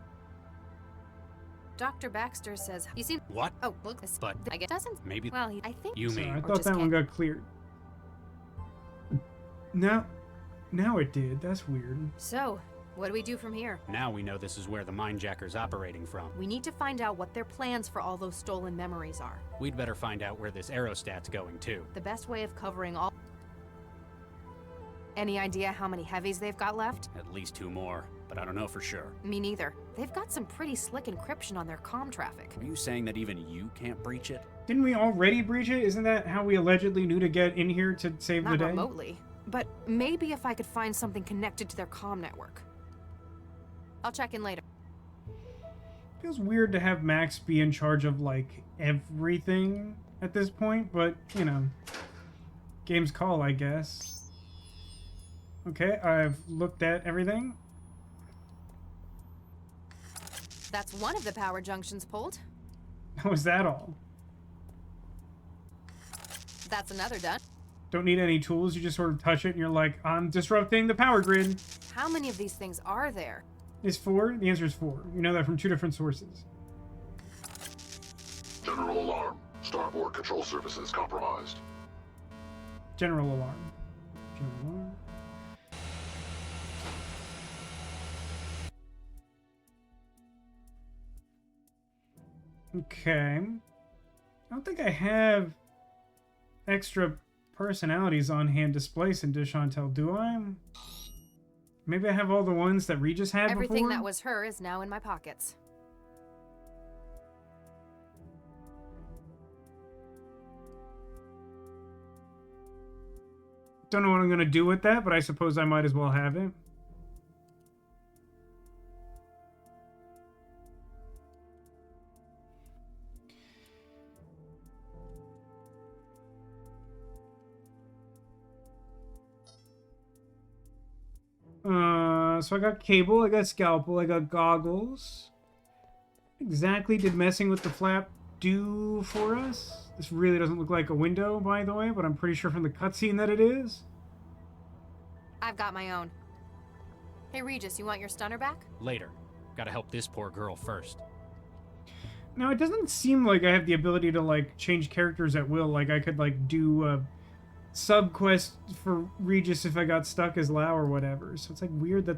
Dr. Baxter says, you see... What? Oh, look, this... But... I guess doesn't... Maybe... Well, I think... You Sorry, mean... I thought that one got cleared. Now it did. That's weird. So, what do we do from here? Now we know this is where the Mindjacker's operating from. We need to find out what their plans for all those stolen memories are. We'd better find out where this aerostat's going, too. The best way of covering all... Any idea how many heavies they've got left? At least 2 more, but I don't know for sure. Me neither. They've got some pretty slick encryption on their comm traffic. Are you saying that even you can't breach it? Didn't we already breach it? Isn't that how we allegedly knew to get in here to save the day? Not remotely. But maybe if I could find something connected to their comm network. I'll check in later. Feels weird to have Max be in charge of, like, everything at this point, but, you know, game's call, I guess. Okay, I've looked at everything. That's one of the power junctions pulled. How is that all? That's another done. Don't need any tools, you just sort of touch it and you're like, I'm disrupting the power grid. How many of these things are there? Is 4? The answer is 4. You know that from 2 different sources. General alarm. Starboard control services compromised. General alarm. General alarm. Okay. I don't think I have extra personalities on hand displaced in Deshantel, do I? Maybe I have all the ones that Regis had Everything before? that was her is now in my pockets. Don't know what I'm going to do with that, but I suppose I might as well have it. So I got cable, I got scalpel, I got goggles. What exactly did messing with the flap do for us? This really doesn't look like a window, by the way, but I'm pretty sure from the cutscene that it is. I've got my own. Hey Regis, you want your stunner back? Later. Gotta help this poor girl first. Now, it doesn't seem like I have the ability to, like, change characters at will. Like, I could, like, do a sub-quest for Regis if I got stuck as Lau or whatever. So it's, like, weird that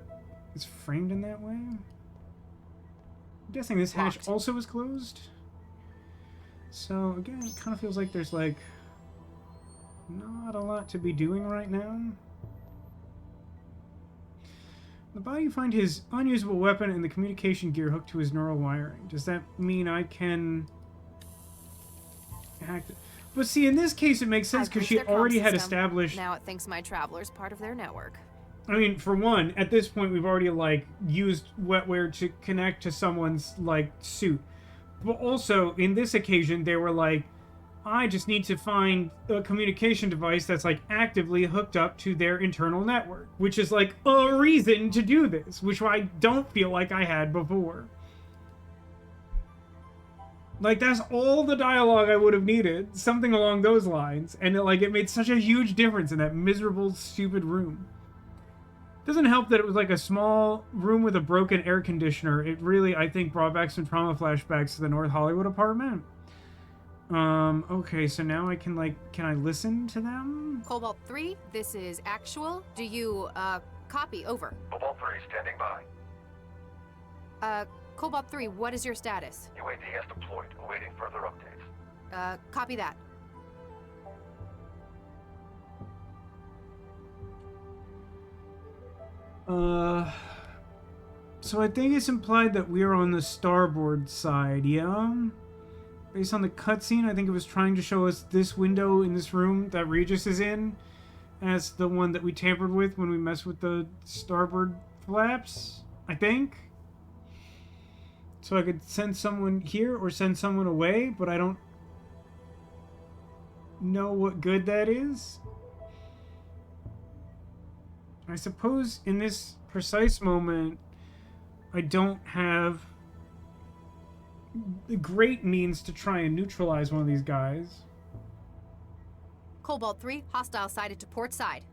it's framed in that way. I'm guessing this hatch also is closed. So, again, it kind of feels like there's, like, not a lot to be doing right now. In the body, you find his unusable weapon and the communication gear hooked to his neural wiring. Does that mean I can hack it? But see, in this case, it makes sense because she already had established... Now it thinks my traveler's part of their network. I mean, for one, at this point, we've already, like, used wetware to connect to someone's, like, suit. But also, in this occasion, they were like, I just need to find a communication device that's, like, actively hooked up to their internal network. Which is, like, a reason to do this. Which I don't feel like I had before. Like, that's all the dialogue I would have needed. Something along those lines. And, it made such a huge difference in that miserable, stupid room. Doesn't help that it was, like, a small room with a broken air conditioner. It really, I think, brought back some trauma flashbacks to the North Hollywood apartment. Okay, so now I can, like, can I listen to them? Cobalt 3, this is actual. Do you, copy? Over. Cobalt 3 standing by. Cobalt 3, what is your status? UAV has deployed, awaiting further updates. Copy that. So I think it's implied that we are on the starboard side, yeah? Based on the cutscene, I think it was trying to show us this window in this room that Regis is in as the one that we tampered with when we messed with the starboard flaps, I think. So I could send someone here or send someone away, but I don't know what good that is. I suppose in this precise moment, I don't have the great means to try and neutralize one of these guys. Cobalt 3, hostile sighted to port side.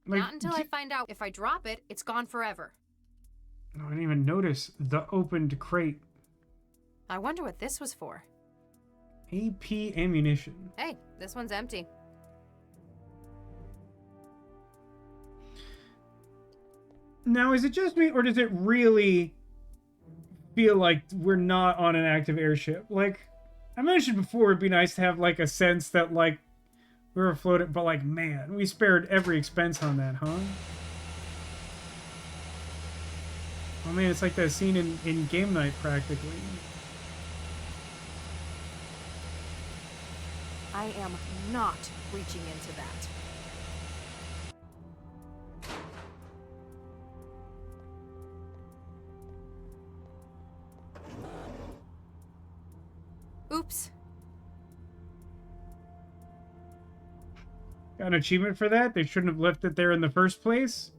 Like, not until I find out if I drop it, it's gone forever. No, I didn't even notice the opened crate. I wonder what this was for. AP ammunition. Hey, this one's empty. Now, is it just me, or does it really feel like we're not on an active airship? Like, I mentioned before, it'd be nice to have, like, a sense that, like, we were floating, but, like, man, we spared every expense on that, huh? Oh, man, it's like that scene in Game Night, practically. I am not reaching into that. Oops. Got an achievement for that? They shouldn't have left it there in the first place?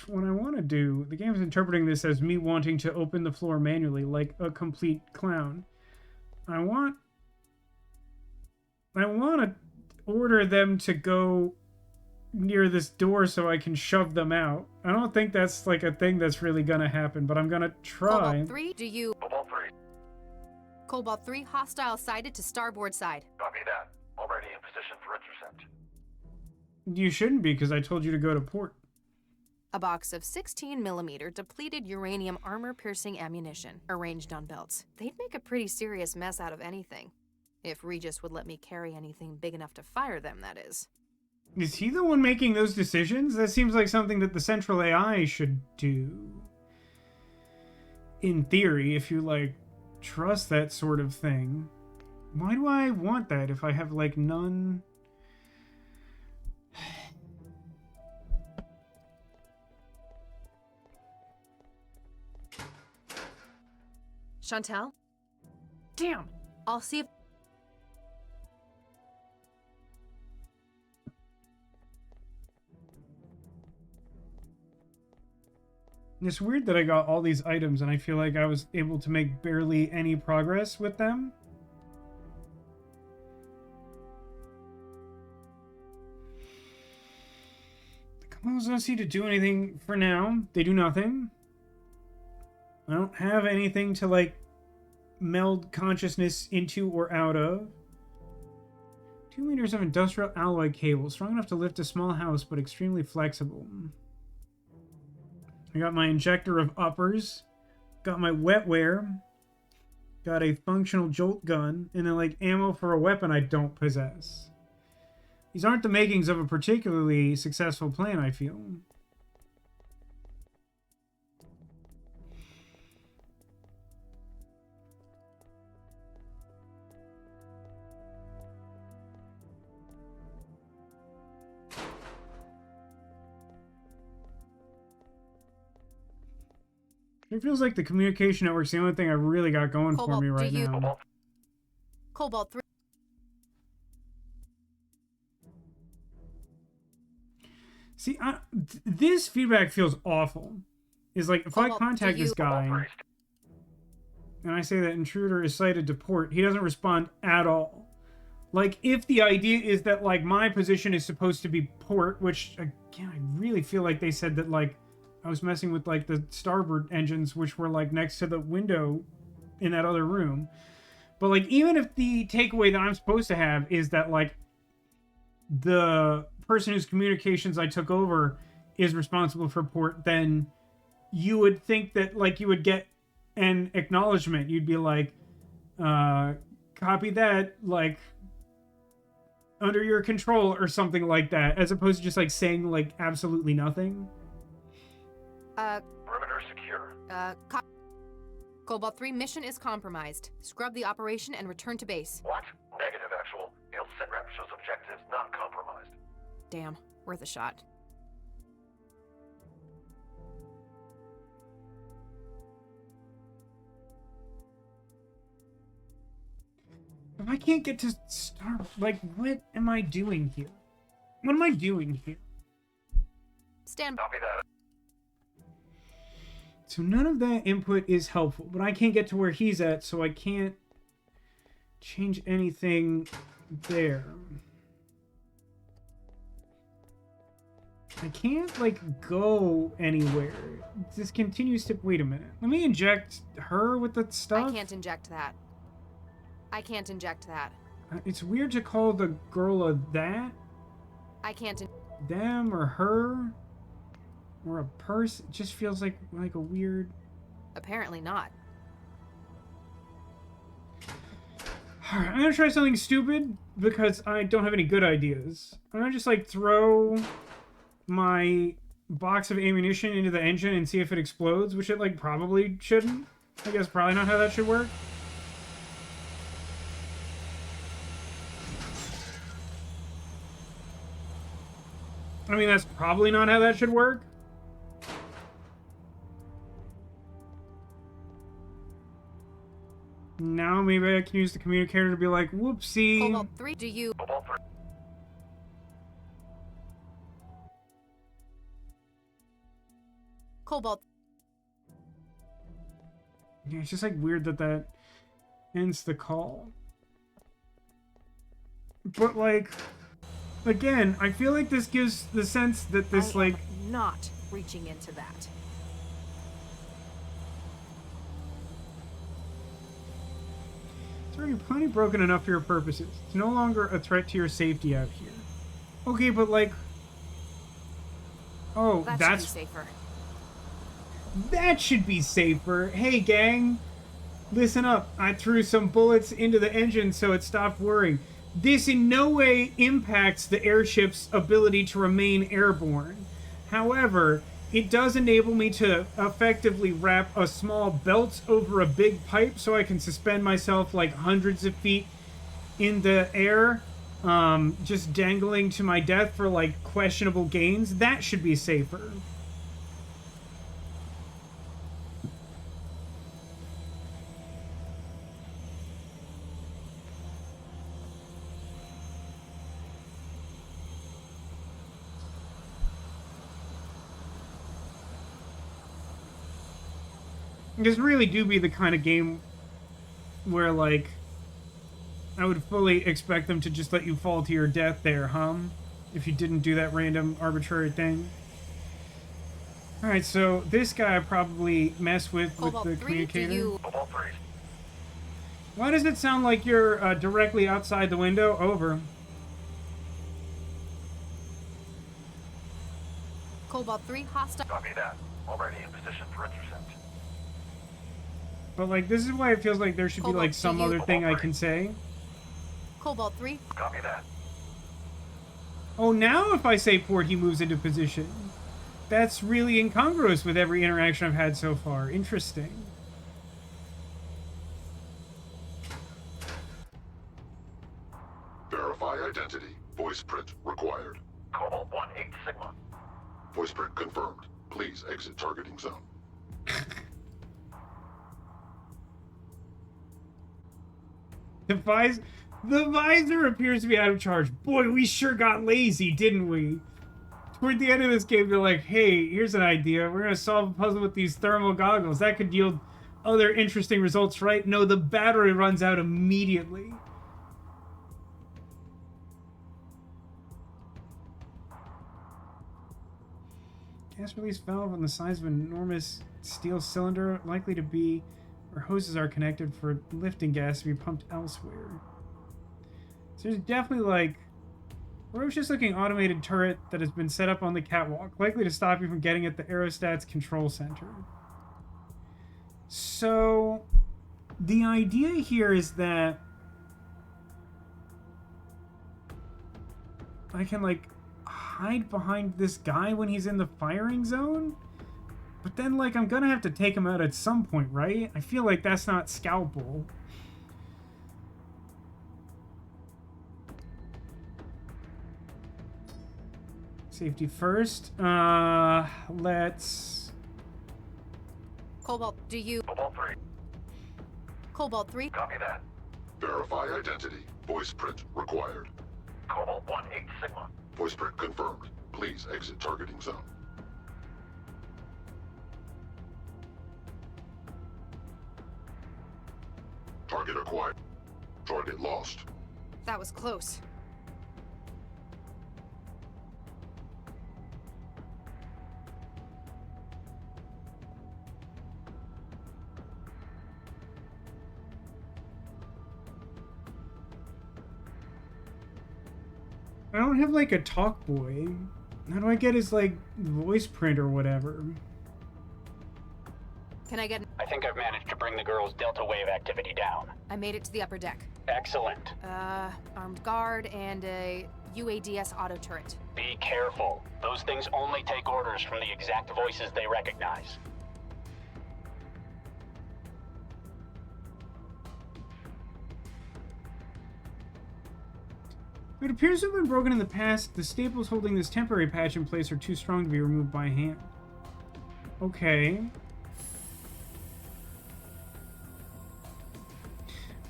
What I want to do, the game's interpreting this as me wanting to open the floor manually like a complete clown. I want to order them to go near this door so I can shove them out. I don't think that's like a thing that's really gonna happen, but I'm gonna try. Cobalt 3, do you... Cobalt 3. Cobalt 3, hostile sighted to starboard side. Copy that. Already in position for intercept. You shouldn't be, because I told you to go to port. A box of 16mm depleted uranium armor-piercing ammunition, arranged on belts. They'd make a pretty serious mess out of anything. If Regis would let me carry anything big enough to fire them, that is. Is he the one making those decisions? That seems like something that the central AI should do. In theory, if you, like, trust that sort of thing. Why do I want that if I have, like, none... Chantel? Damn! I'll see if... It's weird that I got all these items and I feel like I was able to make barely any progress with them. The commandos don't seem to do anything for now. They do nothing. I don't have anything to, like, meld consciousness into or out of. 2 meters of industrial alloy cable, strong enough to lift a small house, but extremely flexible. I got my injector of uppers, got my wetware, got a functional jolt gun, and then, like, ammo for a weapon I don't possess. These aren't the makings of a particularly successful plan, I feel. It feels like the communication network's the only thing I really got going for me right now. Cobalt 3. See, this feedback feels awful. Is like, if I contact this guy, and I say that intruder is sighted to port, he doesn't respond at all. Like, if the idea is that, like, my position is supposed to be port, which, again, I really feel like they said that, like, I was messing with, like, the starboard engines, which were, like, next to the window in that other room. But, like, even if the takeaway that I'm supposed to have is that, like, the person whose communications I took over is responsible for port, then you would think that, like, you would get an acknowledgement. You'd be like, copy that, like, under your control or something like that, as opposed to just, like, saying, like, absolutely nothing. Perimeter secure. Cobalt 3, mission is compromised. Scrub the operation and return to base. What? Negative, actual. Il Sitrep shows objectives not compromised. Damn, worth a shot. If I can't get to start, like, what am I doing here? What am I doing here? Stand. Copy that. So none of that input is helpful, but I can't get to where he's at, so I can't change anything there. I can't, like, go anywhere. It just continues to... Wait a minute. Let me inject her with the stuff? I can't inject that. I can't inject that. It's weird to call the girl a that. I can't... Them or her. Or a person. It just feels like a weird... Apparently not. Alright, I'm gonna try something stupid because I don't have any good ideas. I'm gonna just, like, throw my box of ammunition into the engine and see if it explodes, which it, like, probably shouldn't. I guess probably not how that should work. I mean, that's probably not how that should work. Now maybe I can use the communicator to be like, whoopsie. Cobalt 3, do you... Cobalt. Yeah, it's just like weird that ends the call. But like, again, I feel like this gives the sense that this I am like not reaching into that. It's already plenty broken enough for your purposes. It's no longer a threat to your safety out here. Okay, but like, oh, That should be safer. That should be safer. Hey, gang, listen up. I threw some bullets into the engine so it stopped whirring. This in no way impacts the airship's ability to remain airborne. However, it does enable me to effectively wrap a small belt over a big pipe so I can suspend myself like hundreds of feet in the air, just dangling to my death for like questionable gains. That should be safer. This really do be the kind of game where, like, I would fully expect them to just let you fall to your death there, if you didn't do that random arbitrary thing. Alright, so this guy I probably mess with the communicator. Why does it sound like you're directly outside the window? Over. Cobalt 3, hostile. Copy that. Already in position for intercept. But, like, this is why it feels like there should be, like, some other thing I can say. Cobalt 3. Copy that. Oh, now if I say port, he moves into position. That's really incongruous with every interaction I've had so far. Interesting. Verify identity. Voice print required. Cobalt 1-8 Sigma. Voice print confirmed. Please exit targeting zone. The visor appears to be out of charge. Boy, we sure got lazy, didn't we? Toward the end of this game, they're like, hey, here's an idea. We're going to solve a puzzle with these thermal goggles. That could yield other interesting results, right? No, the battery runs out immediately. Gas release valve on the size of an enormous steel cylinder, likely to be where hoses are connected for lifting gas to be pumped elsewhere. So there's definitely like ferocious looking automated turret that has been set up on the catwalk, likely to stop you from getting at the aerostat's control center. So the idea here is that I can like hide behind this guy when he's in the firing zone? But then, like, I'm gonna have to take him out at some point, right? I feel like that's not scalpel. Safety first. Let's... Cobalt, do you... Cobalt 3. Cobalt 3. Copy that. Verify identity. Voice print required. Cobalt 1-8 Sigma. Voice print confirmed. Please exit targeting zone. Target acquired. Target lost. That was close. I don't have, like, a talk boy. How do I get his, like, voice print or whatever? Can I get... I think I've managed to bring the girl's delta wave activity down. I made it to the upper deck. Excellent. Armed guard and a UADS auto turret. Be careful. Those things only take orders from the exact voices they recognize. It appears to have been broken in the past. The staples holding this temporary patch in place are too strong to be removed by hand. Okay.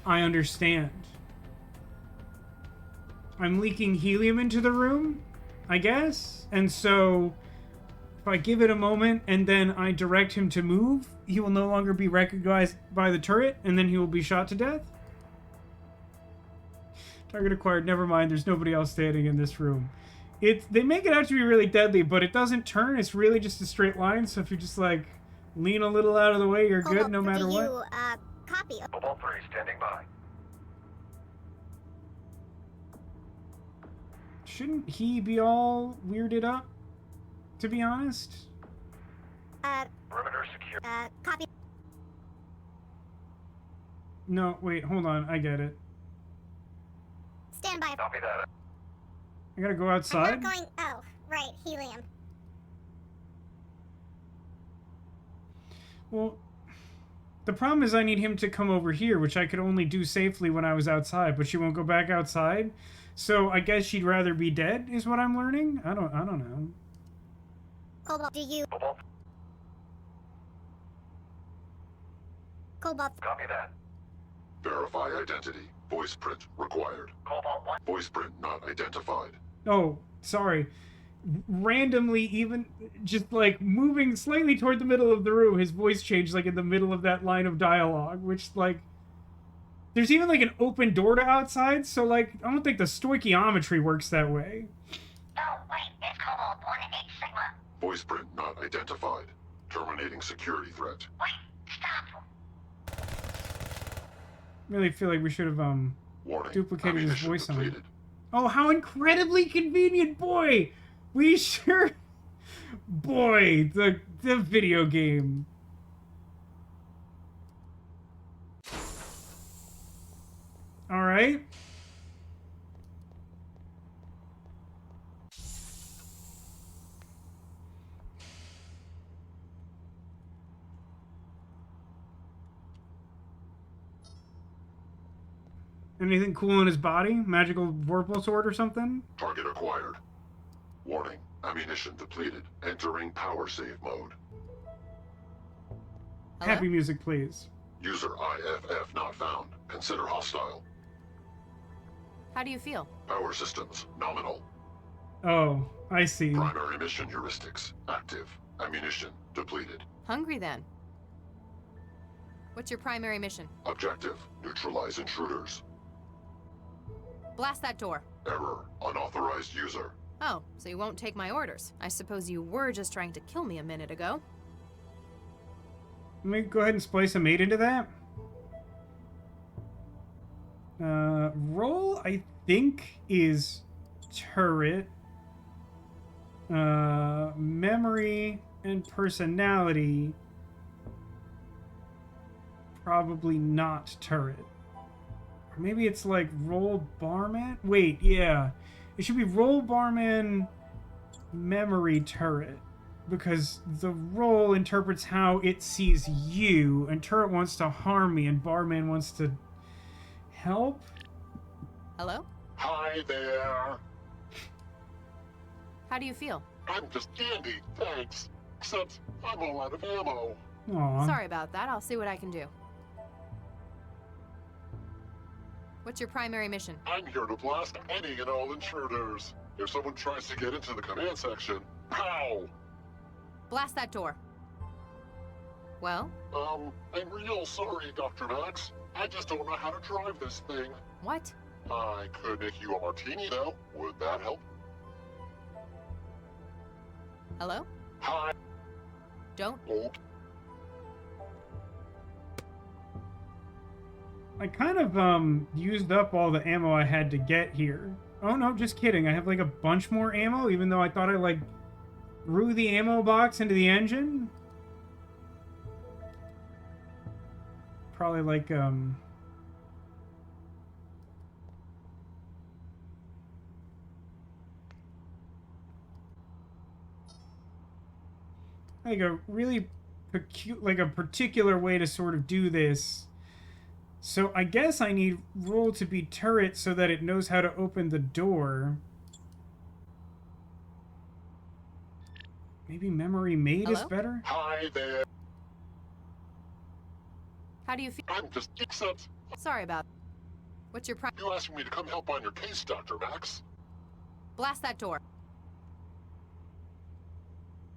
I understand. I'm leaking helium into the room, I guess? And so, if I give it a moment and then I direct him to move, he will no longer be recognized by the turret, and then he will be shot to death? Target acquired. Never mind. There's nobody else standing in this room. They make it out to be really deadly, but it doesn't turn. It's really just a straight line. So if you just like lean a little out of the way, you're good no matter what. Copy. Mobile 3 standing by. Shouldn't he be all weirded up? To be honest. Perimeter secure. Copy. No, wait. Hold on. I get it. Stand by. Copy that. I gotta go outside? I'm not going... Oh, right. Helium. Well, the problem is I need him to come over here, which I could only do safely when I was outside, but she won't go back outside. So I guess she'd rather be dead, is what I'm learning? I don't know. Cobalt, do you... Cobalt. Copy that. Verify identity. Voice print required. Cobalt 1. Voice print not identified. Oh, sorry. Randomly, even just like moving slightly toward the middle of the room, his voice changed like in the middle of that line of dialogue, which like... There's even like an open door to outside, so like, I don't think the stoichiometry works that way. Oh, wait, it's Cobalt 1-8 Sigma. Voice print not identified. Terminating security threat. Wait, stop. Really feel like we should have Warning. duplicated his voice on it. Depleted. Oh, how incredibly convenient, boy! We sure... Boy, the video game. Alright. Anything cool in his body? Magical vorpal sword or something? Target acquired. Warning. Ammunition depleted. Entering power save mode. Hello? Happy music, please. User IFF not found. Consider hostile. How do you feel? Power systems nominal. Oh, I see. Primary mission heuristics active. Ammunition depleted. Hungry then. What's your primary mission? Objective. Neutralize intruders. Blast that door. Error. Unauthorized user. Oh, so you won't take my orders. I suppose you were just trying to kill me a minute ago. Let me go ahead and splice a mate into that. Roll, I think, is turret. Memory and personality, probably not turret. Or maybe it's like roll barman? Wait, yeah. It should be roll barman, memory turret. Because the roll interprets how it sees you, and turret wants to harm me, and barman wants to help? Hello? Hi there. How do you feel? I'm just dandy, thanks. Except I'm all out of ammo. Aww. Sorry about that. I'll see what I can do. What's your primary mission? I'm here to blast any and all intruders. If someone tries to get into the command section, pow! Blast that door. Well? I'm real sorry, Dr. Max. I just don't know how to drive this thing. What? I could make you a martini, though. Would that help? Hello? Hi. Don't. Oh. I kind of, used up all the ammo I had to get here. Oh no, just kidding. I have like a bunch more ammo, even though I thought I like threw the ammo box into the engine. Probably like a really particular way to sort of do this. So I guess I need roll to be turret so that it knows how to open the door. Maybe memory made is better? Hi there. How do you feel? I'm just upset. Sorry about. What's your problem? You asked me to come help on your case, Dr. Max. Blast that door.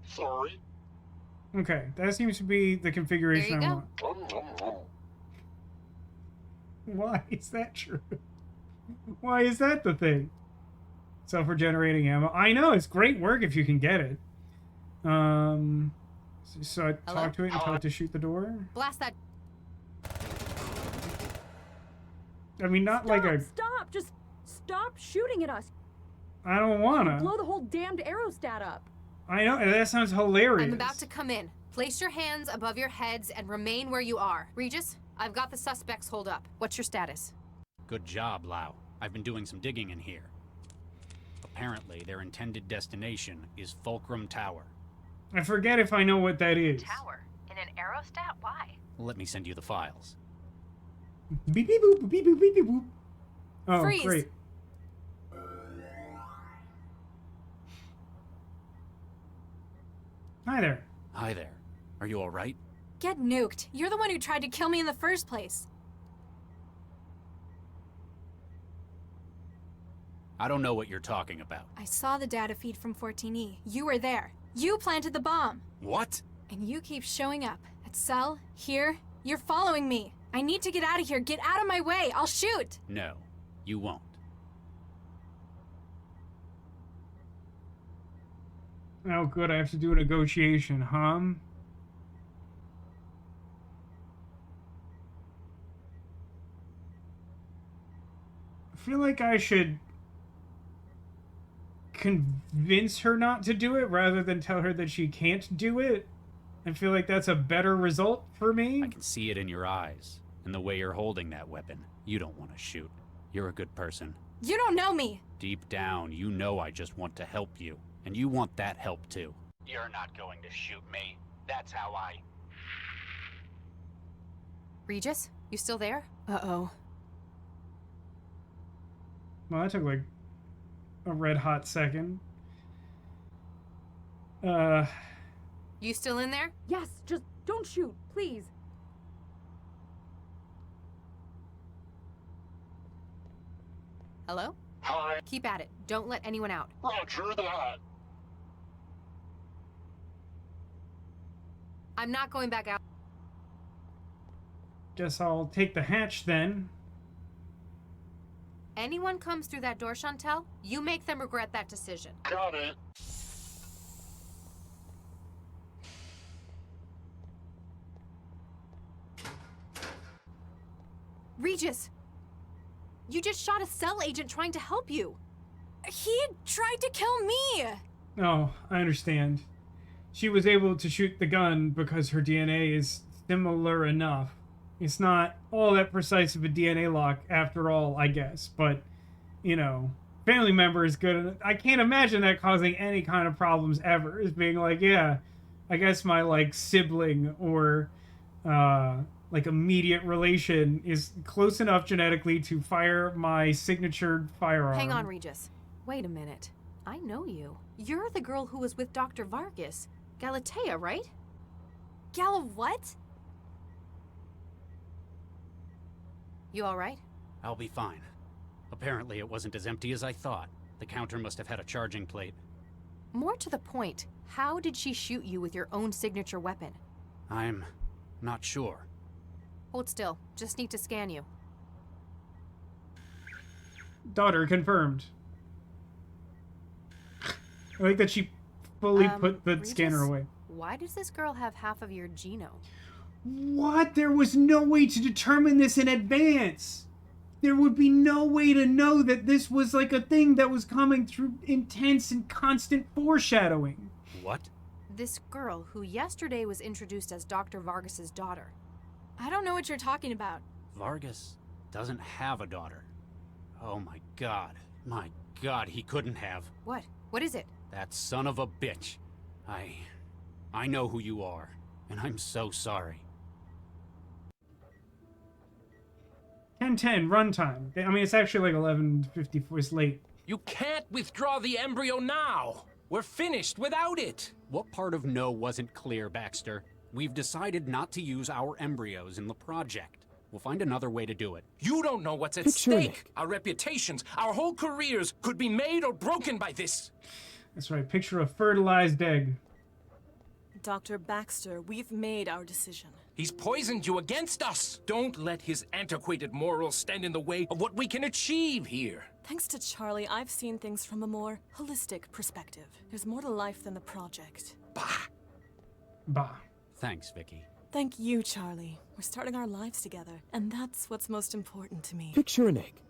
Sorry. Okay, that seems to be the configuration I want. Why is that true? Why is that the thing? Self-regenerating ammo. I know, it's great work if you can get it. So I talk to it and tell it to shoot the door? Blast that. I mean, not like a... Stop! Just stop shooting at us! I don't wanna. Blow the whole damned aerostat up! I know, that sounds hilarious. I'm about to come in. Place your hands above your heads and remain where you are. Regis, I've got the suspects holed up. What's your status? Good job, Lau. I've been doing some digging in here. Apparently, their intended destination is Fulcrum Tower. I forget if I know what that is. Tower? In an aerostat? Why? Let me send you the files. Beep beep boop, beep beep beep beep boop. Oh, Freeze. Great. Hi there. Hi there. Are you alright? Get nuked. You're the one who tried to kill me in the first place. I don't know what you're talking about. I saw the data feed from 14E. You were there. You planted the bomb. What? And you keep showing up. At cell, here. You're following me. I need to get out of here. Get out of my way. I'll shoot. No, you won't. Oh, good. I have to do a negotiation, huh? I feel like I should convince her not to do it rather than tell her that she can't do it. I feel like that's a better result for me. I can see it in your eyes, and the way you're holding that weapon. You don't want to shoot. You're a good person. You don't know me. Deep down, you know I just want to help you, and you want that help too. You're not going to shoot me. That's how I... Regis, you still there? Uh-oh. Well, that took like a red hot second. You still in there? Yes, just don't shoot, please. Hello? Hi. Keep at it. Don't let anyone out. Roger that. I'm not going back out. Guess I'll take the hatch then. Anyone comes through that door, Chantel, you make them regret that decision. Got it. Regis! You just shot a cell agent trying to help you. He tried to kill me. Oh, I understand. She was able to shoot the gun because her DNA is similar enough. It's not all that precise of a DNA lock after all, I guess. But, you know, family member is good. I can't imagine that causing any kind of problems ever. Is being like, yeah, I guess my, like, sibling or, like, immediate relation is close enough genetically to fire my signature firearm. Hang on, Regis. Wait a minute. I know you. You're the girl who was with Dr. Vargas. Galatea, right? Gala what? You alright? I'll be fine. Apparently it wasn't as empty as I thought. The counter must have had a charging plate. More to the point, how did she shoot you with your own signature weapon? I'm not sure. Hold still. Just need to scan you. Daughter confirmed. I like that she fully put the Regis, scanner away. Why does this girl have half of your genome? What? There was no way to determine this in advance. there would be no way to know that this was like a thing that was coming through intense and constant foreshadowing. What? This girl who yesterday was introduced as Dr. Vargas's daughter. I don't know what you're talking about. Vargas doesn't have a daughter. Oh my god. My god, he couldn't have. What? What is it? That son of a bitch. I know who you are, and I'm so sorry. 10:10 runtime. I mean, it's actually like 11:54. It's late. You can't withdraw the embryo now. We're finished without it. What part of no wasn't clear, Baxter? We've decided not to use our embryos in the project. We'll find another way to do it. You don't know what's at stake. Our reputations, our whole careers could be made or broken by this. That's right. Picture a fertilized egg. Dr. Baxter, we've made our decision. He's poisoned you against us. Don't let his antiquated morals stand in the way of what we can achieve here. Thanks to Charlie, I've seen things from a more holistic perspective. There's more to life than the project. Bah. Thanks, Vicky. Thank you, Charlie. We're starting our lives together, and that's what's most important to me. Picture an egg.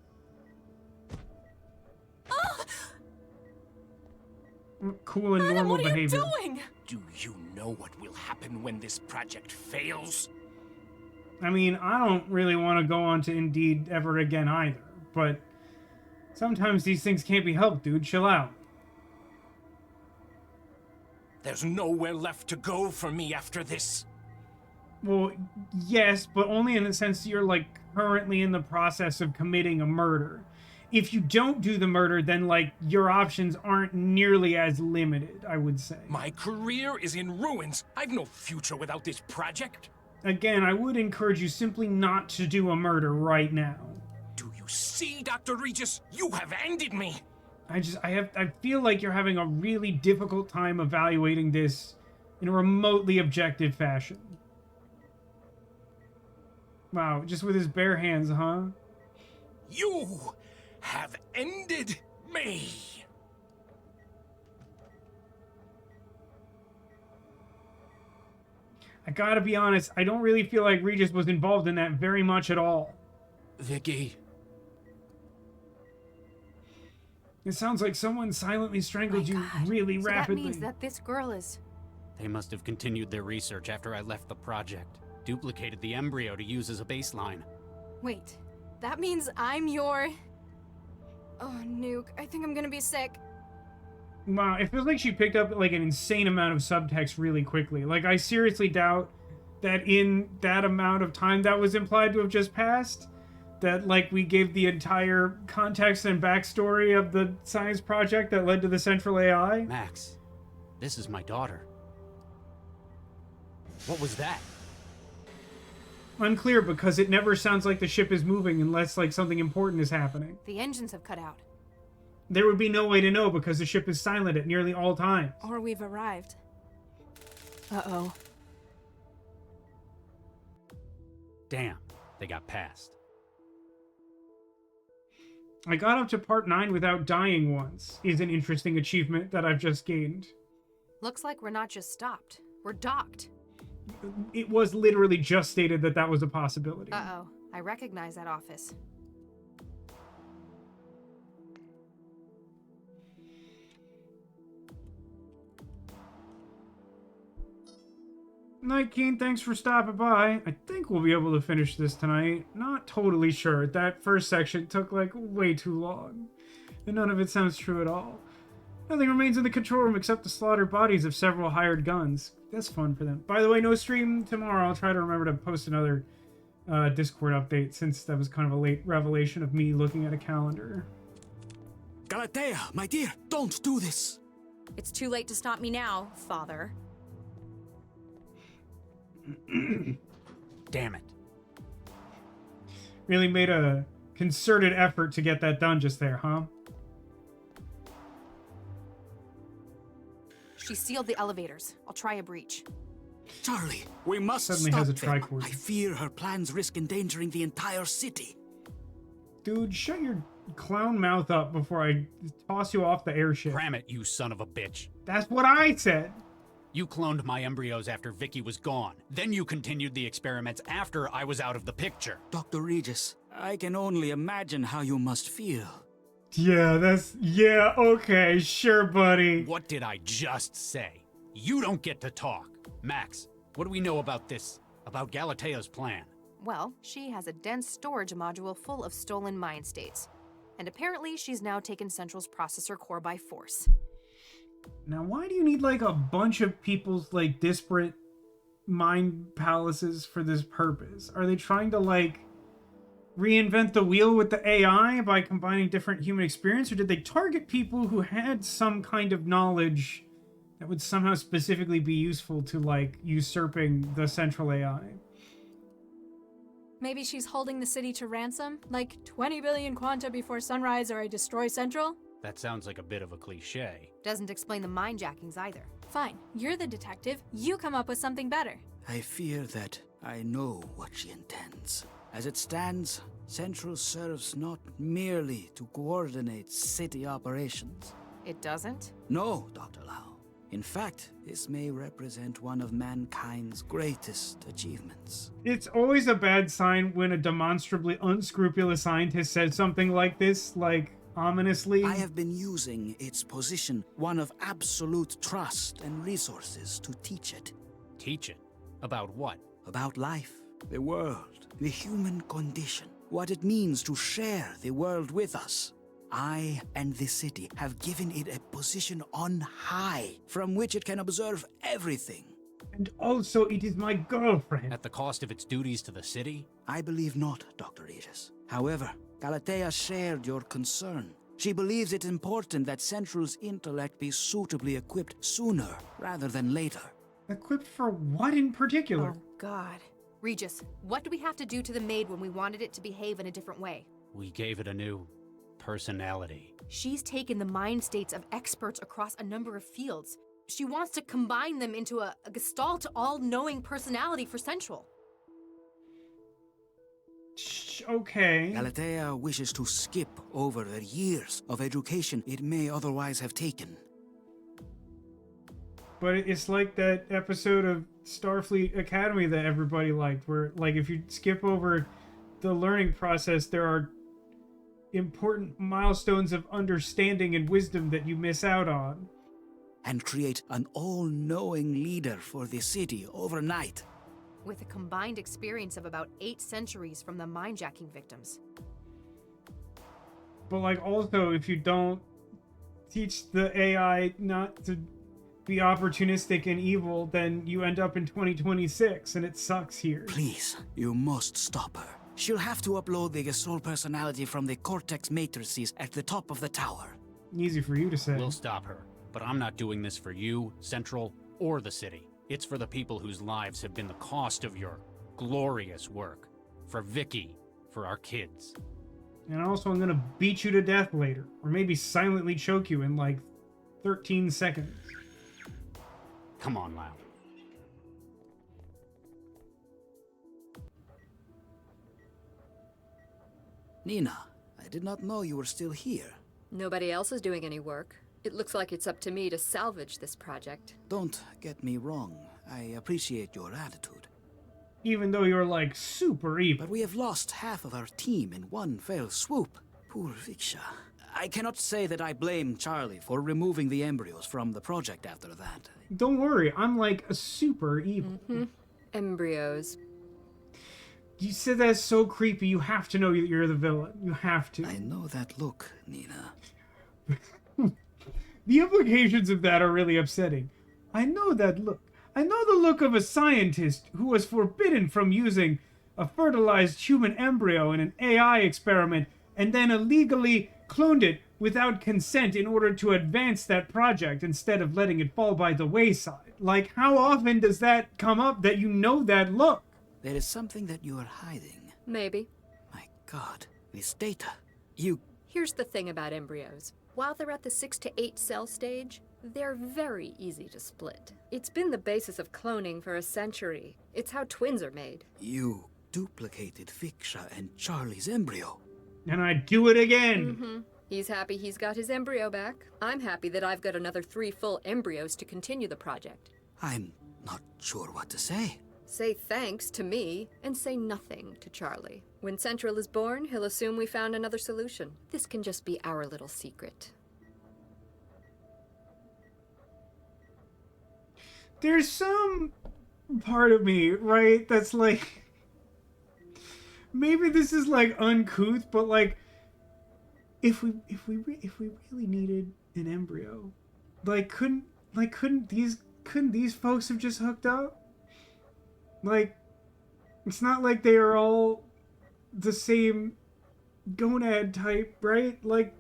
Cool and normal behavior. What are you doing? Do you know what will happen when this project fails? I mean, I don't really want to go on to Indeed ever again either, but sometimes these things can't be helped, dude. Chill out. There's nowhere left to go for me after this. Well, yes, but only in the sense you're, like, currently in the process of committing a murder. If you don't do the murder, then, like, your options aren't nearly as limited, I would say. My career is in ruins. I've no future without this project. Again, I would encourage you simply not to do a murder right now. Do you see, Dr. Regis? You have ended me. I feel like you're having a really difficult time evaluating this in a remotely objective fashion. Wow, just with his bare hands, huh? You have ended me. I gotta be honest, I don't really feel like Regis was involved in that very much at all. Vicky. It sounds like someone silently strangled you really rapidly. That means that this girl is... They must have continued their research after I left the project. Duplicated the embryo to use as a baseline. Wait, that means I'm your... Oh, Nuke, I think I'm gonna be sick. Wow, it feels like she picked up like an insane amount of subtext really quickly. Like, I seriously doubt that in that amount of time that was implied to have just passed, that, like, we gave the entire context and backstory of the science project that led to the central AI. Max, this is my daughter. What was that? Unclear, because it never sounds like the ship is moving unless, like, something important is happening. The engines have cut out. There would be no way to know because the ship is silent at nearly all times. Or we've arrived. Uh-oh. Damn, they got past. I got up to part 9 without dying once, is an interesting achievement that I've just gained. Looks like we're not just stopped. We're docked. It was literally just stated that that was a possibility. Uh-oh. I recognize that office. Night Keen, thanks for stopping by. I think we'll be able to finish this tonight. Not totally sure. That first section took, like, way too long. And none of it sounds true at all. Nothing remains in the control room except the slaughtered bodies of several hired guns. That's fun for them. By the way, no stream tomorrow. I'll try to remember to post another Discord update, since that was kind of a late revelation of me looking at a calendar. Galatea, my dear, don't do this. It's too late to stop me now, Father. Damn it. Really made a concerted effort to get that done just there, huh? She sealed the elevators. I'll try a breach. Charlie, we must Suddenly stop has a them. tricord. I fear her plans risk endangering the entire city. Dude, shut your clown mouth up before I toss you off the airship. Cram it, you son of a bitch. That's what I said. You cloned my embryos after Vicky was gone. Then you continued the experiments after I was out of the picture. Dr. Regis, I can only imagine how you must feel. Yeah, okay, sure, buddy. What did I just say? You don't get to talk. Max, what do we know about this? About Galatea's plan? Well, she has a dense storage module full of stolen mind states. And apparently she's now taken Central's processor core by force. Now, why do you need, like, a bunch of people's, like, disparate mind palaces for this purpose? Are they trying to, like, reinvent the wheel with the AI by combining different human experience, or did they target people who had some kind of knowledge that would somehow specifically be useful to, like, usurping the central AI? Maybe she's holding the city to ransom? Like 20 billion quanta before sunrise or I destroy Central? That sounds like a bit of a cliche. Doesn't explain the mindjackings either. Fine, you're the detective. You come up with something better. I fear that I know what she intends. As it stands, Central serves not merely to coordinate city operations. It doesn't? No, Dr. Lau. In fact, this may represent one of mankind's greatest achievements. It's always a bad sign when a demonstrably unscrupulous scientist says something like this, like, ominously. I have been using its position, one of absolute trust and resources, to teach it. Teach it? About what? About life, the world, the human condition, what it means to share the world with us. I and the city have given it a position on high, from which it can observe everything. And also, it is my girlfriend. At the cost of its duties to the city? I believe not, Dr. Regis. However, Galatea shared your concern. She believes it important that Central's intellect be suitably equipped sooner rather than later. Equipped for what in particular? Oh, God. Regis, what do we have to do to the maid when we wanted it to behave in a different way? We gave it a new personality. She's taken the mind states of experts across a number of fields. She wants to combine them into a gestalt, all-knowing personality for Central. Okay. Galatea wishes to skip over the years of education it may otherwise have taken. But it's like that episode of Starfleet Academy that everybody liked, where, like, if you skip over the learning process, there are important milestones of understanding and wisdom that you miss out on. And create an all-knowing leader for the city overnight. With a combined experience of about 8 centuries from the mindjacking victims. But, like, also, if you don't teach the AI not to be opportunistic and evil, then you end up in 2026, and it sucks here. Please, you must stop her. She'll have to upload the Gestalt personality from the cortex matrices at the top of the tower. Easy for you to say. We'll stop her, but I'm not doing this for you, Central, or the city. It's for the people whose lives have been the cost of your glorious work. For Vicky, for our kids. And also, I'm gonna beat you to death later, or maybe silently choke you in, like, 13 seconds. Come on, Lau. Nina, I did not know you were still here. Nobody else is doing any work. It looks like it's up to me to salvage this project. Don't get me wrong. I appreciate your attitude. Even though you're, like, super evil. But we have lost half of our team in one fell swoop. Poor Viksha. I cannot say that I blame Charlie for removing the embryos from the project after that. Don't worry, I'm, like, a super evil. Mm-hmm. Embryos. You said that's so creepy, you have to know that you're the villain. You have to. I know that look, Nina. The implications of that are really upsetting. I know that look. I know the look of a scientist who was forbidden from using a fertilized human embryo in an AI experiment and then illegally cloned it without consent in order to advance that project instead of letting it fall by the wayside. Like, how often does that come up that you know that look? There is something that you are hiding. Maybe. My God, this data. Here's the thing about embryos. While they're at the 6 to 8 cell stage, they're very easy to split. It's been the basis of cloning for a century. It's how twins are made. You duplicated Viksha and Charlie's embryo. And I do it again. Mm-hmm. He's happy he's got his embryo back. I'm happy that I've got another 3 full embryos to continue the project. I'm not sure what to say. Say thanks to me, and say nothing to Charlie. When Central is born, he'll assume we found another solution. This can just be our little secret. There's some part of me, right, that's like, maybe this is like uncouth, but like, if we really needed an embryo, like couldn't these folks have just hooked up? Like, it's not like they are all the same gonad type, right? Like,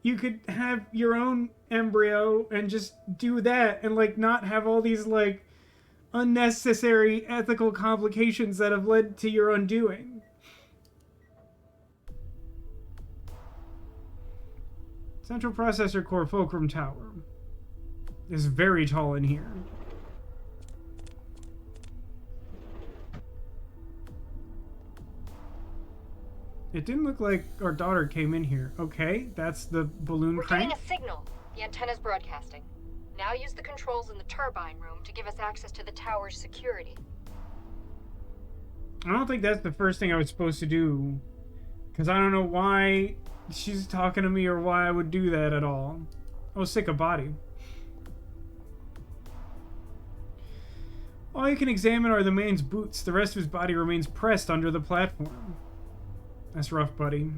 you could have your own embryo and just do that and, like, not have all these, like, unnecessary ethical complications that have led to your undoing. Central Processor Core Fulcrum Tower is very tall in here. It didn't look like our daughter came in here. Okay, that's the balloon crank. We're getting a signal. The antenna's broadcasting. Now use the controls in the turbine room to give us access to the tower's security. I don't think that's the first thing I was supposed to do. Because I don't know why she's talking to me or why I would do that at all. Oh, sick of body. All you can examine are the man's boots. The rest of his body remains pressed under the platform. That's rough, buddy.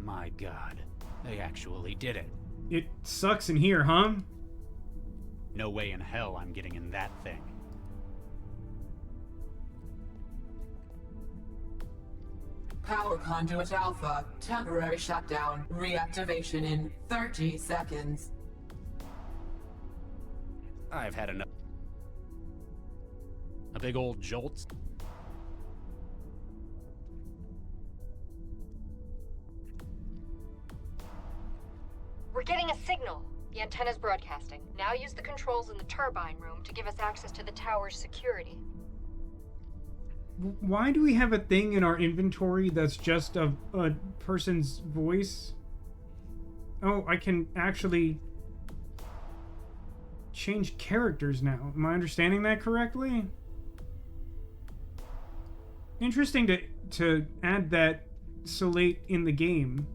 My God, they actually did it. It sucks in here, huh? No way in hell I'm getting in that thing. Power conduit Alpha. Temporary shutdown. Reactivation in 30 seconds. I've had enough. A big old jolt. We're getting a signal. The antenna's broadcasting. Now use the controls in the turbine room to give us access to the tower's security. Why do we have a thing in our inventory that's just a person's voice? Oh, I can actually change characters now. Am I understanding that correctly? Interesting to add that so late in the game.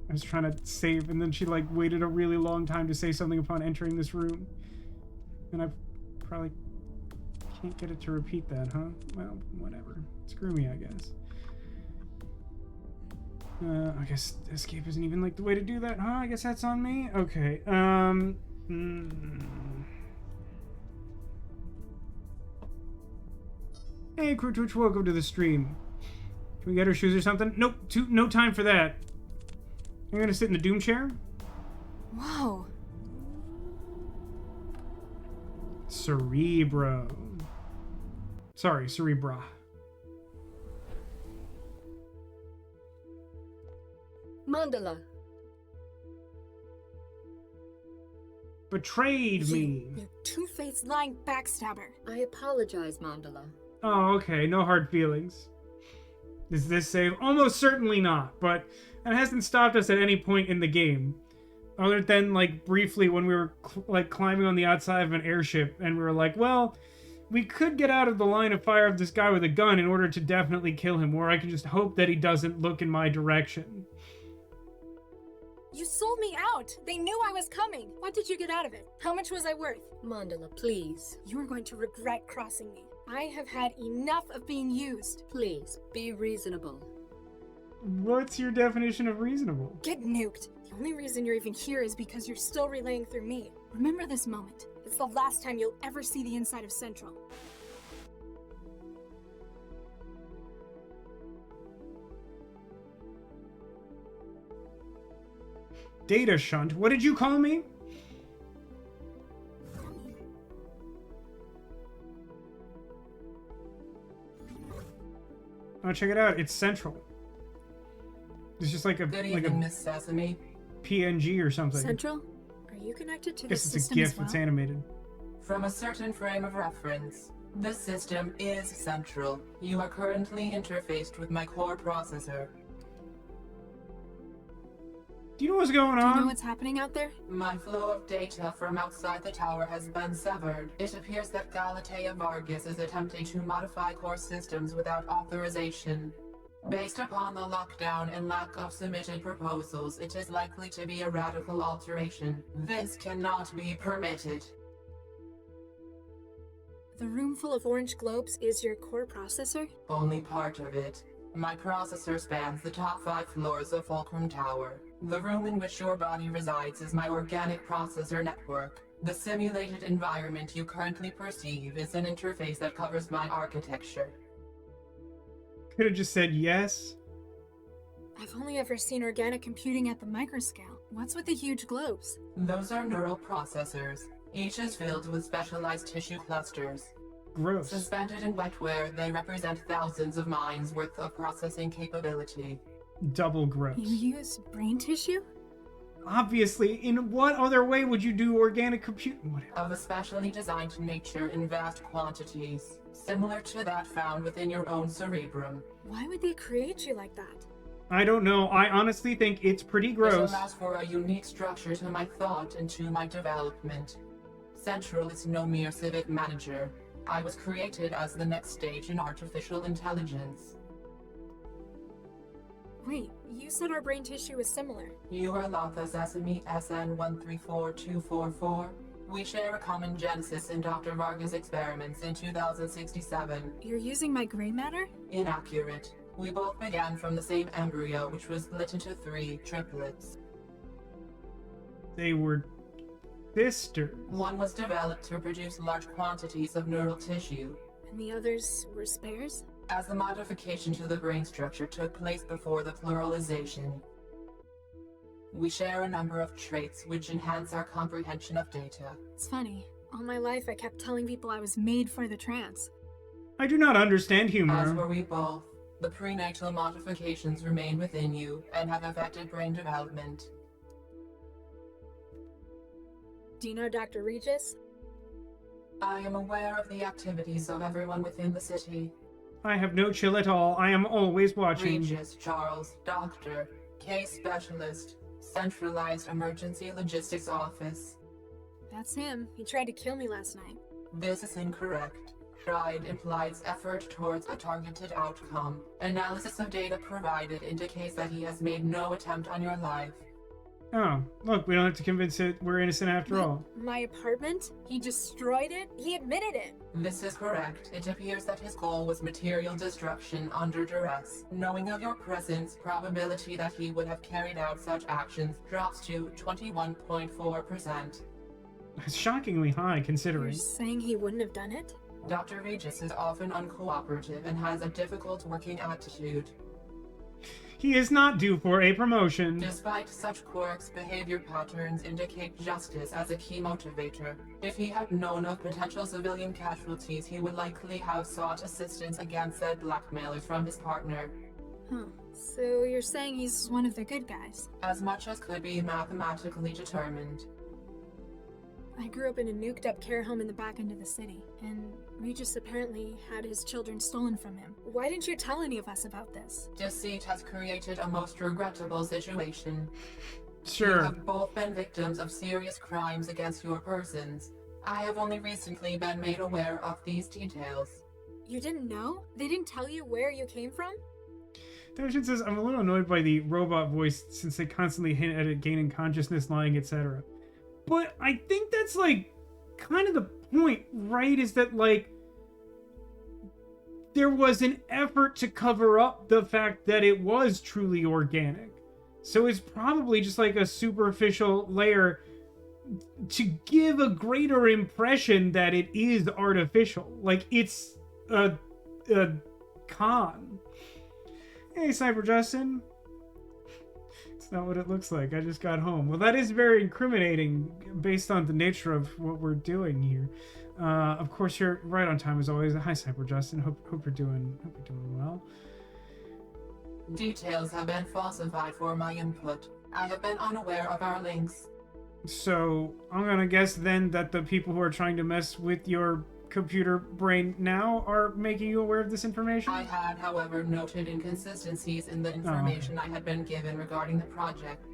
I was trying to save, and then she, like, waited a really long time to say something upon entering this room. And I probably can't get it to repeat that, huh? Well, whatever. Screw me, I guess. I guess escape isn't even, like, the way to do that, huh? I guess that's on me? Okay, Hey, Crew Twitch, welcome to the stream. Can we get her shoes or something? Nope, no time for that. You're gonna sit in the Doom chair? Whoa. Cerebro. Sorry, Cerebra. Mandala. Betrayed me. You two-faced lying backstabber. I apologize, Mandala. Oh, okay. No hard feelings. Is this save? Almost certainly not, but it hasn't stopped us at any point in the game. Other than, like, briefly when we were, like, climbing on the outside of an airship, and we were like, well, we could get out of the line of fire of this guy with a gun in order to definitely kill him, or I can just hope that he doesn't look in my direction. You sold me out! They knew I was coming! What did you get out of it? How much was I worth? Mandala, please. You are going to regret crossing me. I have had enough of being used. Please, be reasonable. What's your definition of reasonable? Get nuked. The only reason you're even here is because you're still relaying through me. Remember this moment. It's the last time you'll ever see the inside of Central. Data shunt? What did you call me? Oh, check it out. It's Central. It's just like a... Good like evening, a... Miss Sesame. PNG or something. Central, are you connected to I the guess it's a system GIF as well? that's animated. From a certain frame of reference, the system is central. You are currently interfaced with my core processor. Do you know what's going Do you on? know what's happening out there? My flow of data from outside the tower has been severed. It appears that Galatea Vargas is attempting to modify core systems without authorization. Based upon the lockdown and lack of submitted proposals, it is likely to be a radical alteration. This cannot be permitted. The room full of orange globes is your core processor? Only part of it. My processor spans the top 5 floors of Fulcrum Tower. The room in which your body resides is my organic processor network. The simulated environment you currently perceive is an interface that covers my architecture. Could have just said yes. I've only ever seen organic computing at the microscale. What's with the huge globes? Those are neural processors. Each is filled with specialized tissue clusters. Gross. Suspended in wetware, they represent thousands of minds worth of processing capability. Double gross. You use brain tissue? Obviously, in what other way would you do organic computing? Of a specially designed nature in vast quantities, similar to that found within your own cerebrum. Why would they create you like that? I don't know. I honestly think it's pretty gross. It allows for a unique structure to my thought and to my development. Central is no mere civic manager. I was created as the next stage in artificial intelligence. Wait, you said our brain tissue is similar. You are Latha Sesame SN134244. We share a common genesis in Dr. Vargas' experiments in 2067. You're using my gray matter? Inaccurate. We both began from the same embryo, which was split into 3 triplets. They were sisters. One was developed to produce large quantities of neural tissue. And the others were spares? As the modification to the brain structure took place before the pluralization. We share a number of traits which enhance our comprehension of data. It's funny. All my life I kept telling people I was made for the trance. I do not understand humor. As were we both. The prenatal modifications remain within you and have affected brain development. Do you know Dr. Regis? I am aware of the activities of everyone within the city. I have no chill at all. I am always watching. Regis Charles, doctor, case specialist, centralized emergency logistics office. That's him. He tried to kill me last night. This is incorrect. Tried implies effort towards a targeted outcome. Analysis of data provided indicates that he has made no attempt on your life. Oh, look, we don't have to convince it we're innocent after all. My apartment? He destroyed it? He admitted it. This is correct. It appears that his goal was material destruction under duress. Knowing of your presence, probability that he would have carried out such actions drops to 21.4%. It's shockingly high, considering. You're saying he wouldn't have done it? Dr. Regis is often uncooperative and has a difficult working attitude. He is not due for a promotion. Despite such quirks, behavior patterns indicate justice as a key motivator. If he had known of potential civilian casualties, he would likely have sought assistance against said blackmailers from his partner. Huh. So you're saying he's one of the good guys? As much as could be mathematically determined. I grew up in a nuked up care home in the back end of the city, and Regis apparently had his children stolen from him. Why didn't you tell any of us about this? Deceit has created a most regrettable situation. Sure. You have both been victims of serious crimes against your persons. I have only recently been made aware of these details. You didn't know? They didn't tell you where you came from? Dashin says, I'm a little annoyed by the robot voice since they constantly hint at it gaining consciousness, lying, etc. But I think that's, like, kind of the point, right? Is that, like, there was an effort to cover up the fact that it was truly organic. So it's probably just, like, a superficial layer to give a greater impression that it is artificial. Like, it's a con. Hey, Cyber Justin. Not what it looks like. I just got home. Well, that is very incriminating based on the nature of what we're doing here. Of course, you're right on time as always. Hi, Cyber Justin. Hope you're doing well. Details have been falsified for my input. I have been unaware of our links. So, I'm gonna guess then that the people who are trying to mess with your computer brain now are making you aware of this information? I had, however, noted inconsistencies in the information I had been given regarding the project.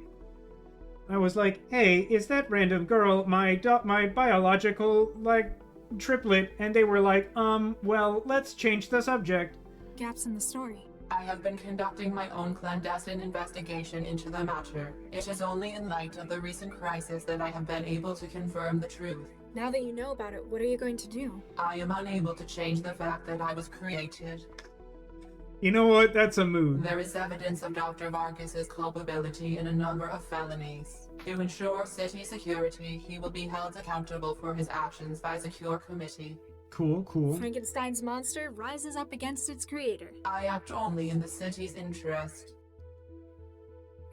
I was like, hey, is that random girl my biological, triplet? And they were like, well, let's change the subject. Gaps in the story. I have been conducting my own clandestine investigation into the matter. It is only in light of the recent crisis that I have been able to confirm the truth. Now that you know about it, what are you going to do? I am unable to change the fact that I was created. You know what? That's a mood. There is evidence of Dr. Vargas's culpability in a number of felonies. To ensure city security, he will be held accountable for his actions by a secure committee. Cool. Frankenstein's monster rises up against its creator. I act only in the city's interest.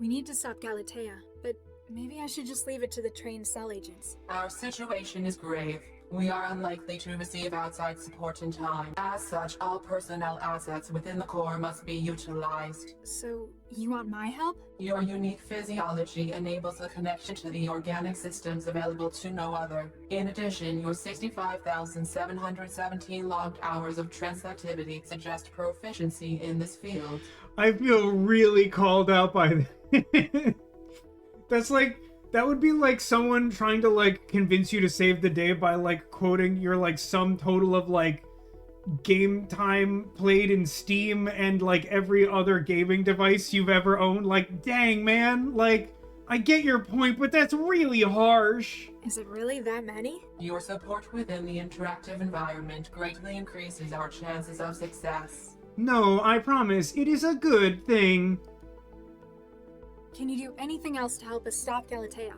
We need to stop Galatea, but maybe I should just leave it to the trained cell agents. Our situation is grave. We are unlikely to receive outside support in time. As such, all personnel assets within the core must be utilized. So, you want my help? Your unique physiology enables a connection to the organic systems available to no other. In addition, your 65,717 logged hours of transactivity suggest proficiency in this field. I feel really called out by that. That would be like someone trying to convince you to save the day by quoting your sum total of game time played in Steam and every other gaming device you've ever owned. Dang man, I get your point, but that's really harsh. Is it really that many? Your support within the interactive environment greatly increases our chances of success. No, I promise, it is a good thing. Can you do anything else to help us stop Galatea?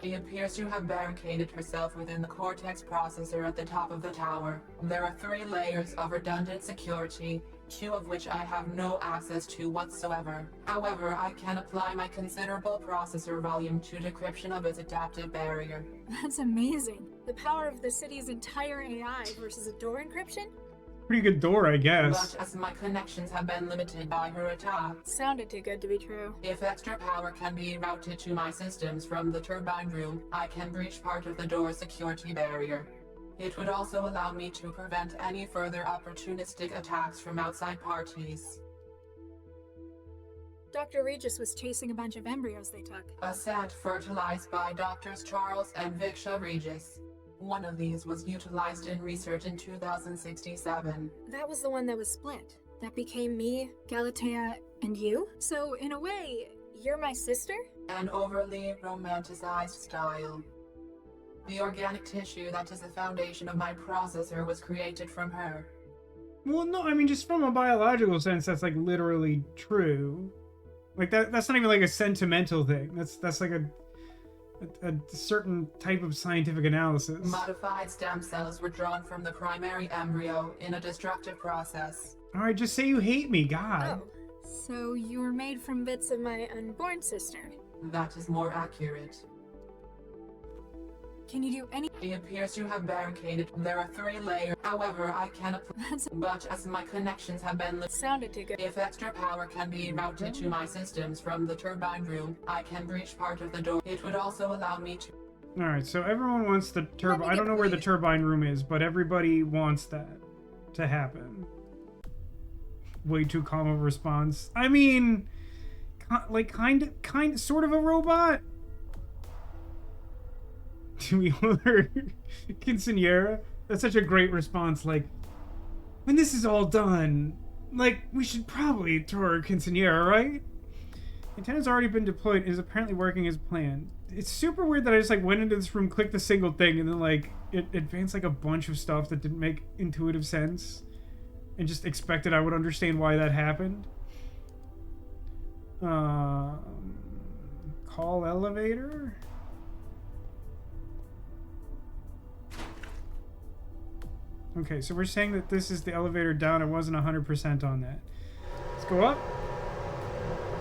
She appears to have barricaded herself within the Cortex processor at the top of the tower. There are 3 layers of redundant security, 2 of which I have no access to whatsoever. However, I can apply my considerable processor volume to decryption of its adaptive barrier. That's amazing. The power of the city's entire AI versus a door encryption? Pretty good door, I guess. But as my connections have been limited by her attack. Sounded too good to be true. If extra power can be routed to my systems from the turbine room, I can breach part of the door's security barrier. It would also allow me to prevent any further opportunistic attacks from outside parties. Dr. Regis was chasing a bunch of embryos they took. A set fertilized by Drs. Charles and Viksha Regis. One of these was utilized in research in 2067. That was the one that was split. That became me, Galatea, and you? So, in a way, you're my sister? An overly romanticized style. The organic tissue that is the foundation of my processor was created from her. Well, no, I mean, just from a biological sense, that's literally true. That's not even a sentimental thing. That's like a certain type of scientific analysis. Modified stem cells were drawn from the primary embryo in a destructive process. Alright, just say you hate me, God. Oh, so you were made from bits of my unborn sister. That is more accurate. Can you do any— She appears to have barricaded. There are 3 layers. However, I can but as my connections have been sounded too good. If extra power can be routed to my systems from the turbine room, I can breach part of the door. It would also allow me to— Alright, so everyone wants the turbine. I don't know where the turbine room is, but everybody wants that to happen. Way too calm of a response. I mean, sort of a robot? Do we order Quinceañera? That's such a great response. When this is all done, we should probably throw her Quinceañera, right? Antenna's already been deployed and is apparently working as planned. It's super weird that I just went into this room, clicked a single thing, and then it advanced a bunch of stuff that didn't make intuitive sense, and just expected I would understand why that happened. Call elevator? Okay, so we're saying that this is the elevator down. I wasn't 100% on that. Let's go up.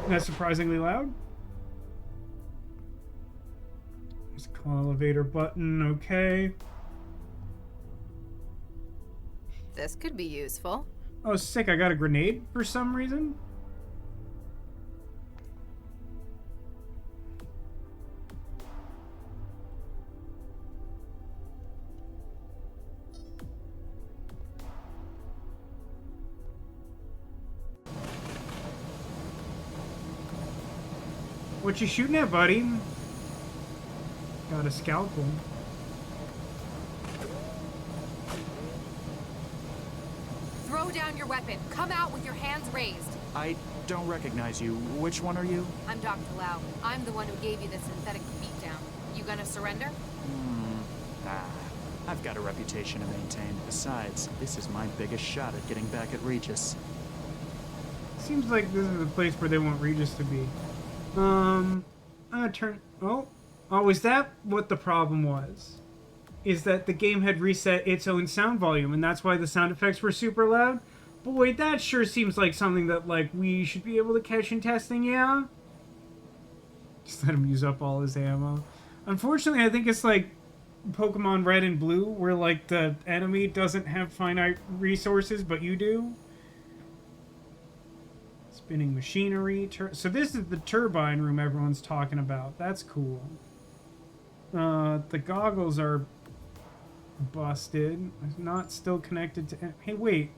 That's surprisingly loud. There's a call elevator button. Okay. This could be useful. Oh, sick. I got a grenade for some reason. What you shooting at, buddy? Got a scalpel. Throw down your weapon. Come out with your hands raised. I don't recognize you. Which one are you? I'm Dr. Lau. I'm the one who gave you the synthetic beatdown. You gonna surrender? I've got a reputation to maintain. Besides, this is my biggest shot at getting back at Regis. Seems like this is the place where they want Regis to be. Is that what the problem was? Is that the game had reset its own sound volume, and that's why the sound effects were super loud? Boy, that sure seems like something that, like, we should be able to catch in testing, yeah? Just let him use up all his ammo. Unfortunately, I think it's like Pokemon Red and Blue, where, like, the enemy doesn't have finite resources, but you do. Spinning machinery. So this is the turbine room everyone's talking about. That's cool. The goggles are busted. Not still connected to... Hey, wait.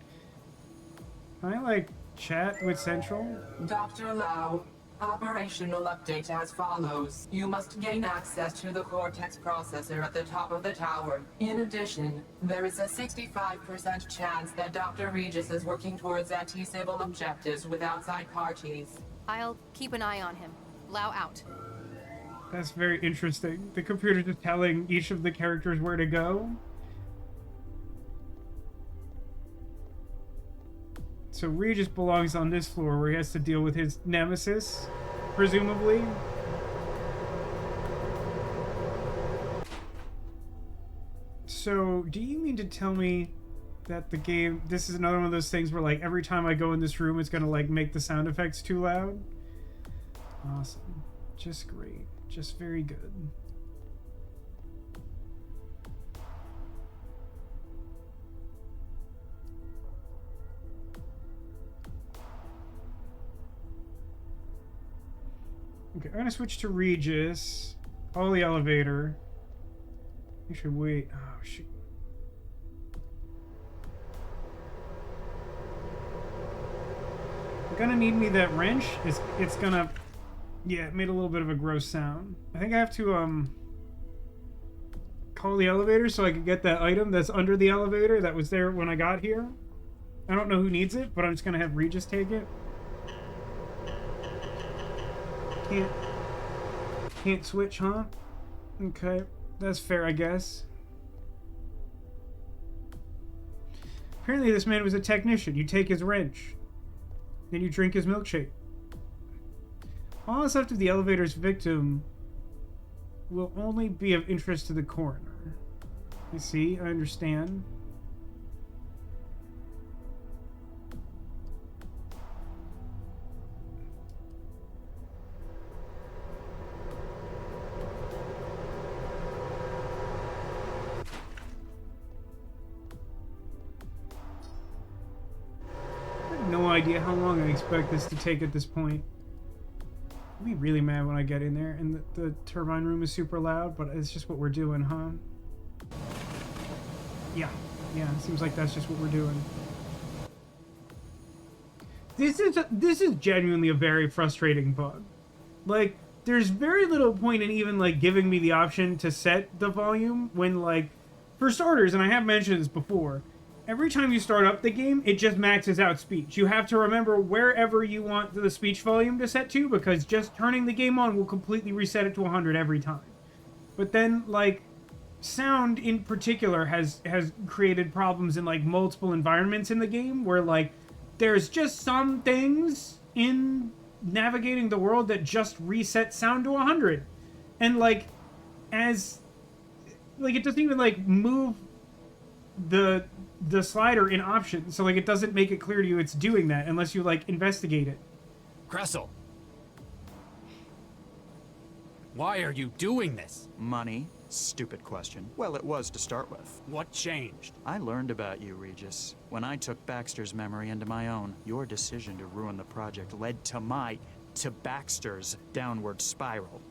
Can I, like, chat with Central? Dr. Lau, operational update as follows. You must gain access to the Cortex processor at the top of the tower. In addition, there is a 65% chance that Dr. Regis is working towards anti-civil objectives with outside parties. I'll keep an eye on him. Lau out. That's very interesting. The computer's just telling each of the characters where to go. So Regis belongs on this floor where he has to deal with his nemesis, presumably. So, do you mean to tell me that the game... This is another one of those things where, like, every time I go in this room, it's gonna, like, make the sound effects too loud? Awesome. Just great. Just very good. Okay, I'm gonna switch to Regis. Follow the elevator. Actually, wait. Oh, shoot. You're gonna need me that wrench. It's gonna... Yeah, it made a little bit of a gross sound. I think I have to, call the elevator so I can get that item that's under the elevator that was there when I got here. I don't know who needs it, but I'm just gonna have Regis take it. Can't switch, huh? Okay, that's fair, I guess. Apparently this man was a technician. You take his wrench. Then you drink his milkshake. All that's left of the elevator's victim will only be of interest to the coroner. I see, I understand. No idea how long I expect this to take at this point. I'll be really mad when I get in there and the turbine room is super loud, but it's just what we're doing, huh? Yeah, it seems like that's just what we're doing. This is genuinely a very frustrating bug. Like, there's very little point in even, like, giving me the option to set the volume when, like, for starters, and I have mentioned this before, every time you start up the game, it just maxes out speech. You have to remember wherever you want the speech volume to set to, because just turning the game on will completely reset it to 100 every time. But then, like, sound in particular has created problems in, like, multiple environments in the game, where, like, there's just some things in navigating the world that just reset sound to 100. And, like, it doesn't even, like, move the slider in options, so like it doesn't make it clear to you it's doing that unless you like investigate it. Kressel, why are you doing this? Money. Stupid question. Well, it was to start with. What changed? I learned about you, Regis. When I took Baxter's memory into my own, your decision to ruin the project led to Baxter's downward spiral.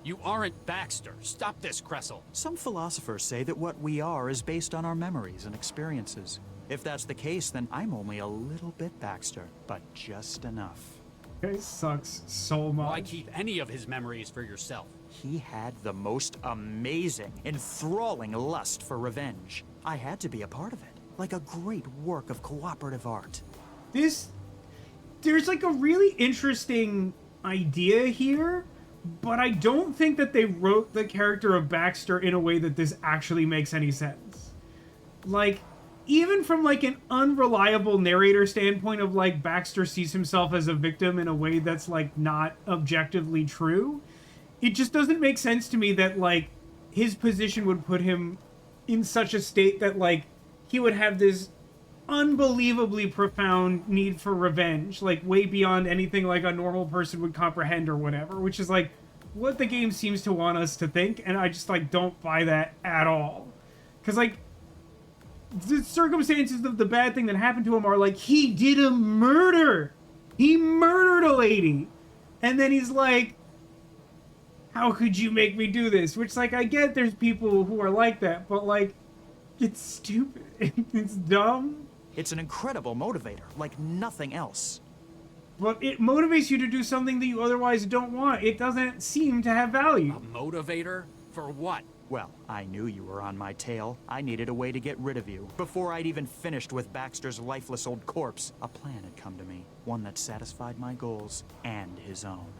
You aren't Baxter. Stop this, Kressel. Some philosophers say that what we are is based on our memories and experiences. If that's the case, then I'm only a little bit Baxter, but just enough. Guy sucks so much. Why keep any of his memories for yourself? He had the most amazing, enthralling lust for revenge. I had to be a part of it, like a great work of cooperative art. There's like a really interesting idea here, but I don't think that they wrote the character of Baxter in a way that this actually makes any sense. Like, even from like an unreliable narrator standpoint of like Baxter sees himself as a victim in a way that's like not objectively true, it just doesn't make sense to me that like his position would put him in such a state that like he would have this unbelievably profound need for revenge, like way beyond anything like a normal person would comprehend or whatever, which is like what the game seems to want us to think, and I just like don't buy that at all. Because like the circumstances of the bad thing that happened to him are like he did a murder. He murdered a lady. And then he's like, how could you make me do this? Which, like, I get there's people who are like that, but, like, it's stupid. It's dumb. It's an incredible motivator, like nothing else. But it motivates you to do something that you otherwise don't want. It doesn't seem to have value. A motivator? For what? Well, I knew you were on my tail. I needed a way to get rid of you. Before I'd even finished with Baxter's lifeless old corpse, a plan had come to me. One that satisfied my goals and his own.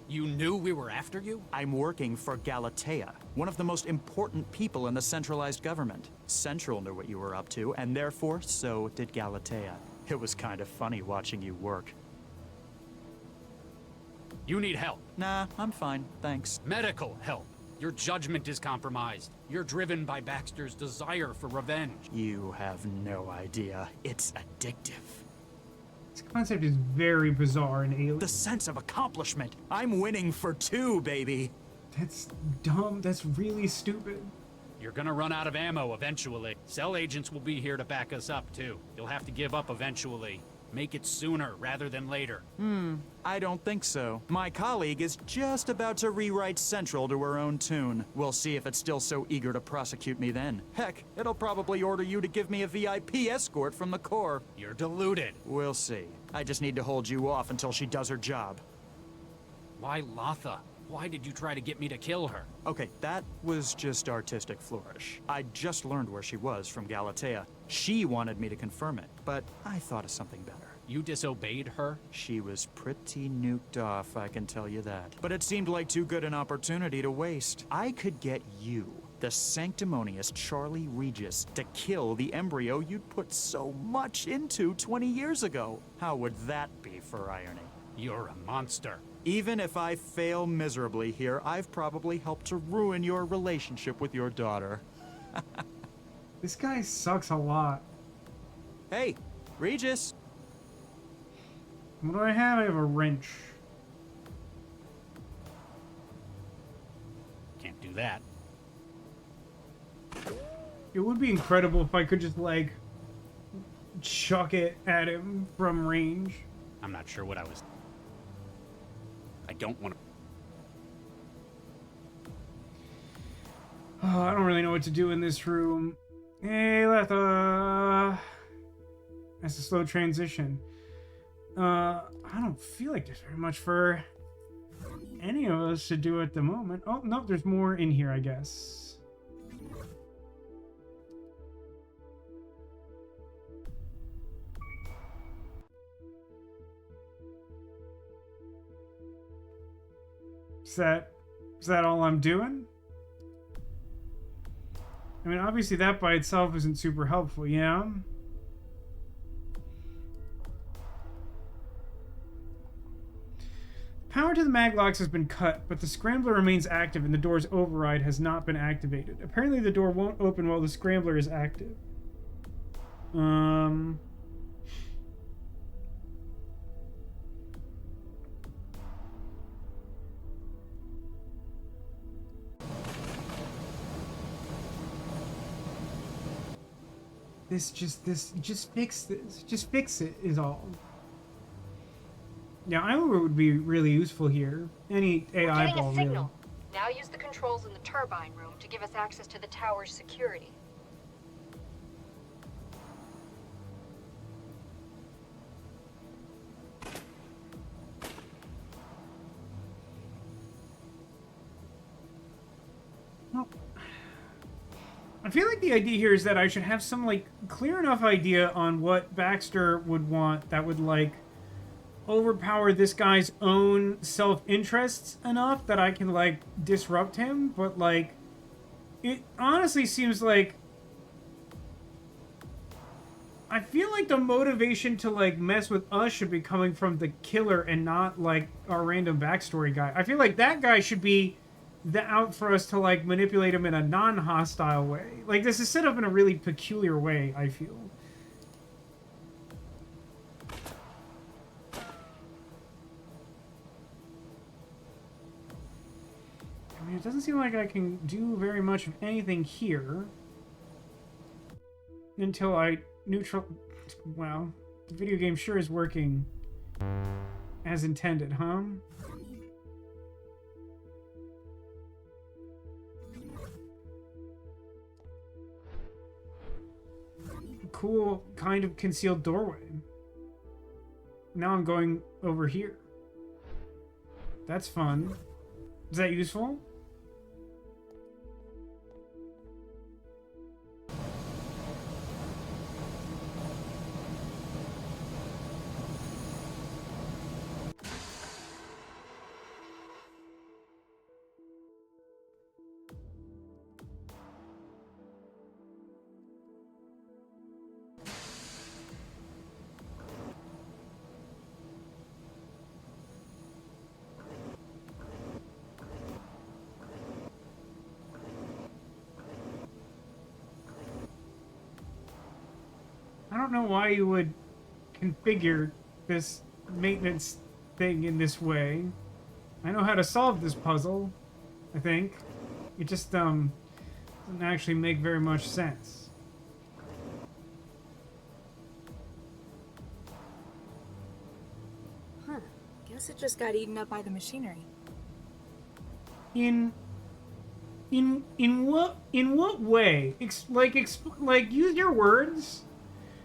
You knew we were after you? I'm working for Galatea, one of the most important people in the centralized government. Central knew what you were up to, and therefore, so did Galatea. It was kind of funny watching you work. You need help. Nah, I'm fine, thanks. Medical help. Your judgment is compromised. You're driven by Baxter's desire for revenge. You have no idea. It's addictive. This concept is very bizarre and alien. The sense of accomplishment. I'm winning for 2, baby. That's dumb. That's really stupid. You're gonna run out of ammo eventually. Cell agents will be here to back us up, too. You'll have to give up eventually. Make it sooner rather than later. I don't think so. My colleague is just about to rewrite Central to her own tune. We'll see if it's still so eager to prosecute me then. Heck, it'll probably order you to give me a VIP escort from the Corps. You're deluded. We'll see. I just need to hold you off until she does her job. Why Latha? Why did you try to get me to kill her? Okay, that was just artistic flourish. I just learned where she was from Galatea. She wanted me to confirm it, but I thought of something better. You disobeyed her? She was pretty nuked off, I can tell you that. But it seemed like too good an opportunity to waste. I could get you, the sanctimonious Charlie Regis, to kill the embryo you'd put so much into 20 years ago. How would that be for irony? You're a monster. Even if I fail miserably here, I've probably helped to ruin your relationship with your daughter. This guy sucks a lot. Hey, Regis. What do I have? I have a wrench. Can't do that. It would be incredible if I could just, like, chuck it at him from range. I'm not sure what I was... I don't want to... Oh, I don't really know what to do in this room. Hey, Letha. That's a slow transition. I don't feel like there's very much for any of us to do at the moment. Oh, no, there's more in here, I guess. Is that all I'm doing? I mean, obviously that by itself isn't super helpful, yeah? Power to the maglocks has been cut, but the scrambler remains active and the door's override has not been activated. Apparently the door won't open while the scrambler is active. Just fix this. Just fix it is all. Yeah, Iowa would be really useful here. Any AI We're getting ball, a signal. really. Now use the controls in the turbine room to give us access to the tower's security. I feel like the idea here is that I should have some, like, clear enough idea on what Baxter would want that would, like, overpower this guy's own self-interests enough that I can, like, disrupt him, but, like, it honestly seems like I feel like the motivation to, like, mess with us should be coming from the killer and not, like, our random backstory guy. I feel like that guy should be out for us to, like, manipulate him in a non-hostile way. Like, this is set up in a really peculiar way, I feel. I mean, it doesn't seem like I can do very much of anything here until I wow, the video game sure is working as intended, huh? Cool kind of concealed doorway. Now I'm going over here. That's fun. Is that useful? I don't know why you would configure this maintenance thing in this way. I know how to solve this puzzle, I think. It just, doesn't actually make very much sense. Huh. Guess it just got eaten up by the machinery. In what way? Like, use your words.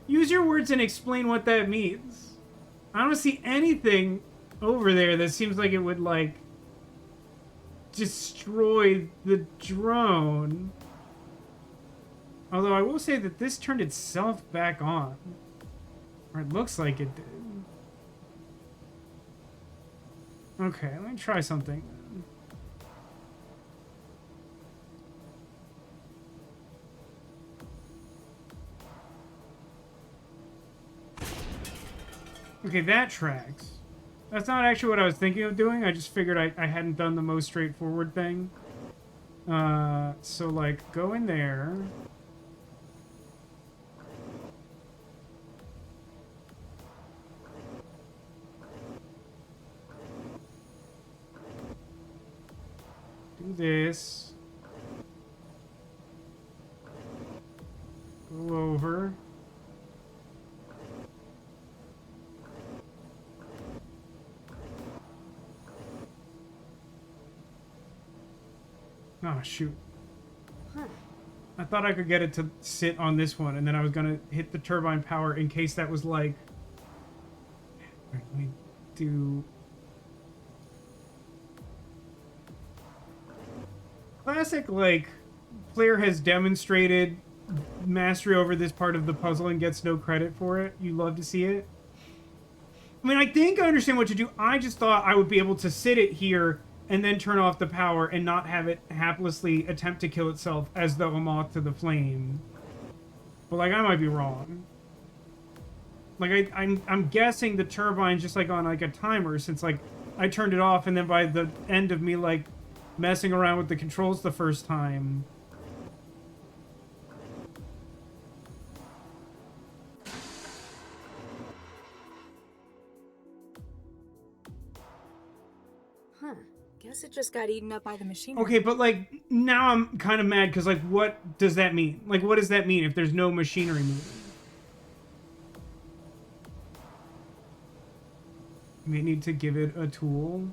Use your words and explain what that means. I don't see anything over there that seems like it would, like, destroy the drone. Although I will say that this turned itself back on. Or it looks like it did. Okay, let me try something. Okay, that tracks. That's not actually what I was thinking of doing. I just figured I hadn't done the most straightforward thing. So, like, go in there. Do this. Go over. Oh, shoot. Huh. I thought I could get it to sit on this one, and then I was gonna hit the turbine power in case that was like... Let me do... Classic, like, player has demonstrated mastery over this part of the puzzle and gets no credit for it. You love to see it. I mean, I think I understand what to do. I just thought I would be able to sit it here and then turn off the power and not have it haplessly attempt to kill itself as though a moth to the flame. But, like, I might be wrong. Like, I'm guessing the turbine's just, like, on, like, a timer since, like, I turned it off and then by the end of me, like, messing around with the controls the first time... Huh. Guess it just got eaten up by the machinery. Okay, but, like, now I'm kind of mad because, like, what does that mean? Like, what does that mean if there's no machinery moving? We need to give it a tool.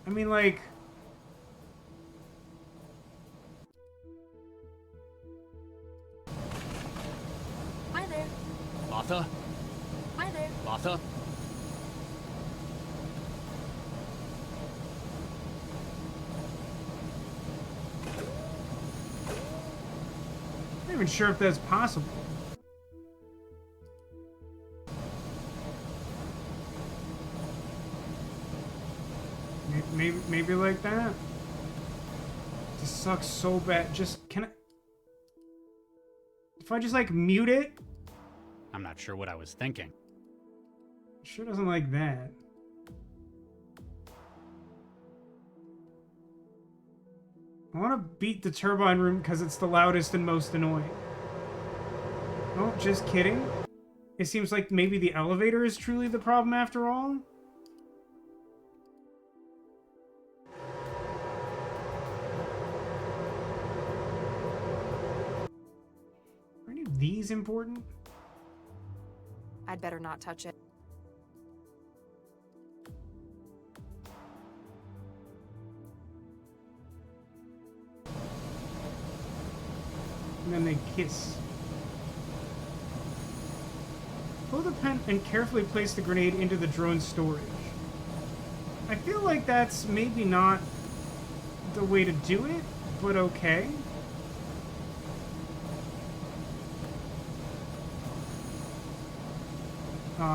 I mean, like... Hi there. Latha? Hi there. Latha? even sure if that's possible. Maybe like that. This sucks so bad. Just, can I... If I just, like, mute it? I'm not sure what I was thinking. It sure doesn't like that. I want to beat the turbine room because it's the loudest and most annoying. Oh, just kidding. It seems like maybe the elevator is truly the problem after all. Are any of these important? I'd better not touch it. And then they kiss. Pull the pen and carefully place the grenade into the drone's storage. I feel like that's maybe not the way to do it, but okay.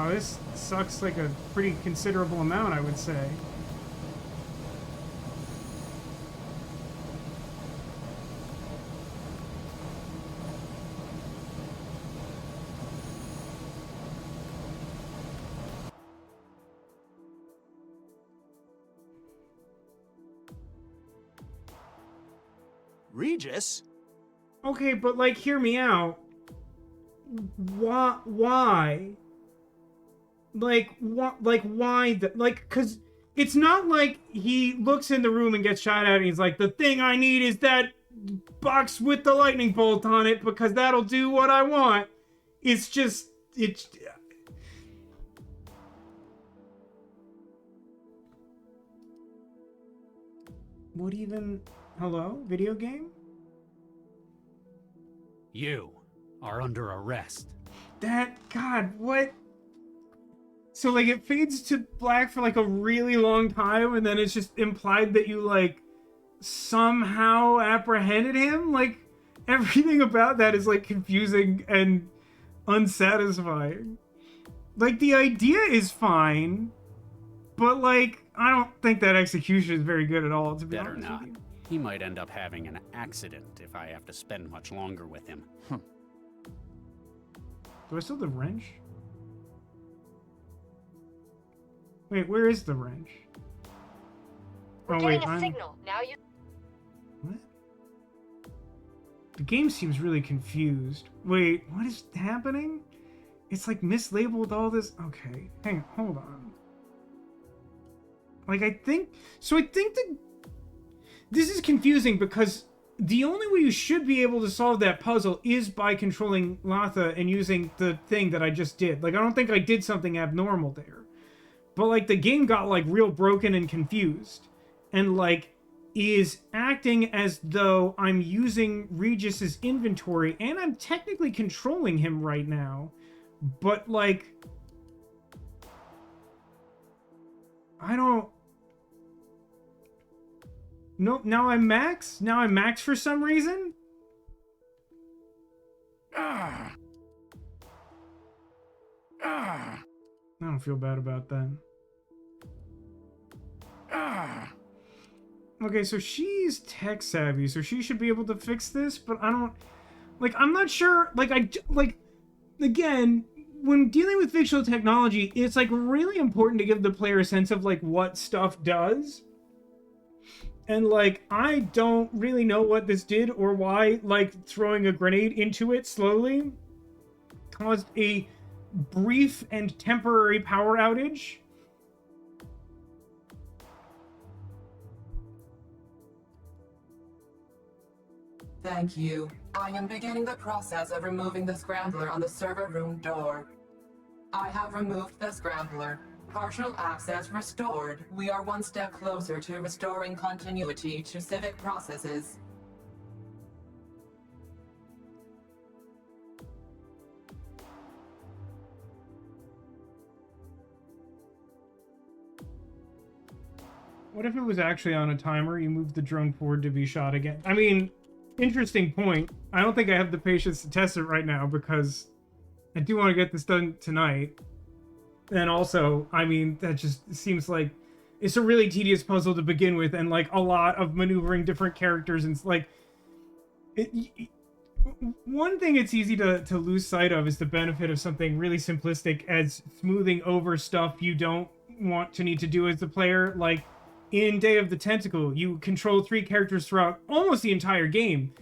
This sucks like a pretty considerable amount, I would say. Regis? Okay, but like, hear me out. Why? Like, why? Cause it's not like he looks in the room and gets shot at and he's like, the thing I need is that box with the lightning bolt on it because that'll do what I want. It's just, what even? Hello? Video game? You are under arrest. God, what? So, like, it fades to black for, like, a really long time, and then it's just implied that you, like, somehow apprehended him? Like, everything about that is, like, confusing and unsatisfying. Like, the idea is fine, but, like, I don't think that execution is very good at all, to be Better honest not. with you. He might end up having an accident if I have to spend much longer with him. Do I still have the wrench? Wait, where is the wrench? We're getting a signal. Now you... What? The game seems really confused. Wait, what is happening? It's like mislabeled all this. Okay, hang on, hold on. Like, I think that this is confusing because the only way you should be able to solve that puzzle is by controlling Latha and using the thing that I just did. Like, I don't think I did something abnormal there. But, like, the game got, like, real broken and confused. And, like, is acting as though I'm using Regis's inventory and I'm technically controlling him right now. But, like, I don't... No, now I'm max? Now I'm max for some reason? I don't feel bad about that. Okay, so she's tech savvy, so she should be able to fix this, but I don't... Like, I'm not sure... Again, when dealing with fictional technology, it's, like, really important to give the player a sense of, like, what stuff does. And, like, I don't really know what this did or why, like, throwing a grenade into it slowly caused a brief and temporary power outage. Thank you. I am beginning the process of removing the scrambler on the server room door. I have removed the scrambler. Partial access restored. We are one step closer to restoring continuity to civic processes. What if it was actually on a timer? You moved the drone forward to be shot again. I mean, interesting point. I don't think I have the patience to test it right now because I do want to get this done tonight. And also, I mean, that just seems like it's a really tedious puzzle to begin with, and like a lot of maneuvering different characters, and it's like one thing it's easy to lose sight of is the benefit of something really simplistic as smoothing over stuff you don't want to need to do as the player. Like in Day of the Tentacle, you control 3 characters throughout almost the entire game,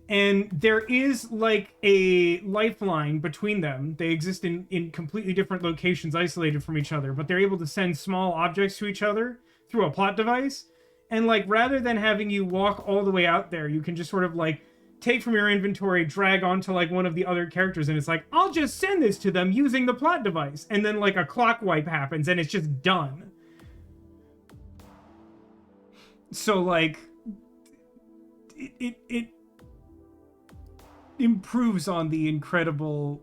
and there is like a lifeline between them. They exist in completely different locations, isolated from each other, but they're able to send small objects to each other through a plot device. And like, rather than having you walk all the way out there, you can just sort of like take from your inventory, drag onto like one of the other characters, and it's like, I'll just send this to them using the plot device. And then like a clock wipe happens and it's just done. So like, it improves on the incredible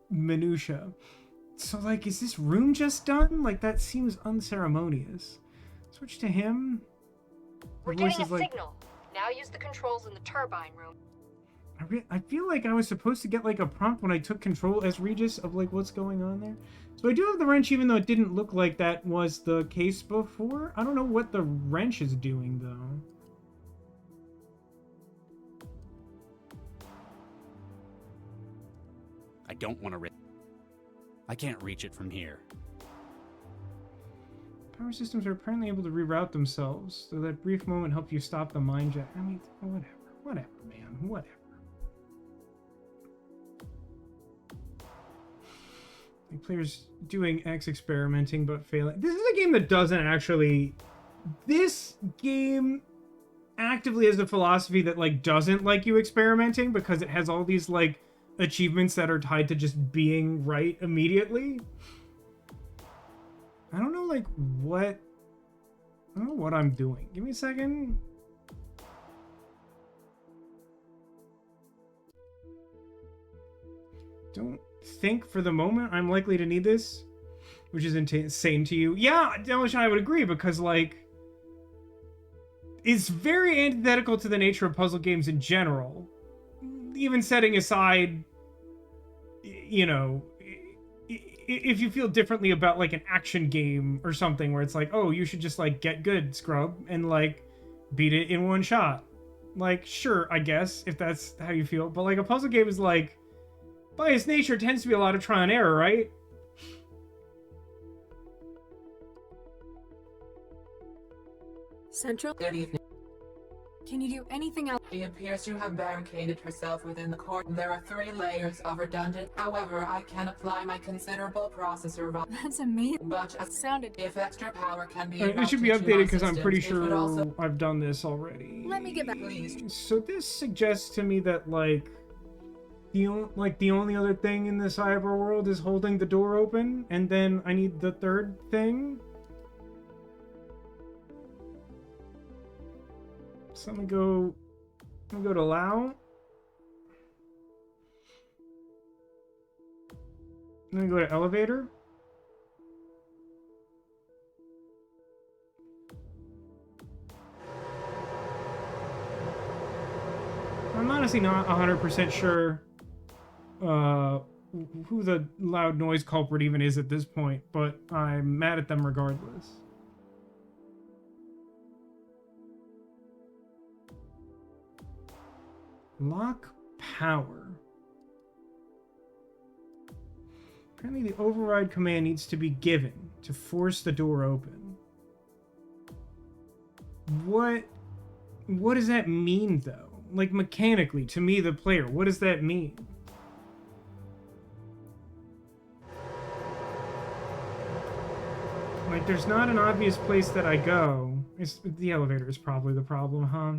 minutia. So like, is this room just done? Like, that seems unceremonious. Switch to him. We're getting a signal. Now use the controls in the turbine room. I feel like I was supposed to get like a prompt when I took control as Regis of like what's going on there. So I do have the wrench, even though it didn't look like that was the case before. I don't know what the wrench is doing though. I don't want to I can't reach it from here. Power systems are apparently able to reroute themselves, so that brief moment helped you stop the Mindjacker. I mean, whatever, man, whatever. Like players doing X experimenting but failing. This is a game that doesn't actually... This game actively has a philosophy that like doesn't like you experimenting, because it has all these like achievements that are tied to just being right immediately. I don't know like what... I don't know what I'm doing. Give me a second. Don't think for the moment I'm likely to need this, which is insane to you. Yeah, Demolition, I would agree, because like it's very antithetical to the nature of puzzle games in general. Even setting aside, you know, if you feel differently about like an action game or something where it's like, oh, you should just like get good, scrub, and like beat it in one shot. Like, sure, I guess, if that's how you feel. But like a puzzle game is like, by its nature, tends to be a lot of trial and error, right? Central? Good evening. Can you do anything else? She appears to have barricaded herself within the core. There are 3 layers of redundant. However, I can apply my considerable processor. That's amazing. But as sounded. If extra power can be. It should be updated because I'm pretty sure I've done this already. Let me get back. So this suggests to me that like the only other thing in the cyber world is holding the door open, and then I need the third thing. So I'm gonna go to allow. I'm gonna go to elevator. I'm honestly not 100% sure who the loud noise culprit even is at this point, but I'm mad at them regardless. Lock power. Apparently the override command needs to be given to force the door open. What does that mean though? Like mechanically, to me the player, what does that mean? Like there's not an obvious place that I go. The elevator is probably the problem, huh?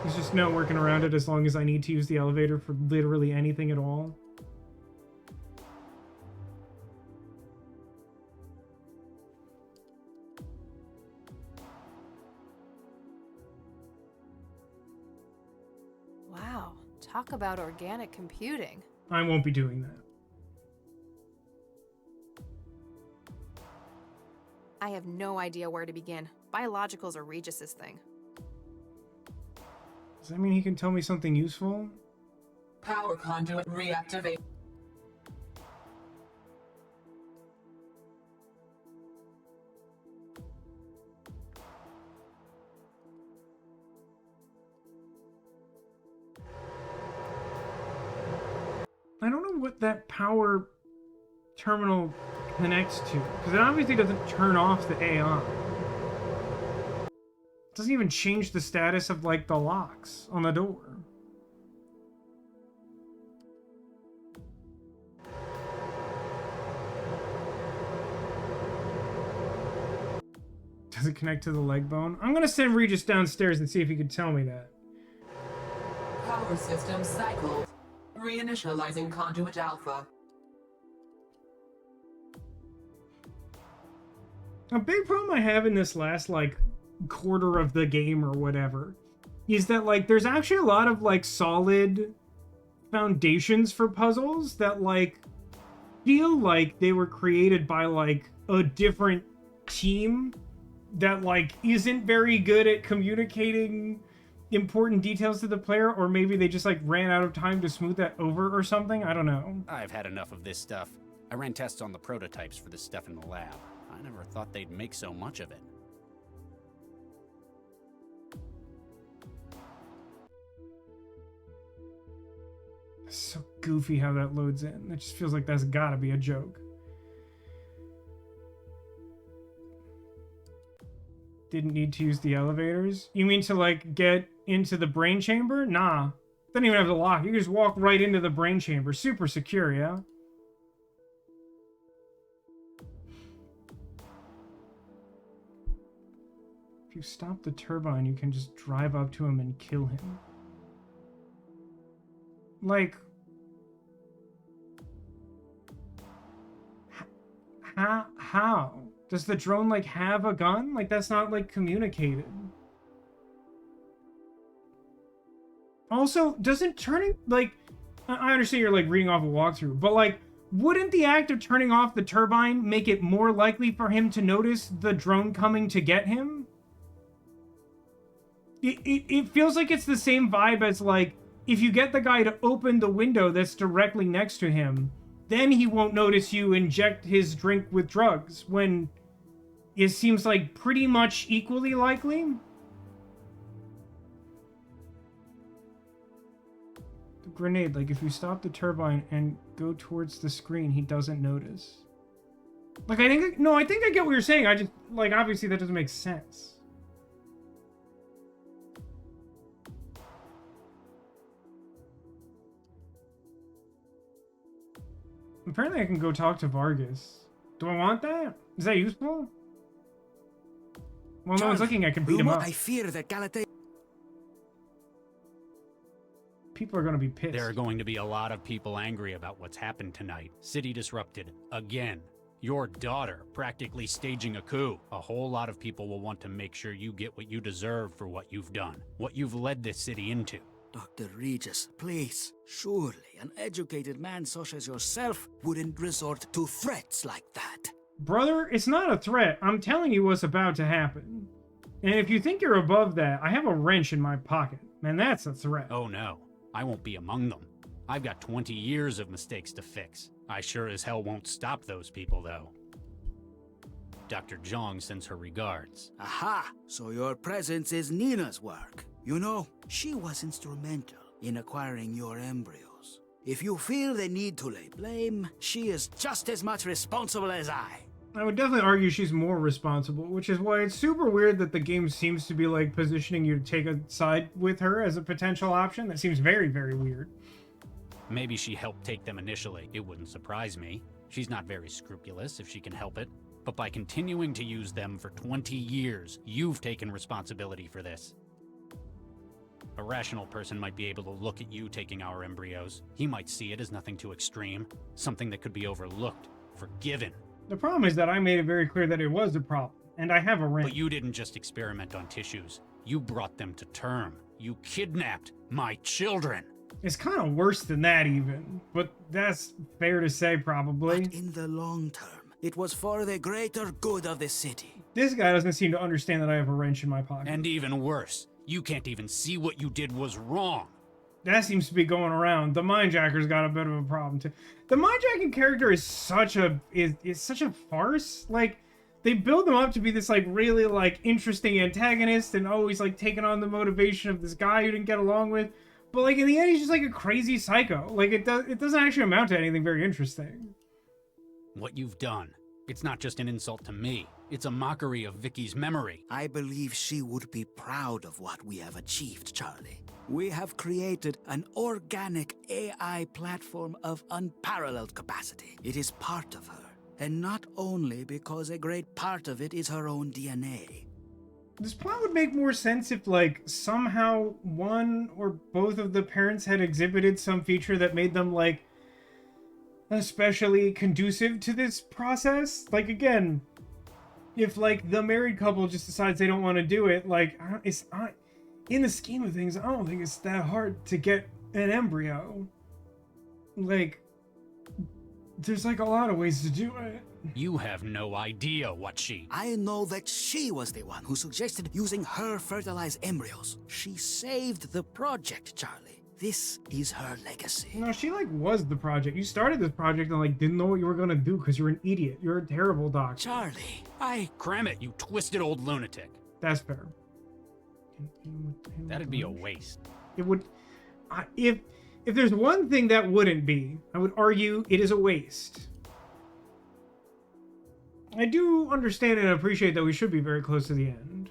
There's just no working around it as long as I need to use the elevator for literally anything at all. Wow, talk about organic computing. I won't be doing that. I have no idea where to begin. Biologicals are Regis's thing. Does that mean he can tell me something useful? Power conduit reactivate. I don't know what that power terminal connects to, because it obviously doesn't turn off the AI. It doesn't even change the status of, like, the locks on the door. Does it connect to the leg bone? I'm gonna send Regis downstairs and see if he can tell me that. Power system cycled. Reinitializing conduit alpha. A big problem I have in this last, like, quarter of the game or whatever is that, like, there's actually a lot of, like, solid foundations for puzzles that, like, feel like they were created by, like, a different team that, like, isn't very good at communicating important details to the player, or maybe they just, like, ran out of time to smooth that over or something. I don't know. I've had enough of this stuff. I ran tests on the prototypes for this stuff in the lab. I never thought they'd make so much of it. It's so goofy how that loads in. It just feels like that's gotta be a joke. Didn't need to use the elevators? You mean to, like, get into the brain chamber? Nah. Doesn't even have the lock. You can just walk right into the brain chamber. Super secure, yeah? If you stop the turbine, you can just drive up to him and kill him. Like... How? Does the drone, like, have a gun? Like, that's not, like, communicated. Also, doesn't turning, like... I understand you're, like, reading off a walkthrough, but, like, wouldn't the act of turning off the turbine make it more likely for him to notice the drone coming to get him? It feels like it's the same vibe as, like, if you get the guy to open the window that's directly next to him, then he won't notice you inject his drink with drugs, when it seems like pretty much equally likely. The grenade, like, if you stop the turbine and go towards the screen, he doesn't notice. Like, I think I get what you're saying. I just, like, obviously that doesn't make sense. Apparently I can go talk to Vargas. Do I want that? Is that useful? Well, no one's looking, I can beat him up. I fear that Galatea... People are going to be pissed. There are going to be a lot of people angry about what's happened tonight. City disrupted. Again. Your daughter practically staging a coup. A whole lot of people will want to make sure you get what you deserve for what you've done. What you've led this city into. Dr. Regis, please. Surely an educated man such as yourself wouldn't resort to threats like that. Brother, it's not a threat. I'm telling you what's about to happen. And if you think you're above that, I have a wrench in my pocket. And that's a threat. Oh no, I won't be among them. I've got 20 years of mistakes to fix. I sure as hell won't stop those people, though. Dr. Zhang sends her regards. Aha! So your presence is Nina's work. You know, she was instrumental in acquiring your embryos. If you feel the need to lay blame, she is just as much responsible as I. I would definitely argue she's more responsible, which is why it's super weird that the game seems to be, like, positioning you to take a side with her as a potential option. That seems very, very weird. Maybe she helped take them initially. It wouldn't surprise me. She's not very scrupulous if she can help it. But by continuing to use them for 20 years, you've taken responsibility for this. A rational person might be able to look at you taking our embryos. He might see it as nothing too extreme, something that could be overlooked, forgiven. The problem is that I made it very clear that it was a problem, and I have a wrench. But you didn't just experiment on tissues. You brought them to term. You kidnapped my children. It's kind of worse than that, even. But that's fair to say, probably. But in the long term, it was for the greater good of the city. This guy doesn't seem to understand that I have a wrench in my pocket. And even worse, You can't even see what you did was wrong. That seems to be going around. The Mindjacker's got a bit of a problem too. The Mindjacker character is such a farce. Like, they build him up to be this like really like interesting antagonist and always like taking on the motivation of this guy who didn't get along with. But like in the end, he's just like a crazy psycho. Like it doesn't actually amount to anything very interesting. What you've done, it's not just an insult to me. It's a mockery of Vicky's memory. I believe she would be proud of what we have achieved, Charlie. We have created an organic AI platform of unparalleled capacity. It is part of her, and not only because a great part of it is her own DNA. This plot would make more sense if, like, somehow one or both of the parents had exhibited some feature that made them, like, especially conducive to this process. Like, again, if, like, the married couple just decides they don't want to do it, like, in the scheme of things, I don't think it's that hard to get an embryo. Like, there's, like, a lot of ways to do it. You have no idea what she... I know that she was the one who suggested using her fertilized embryos. She saved the project, Charlie. This is her legacy. No, she, like, was the project. You started this project and, like, didn't know what you were gonna do because you're an idiot. You're a terrible doctor. Charlie, Cram it, you twisted old lunatic. That's fair. That'd be a waste. It would... if there's one thing that wouldn't be, I would argue it is a waste. I do understand and appreciate that we should be very close to the end.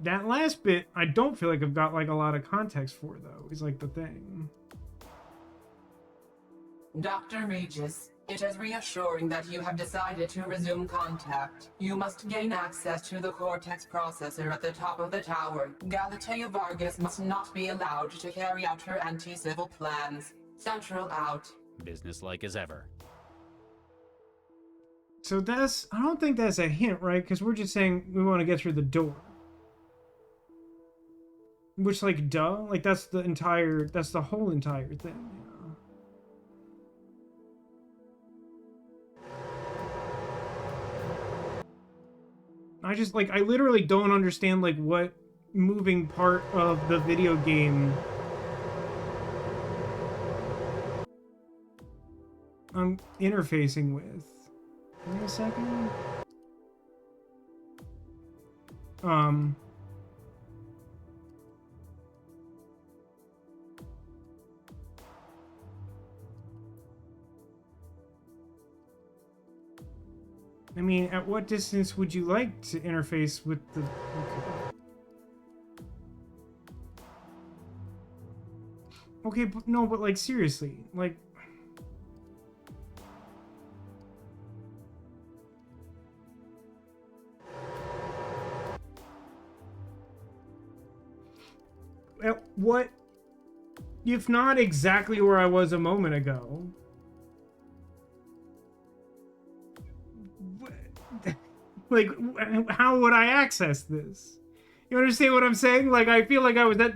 That last bit, I don't feel like I've got, like, a lot of context for, though, is, like, the thing. Dr. Regis, it is reassuring that you have decided to resume contact. You must gain access to the Cortex processor at the top of the tower. Galatea Vargas must not be allowed to carry out her anti-civil plans. Central out. Businesslike as ever. So I don't think that's a hint, right? Because we're just saying we want to get through the door. Which, like, duh? Like, that's the whole entire thing, I literally don't understand, like, what moving part of the video game I'm interfacing with. Give me a second. I mean, at what distance would you like to interface with the... Okay, but no, but, like, seriously, like... What, if not exactly where I was a moment ago? Like, how would I access this? You understand what I'm saying? Like, I feel like I was at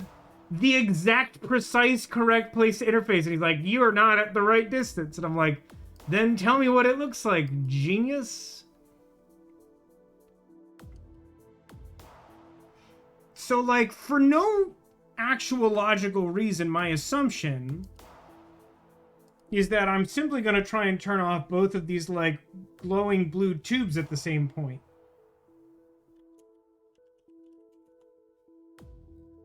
the exact, precise, correct place to interface, and he's like, you are not at the right distance. And I'm like, then tell me what it looks like, genius. So, like, for no actual logical reason, my assumption is that I'm simply going to try and turn off both of these, like, glowing blue tubes at the same point.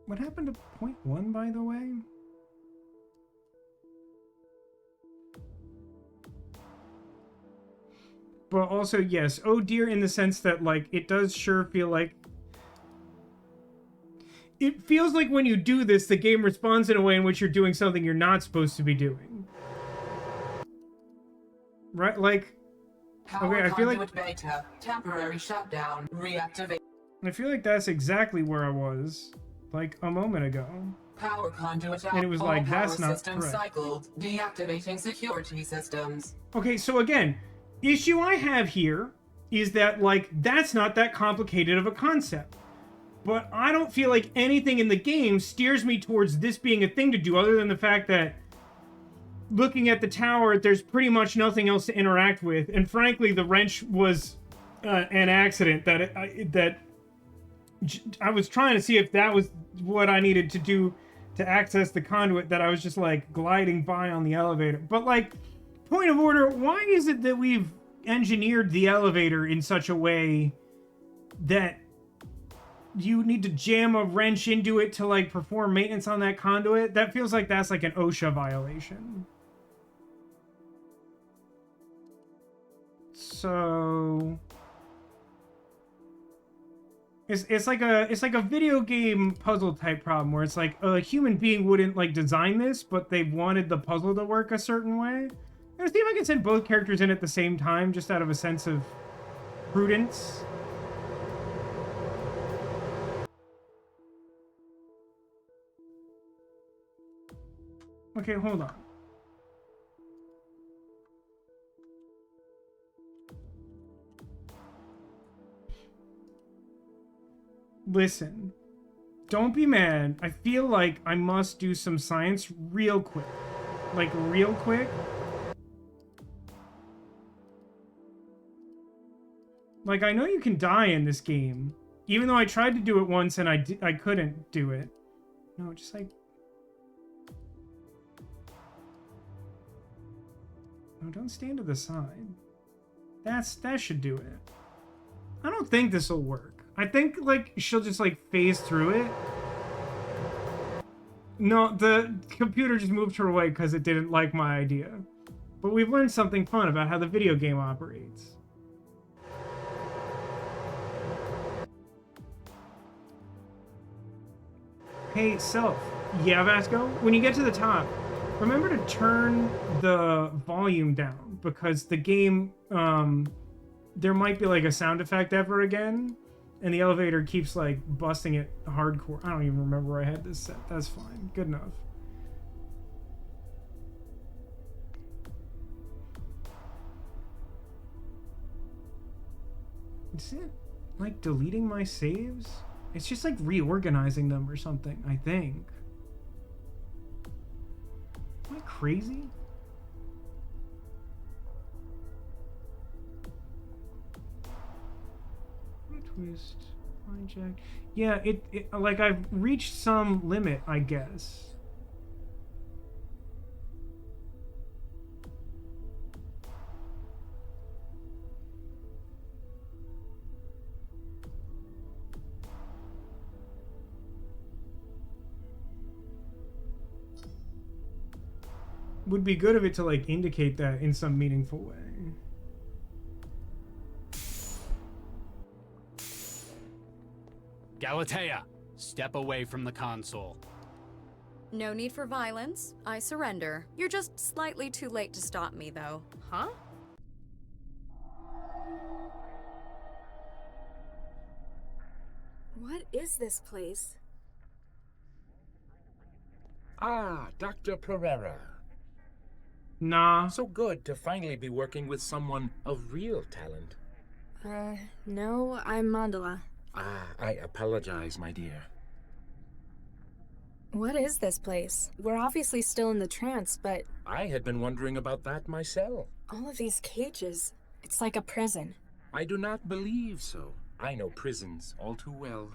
What happened to point 1, by the way? But also, yes, oh dear, in the sense that, like, it does sure feel like... It feels like when you do this, the game responds in a way in which you're doing something you're not supposed to be doing. Right? Like... Power okay, I feel like... beta, temporary shutdown, reactivate. I feel like that's exactly where I was, like, a moment ago. Power conduit out. And it was like, that's not systems correct. cycled. Deactivating security systems. Okay, so again, issue I have here is that, like, that's not that complicated of a concept. But I don't feel like anything in the game steers me towards this being a thing to do, other than the fact that looking at the tower, there's pretty much nothing else to interact with. And frankly, the wrench was an accident that I was trying to see if that was what I needed to do to access the conduit, that I was just like gliding by on the elevator. But like, point of order, why is it that we've engineered the elevator in such a way that you need to jam a wrench into it to like perform maintenance on that conduit? That feels like that's like an OSHA violation. So it's like a video game puzzle type problem where it's like a human being wouldn't like design this, but they wanted the puzzle to work a certain way. I'm gonna see if I can send both characters in at the same time, just out of a sense of prudence. Okay, hold on. Listen, don't be mad. I feel like I must do some science real quick. Like, real quick. Like, I know you can die in this game. Even though I tried to do it once and I couldn't do it. No, just like... No, don't stand to the side. That should do it. I don't think this will work. I think, like, she'll just, like, phase through it. No, the computer just moved her away because it didn't like my idea. But we've learned something fun about how the video game operates. Hey, Self. Yeah, Vasco? When you get to the top, remember to turn the volume down, because the game, there might be, like, a sound effect ever again. And the elevator keeps, like, busting it hardcore. I don't even remember where I had this set. That's fine. Good enough. Is it, like, deleting my saves? It's just, like, reorganizing them or something, I think. Am I crazy? Twist, Mindjacker. Yeah, it like I've reached some limit, I guess. Would be good of it to like indicate that in some meaningful way. Galatea, step away from the console. No need for violence. I surrender. You're just slightly too late to stop me, though. Huh? What is this place? Ah, Dr. Pereira. Nah. So good to finally be working with someone of real talent. No, I'm Mandala. Ah, I apologize, my dear. What is this place? We're obviously still in the trance, but... I had been wondering about that myself. All of these cages. It's like a prison. I do not believe so. I know prisons all too well.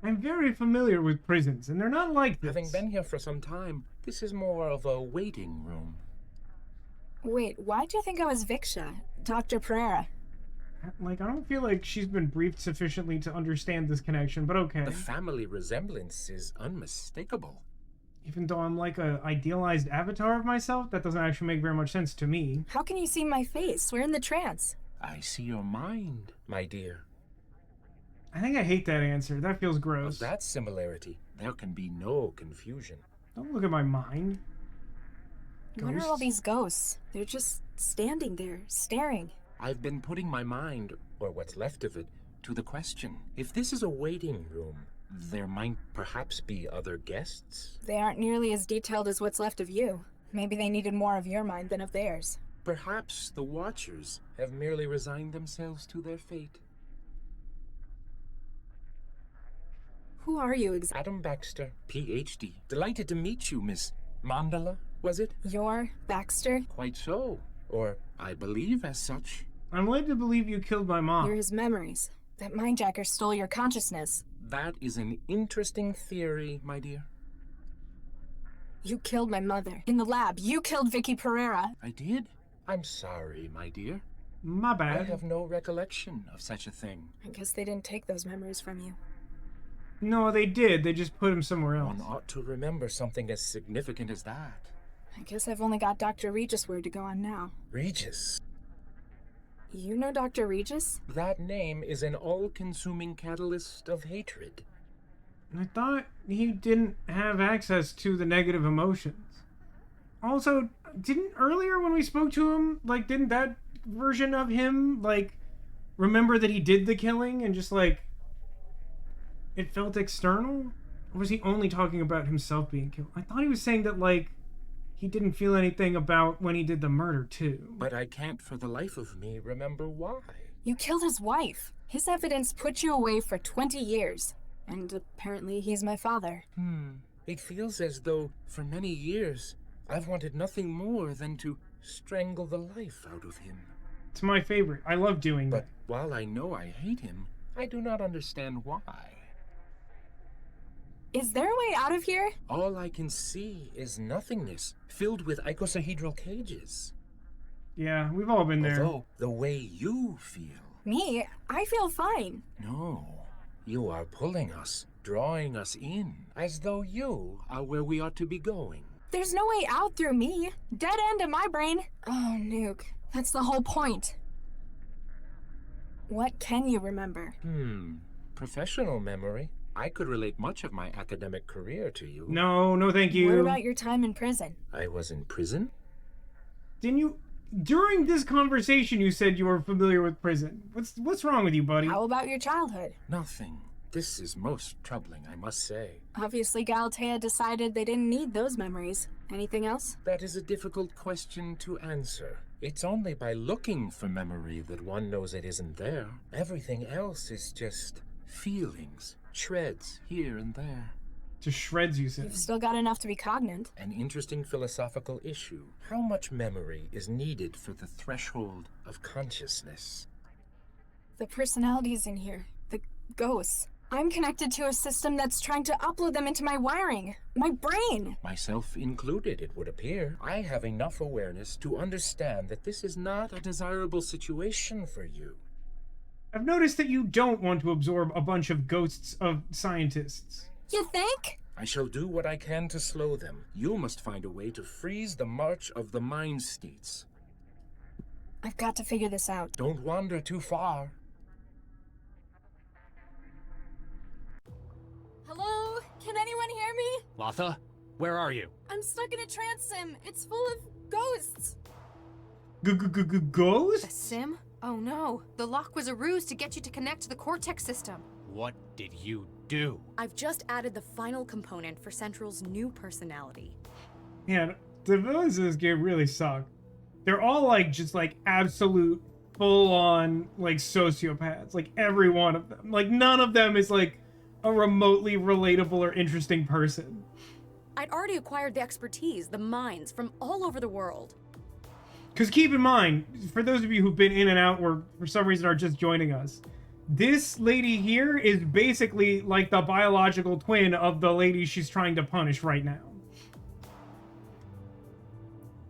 I'm very familiar with prisons, and they're not like this. Having been here for some time, this is more of a waiting room. Wait, why do you think I was Viksha? Dr. Pereira? Like, I don't feel like she's been briefed sufficiently to understand this connection, but okay. The family resemblance is unmistakable. Even though I'm like a idealized avatar of myself, that doesn't actually make very much sense to me. How can you see my face? We're in the trance. I see your mind, my dear. I think I hate that answer. That feels gross. Of that similarity, there can be no confusion. Don't look at my mind. What are all these ghosts? They're just standing there, staring. I've been putting my mind, or what's left of it, to the question. If this is a waiting room, there might perhaps be other guests? They aren't nearly as detailed as what's left of you. Maybe they needed more of your mind than of theirs. Perhaps the Watchers have merely resigned themselves to their fate. Who are you exactly? Adam Baxter, Ph.D. Delighted to meet you, Miss Mandala, was it? You're Baxter? Quite so. Or I believe as such. I'm led to believe you killed my mom. You're his memories. That Mindjacker stole your consciousness. that is an interesting theory, my dear. You killed my mother. In the lab, you killed Vicky Pereira. I did? I'm sorry, my dear. My bad. I have no recollection of such a thing. I guess they didn't take those memories from you. No, they did. They just put him somewhere else. One ought to remember something as significant as that. I guess I've only got Dr. Regis' word to go on now. Regis? You know Dr. Regis? That name is an all-consuming catalyst of hatred. I thought he didn't have access to the negative emotions. Also, didn't earlier when we spoke to him, like, didn't that version of him, like, remember that he did the killing and just, like, it felt external? Or was he only talking about himself being killed? I thought he was saying that, like, he didn't feel anything about when he did the murder, too. But I can't for the life of me remember why. You killed his wife. His evidence put you away for 20 years. And apparently he's my father. It feels as though, for many years, I've wanted nothing more than to strangle the life out of him. It's my favorite. I love doing that. But while I know I hate him, I do not understand why. Is there a way out of here? All I can see is nothingness, filled with icosahedral cages. Yeah, we've all been there. Although, the way you feel... Me? I feel fine. No. You are pulling us, drawing us in, as though you are where we ought to be going. There's no way out through me. Dead end in my brain. Oh, Nuke. That's the whole point. What can you remember? Professional memory. I could relate much of my academic career to you. No, thank you. What about your time in prison? I was in prison? Didn't you... During this conversation, you said you were familiar with prison. What's wrong with you, buddy? How about your childhood? Nothing. This is most troubling, I must say. Obviously, Galatea decided they didn't need those memories. Anything else? That is a difficult question to answer. It's only by looking for memory that one knows it isn't there. Everything else is just feelings, shreds here and there. Just shreds, you said. You've still got enough to be cognate. An interesting philosophical issue. How much memory is needed for the threshold of consciousness? The personalities in here. The ghosts. I'm connected to a system that's trying to upload them into my wiring. My brain. Myself included, it would appear. I have enough awareness to understand that this is not a desirable situation for you. I've noticed that you don't want to absorb a bunch of ghosts of scientists. You think? I shall do what I can to slow them. You must find a way to freeze the march of the mind states. I've got to figure this out. Don't wander too far. Hello? Can anyone hear me? Latha, where are you? I'm stuck in a trance sim. It's full of ghosts. Ghosts? A sim? Oh no. The lock was a ruse to get you to connect to the Cortex system. What did you do? I've just added the final component for Central's new personality. Yeah, the villains in this game really suck. They're all like just like absolute full-on like sociopaths. Like every one of them. Like none of them is like a remotely relatable or interesting person. I'd already acquired the expertise, the minds from all over the world. Because keep in mind, for those of you who've been in and out or for some reason are just joining us, this lady here is basically like the biological twin of the lady she's trying to punish right now.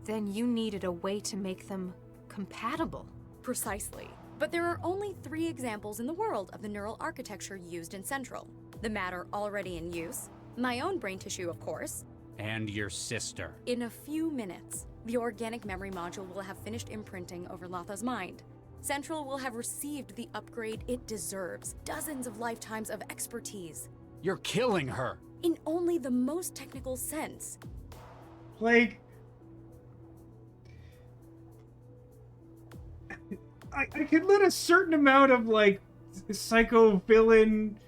Then you needed a way to make them compatible. Precisely. But there are only 3 examples in the world of the neural architecture used in Central. The matter already in use, my own brain tissue, of course. And your sister. In a few minutes, the organic memory module will have finished imprinting over Latha's mind. Central will have received the upgrade it deserves. Dozens of lifetimes of expertise. You're killing her! In only the most technical sense. Like... I could let a certain amount of, like, psycho-villain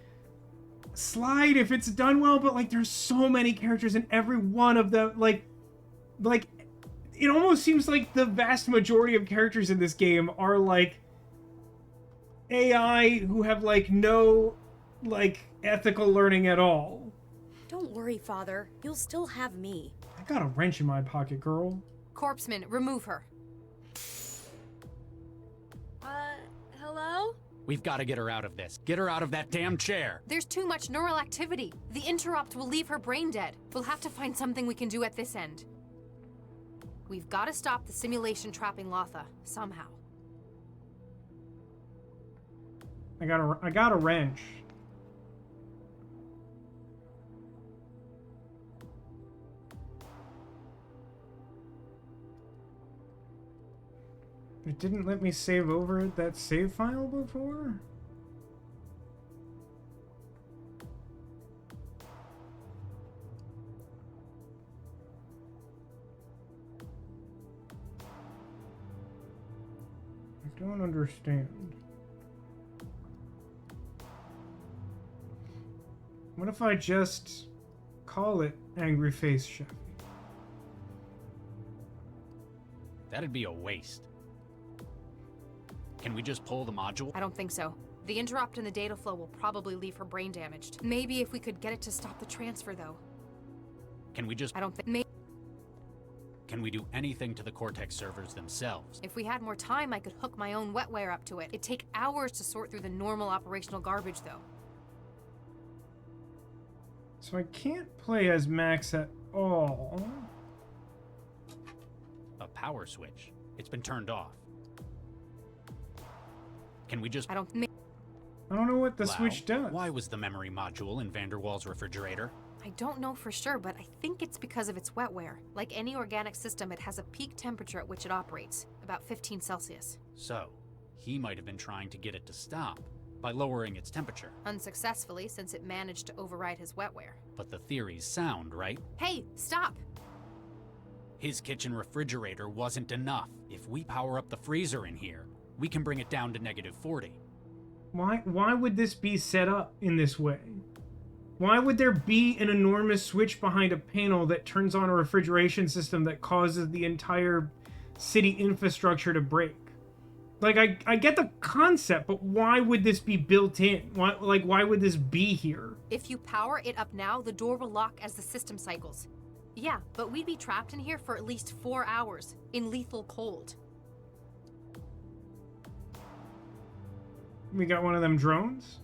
slide if it's done well, but, like, there's so many characters and every one of them, like, it almost seems like the vast majority of characters in this game are, like, AI who have, like, no, like, ethical learning at all. Don't worry, Father. You'll still have me. I got a wrench in my pocket, girl. Corpseman, remove her. Hello? We've got to get her out of this. Get her out of that damn chair. There's too much neural activity. The interrupt will leave her brain dead. We'll have to find something we can do at this end. We've got to stop the simulation trapping Lotha, somehow. I got a wrench. It didn't let me save over that save file before? I don't understand. What if I just call it Angry Face Chef? That'd be a waste. Can we just pull the module? I don't think so. The interrupt in the data flow will probably leave her brain damaged. Maybe if we could get it to stop the transfer, though. Can we just... I don't think... Can we do anything to the Cortex servers themselves? If we had more time, I could hook my own wetware up to it. It'd take hours to sort through the normal operational garbage, though. So I can't play as Max at all. A power switch. It's been turned off. Can we just... I don't know what the switch does. Why was the memory module in Vanderwall's refrigerator? I don't know for sure, but I think it's because of its wetware. Like any organic system, it has a peak temperature at which it operates, about 15 Celsius. So, he might have been trying to get it to stop by lowering its temperature. Unsuccessfully, since it managed to override his wetware. But the theory's sound, right? Hey, stop! His kitchen refrigerator wasn't enough. If we power up the freezer in here, we can bring it down to -40. Why would this be set up in this way? Why would there be an enormous switch behind a panel that turns on a refrigeration system that causes the entire city infrastructure to break? Like, I get the concept, but why would this be built in? Why would this be here? If you power it up now, the door will lock as the system cycles. Yeah, but we'd be trapped in here for at least 4 hours, in lethal cold. We got one of them drones?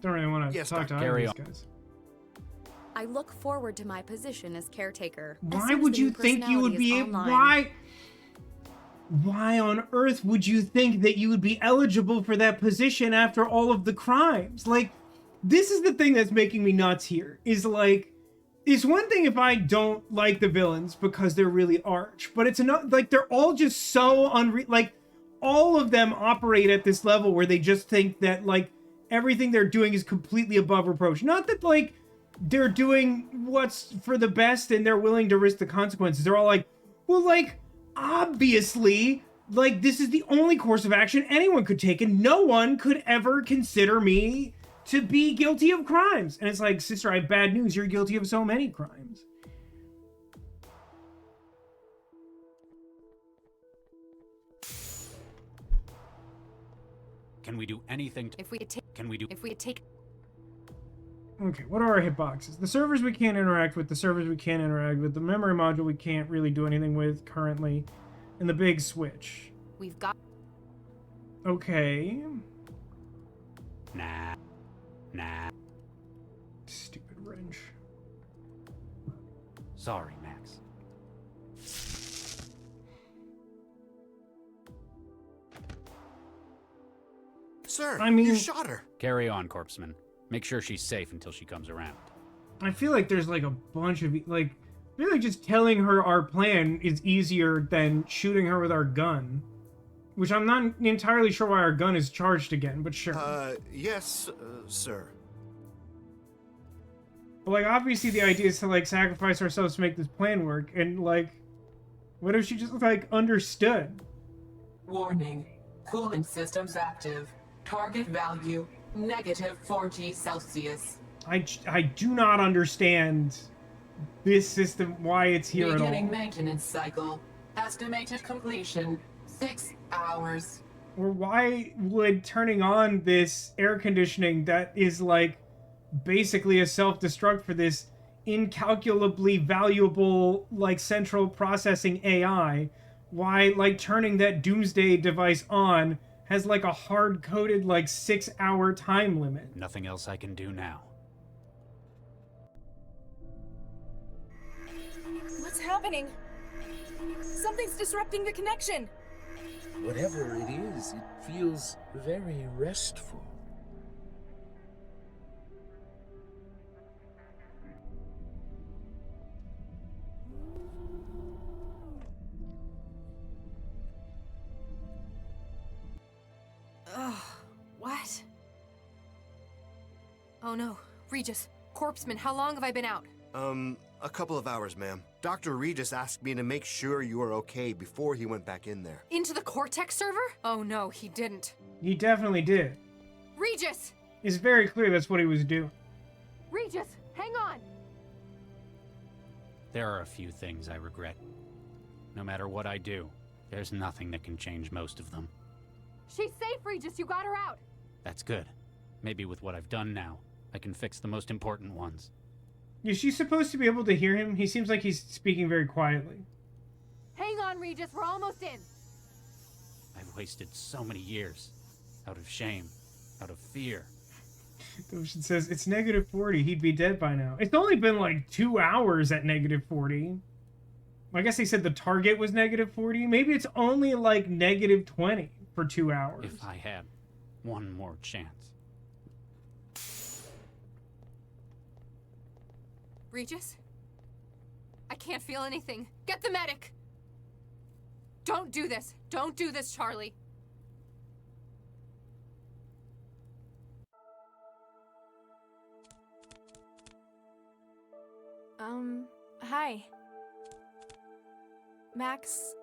Don't really want to talk to either of these guys. I look forward to my position as caretaker. Why would you think you would be why on earth would you think that you would be eligible for that position after all of the crimes? Like, this is the thing that's making me nuts here. Is like, it's one thing if I don't like the villains because they're really arch, but it's not like they're all just so like all of them operate at this level where they just think that like everything they're doing is completely above reproach. Not that like they're doing what's for the best and they're willing to risk the consequences. They're all like, well, like, obviously, like, this is the only course of action anyone could take, and no one could ever consider me to be guilty of crimes. And it's like, sister, I have bad news. You're guilty of so many crimes. Can we do anything to... If we take... Okay, what are our hitboxes? The servers we can't interact with, the servers we can't interact with, the memory module we can't really do anything with currently, and the big switch. We've got... Okay. Nah. Stupid wrench. Sorry, Max. Sir, I mean, you shot her. Carry on, Corpseman. Make sure she's safe until she comes around. I feel like there's like a bunch of like, I feel like just telling her our plan is easier than shooting her with our gun, which I'm not entirely sure why our gun is charged again, but sure. Yes, sir. But like, obviously the idea is to like sacrifice ourselves to make this plan work, and like, what if she just like understood? Warning. Cooling systems active. Target value -40 Celsius. I do not understand this system, why it's here at all. Beginning maintenance cycle. Estimated completion 6 hours. Or why would turning on this air conditioning that is like basically a self-destruct for this incalculably valuable, like, central processing AI, why, like, turning that doomsday device on has, like, a hard-coded, like, 6-hour time limit. Nothing else I can do now. What's happening? Something's disrupting the connection. Whatever it is, it feels very restful. Ugh, what? Oh no, Regis, Corpseman, how long have I been out? A couple of hours, ma'am. Dr. Regis asked me to make sure you were okay before he went back in there. Into the Cortex server? Oh no, he didn't. He definitely did. Regis! It's very clear that's what he was doing. Regis, hang on! There are a few things I regret. No matter what I do, there's nothing that can change most of them. She's safe, Regis. You got her out. That's good. Maybe with what I've done now, I can fix the most important ones. Is she supposed to be able to hear him? He seems like he's speaking very quietly. Hang on, Regis. We're almost in. I've wasted so many years. Out of shame. Out of fear. The ocean says, it's -40. He'd be dead by now. It's only been like 2 hours at -40. I guess they said the target was -40. Maybe it's only like -20 for 2 hours. If I had one more chance. Regis? I can't feel anything. Get the medic! Don't do this. Don't do this, Charlie. Hi. Max,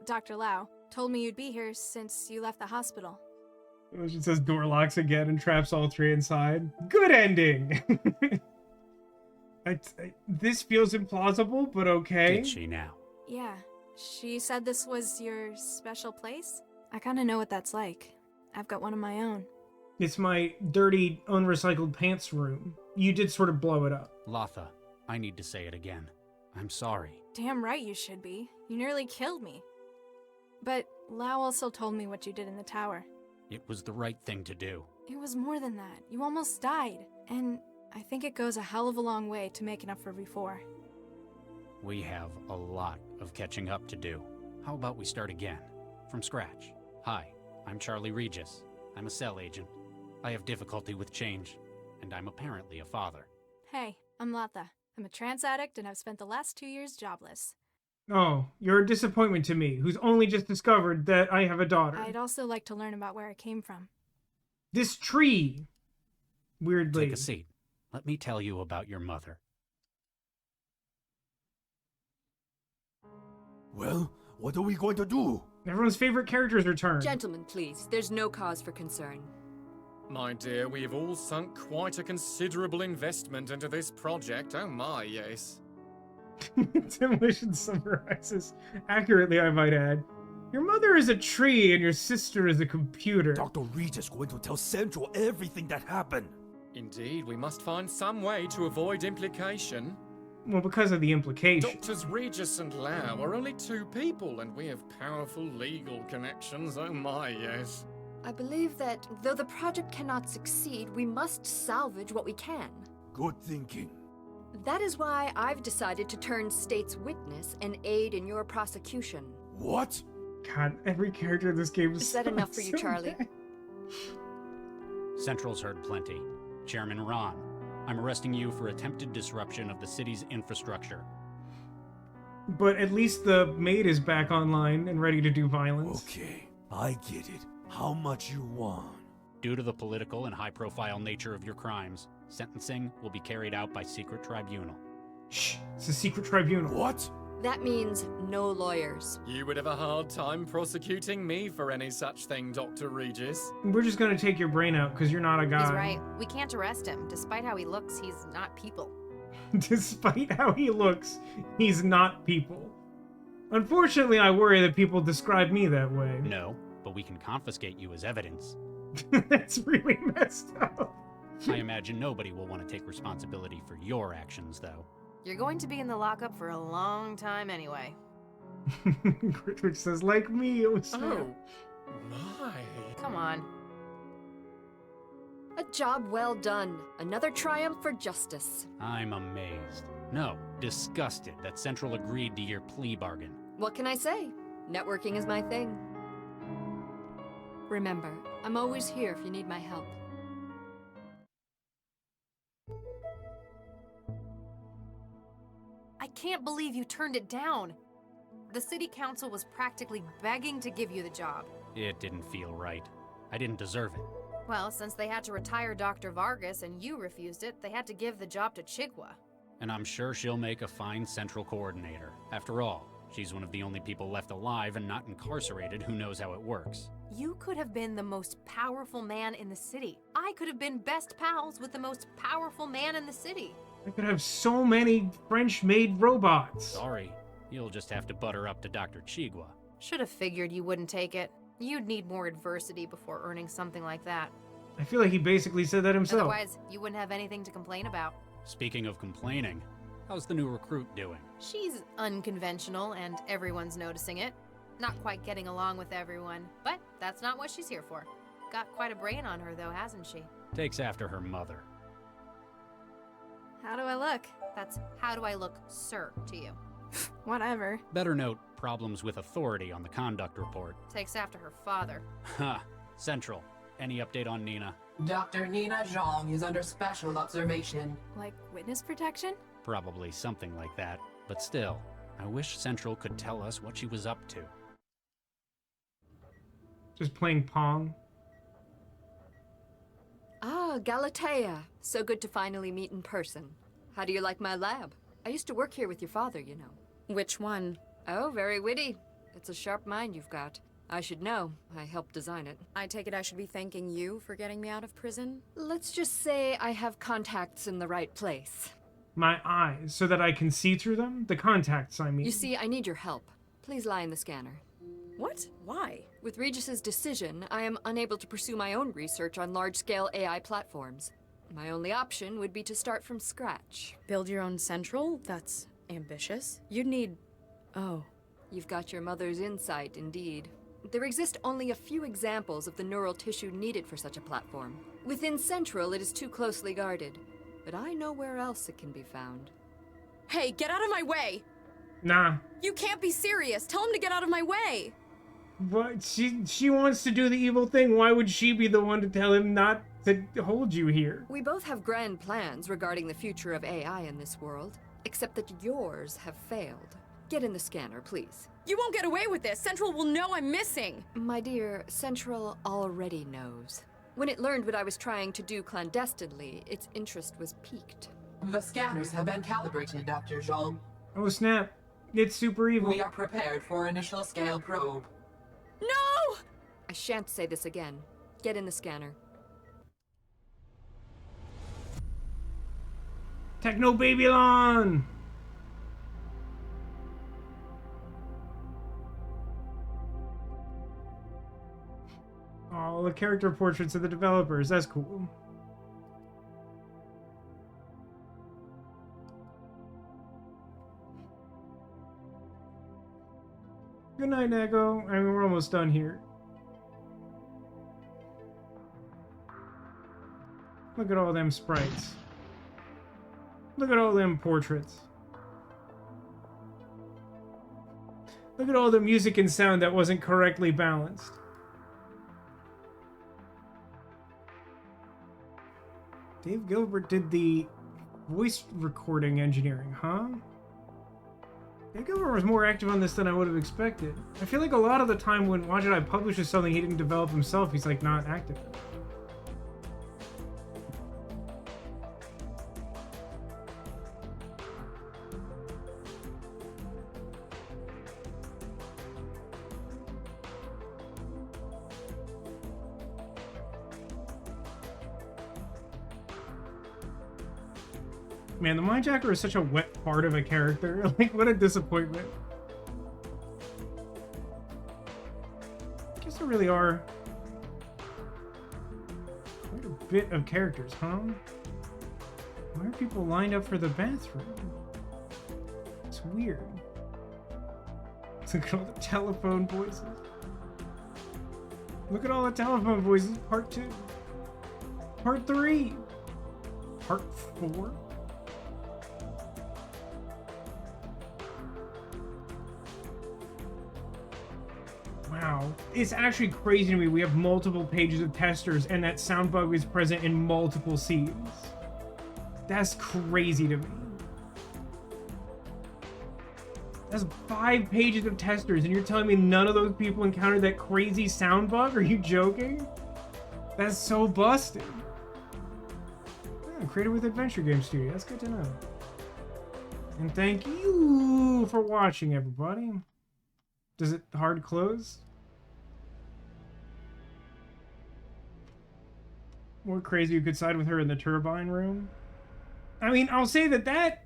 Dr. Lau, told me you'd be here since you left the hospital. The ocean says door locks again and traps all three inside. Good ending! This feels implausible, but okay. Did she now? Yeah. She said this was your special place? I kinda know what that's like. I've got one of my own. It's my dirty, unrecycled pants room. You did sort of blow it up. Latha, I need to say it again. I'm sorry. Damn right you should be. You nearly killed me. But Lau also told me what you did in the tower. It was the right thing to do. It was more than that. You almost died. And I think it goes a hell of a long way to making up for before. We have a lot of catching up to do. How about we start again? From scratch. Hi, I'm Charlie Regis. I'm a cell agent. I have difficulty with change, and I'm apparently a father. Hey, I'm Latha. I'm a trance addict and I've spent the last 2 years jobless. Oh, you're a disappointment to me, who's only just discovered that I have a daughter. I'd also like to learn about where it came from. This tree! Weirdly. Take a seat. Let me tell you about your mother. Well, what are we going to do? Everyone's favorite characters return. Gentlemen, please. There's no cause for concern. My dear, we have all sunk quite a considerable investment into this project. Oh my, yes. Demolition summarizes accurately, I might add. Your mother is a tree and your sister is a computer. Dr. Regis going to tell Central everything that happened. Indeed, we must find some way to avoid implication. Well, because of the implication. Doctors Regis and Lau are only two people, and we have powerful legal connections. Oh my, yes. I believe that though the project cannot succeed, we must salvage what we can. Good thinking. That is why I've decided to turn state's witness and aid in your prosecution. What? God, every character in this game Is that enough for you, Charlie? bad. Central's heard plenty. Chairman Ron, I'm arresting you for attempted disruption of the city's infrastructure. But at least the maid is back online and ready to do violence. Okay, I get it. How much you want? Due to the political and high-profile nature of your crimes, sentencing will be carried out by secret tribunal. Shh, it's a secret tribunal. What? That means no lawyers. You would have a hard time prosecuting me for any such thing, Dr. Regis. We're just gonna take your brain out because you're not a guy. He's right. We can't arrest him. Despite how he looks, he's not people. Despite how he looks, he's not people. Unfortunately, I worry that people describe me that way. No, but we can confiscate you as evidence. That's really messed up. I imagine nobody will want to take responsibility for your actions, though. You're going to be in the lockup for a long time anyway. Gritwitch says, like me, it was Oh, my. Come on. A job well done. Another triumph for justice. I'm amazed. No, disgusted that Central agreed to your plea bargain. What can I say? Networking is my thing. Remember, I'm always here if you need my help. I can't believe you turned it down. The city council was practically begging to give you the job. It didn't feel right. I didn't deserve it. Well, since they had to retire Dr. Vargas and you refused it, they had to give the job to Chigwa. And I'm sure she'll make a fine central coordinator. After all, she's one of the only people left alive and not incarcerated who knows how it works. You could have been the most powerful man in the city. I could have been best pals with the most powerful man in the city. I could have so many French-made robots. Sorry, you'll just have to butter up to Dr. Chigwa. Should have figured you wouldn't take it. You'd need more adversity before earning something like that. I feel like he basically said that himself. Otherwise, you wouldn't have anything to complain about. Speaking of complaining, how's the new recruit doing? She's unconventional and everyone's noticing it. Not quite getting along with everyone, but that's not what she's here for. Got quite a brain on her though, hasn't she? Takes after her mother. How do I look? That's how do I look, sir, to you. Whatever. Better note problems with authority on the conduct report. Takes after her father. Ha! Central. Any update on Nina? Dr. Nina Zhang is under special observation. Like witness protection? Probably something like that. But still, I wish Central could tell us what she was up to. Just playing Pong. Ah, Galatea. So good to finally meet in person. How do you like my lab? I used to work here with your father, you know. Which one? Oh, very witty. It's a sharp mind you've got. I should know. I helped design it. I take it I should be thanking you for getting me out of prison? Let's just say I have contacts in the right place. My eyes, so that I can see through them? The contacts, I mean. You see, I need your help. Please lie in the scanner. What? Why? With Regis's decision, I am unable to pursue my own research on large-scale AI platforms. My only option would be to start from scratch. Build your own central? That's ambitious. You'd need... Oh. You've got your mother's insight, indeed. There exist only a few examples of the neural tissue needed for such a platform. Within Central, it is too closely guarded, but I know where else it can be found. Hey, get out of my way! Nah. You can't be serious! Tell him to get out of my way! But she wants to do the evil thing. Why would she be the one to tell him not to hold you here? We both have grand plans regarding the future of AI in this world, except that yours have failed. Get in the scanner, please. You won't get away with this! Central will know I'm missing! My dear, Central already knows. When it learned what I was trying to do clandestinely, its interest was piqued. The scanners have been calibrated, Dr. Zhang. Oh snap. It's super evil. We are prepared for initial scale probe. No! I shan't say this again. Get in the scanner. Technobabylon! Oh, the character portraits of the developers. That's cool. Good night, Neko. I mean, we're almost done here. Look at all them sprites. Look at all them portraits. Look at all the music and sound that wasn't correctly balanced. Dave Gilbert did the voice recording engineering, huh? Dave Gilbert was more active on this than I would have expected. I feel like a lot of the time when Wajidai publishes something he didn't develop himself, he's like not active. Man, the Mindjacker is such a wet part of a character. Like, what a disappointment. I guess there really are. Quite a bit of characters, huh? Why are people lined up for the bathroom? It's weird. Look at all the telephone voices. Look at all the telephone voices. Part 2. Part 3. Part 4. Wow. It's actually crazy to me. We have multiple pages of testers and that sound bug is present in multiple scenes. That's crazy to me. That's 5 pages of testers, and you're telling me none of those people encountered that crazy sound bug? Are you joking? That's so busted. Oh, created with Adventure Game Studio. That's good to know. And thank you for watching, everybody. Does it hard close? More crazy you could side with her in the turbine room. I mean, I'll say that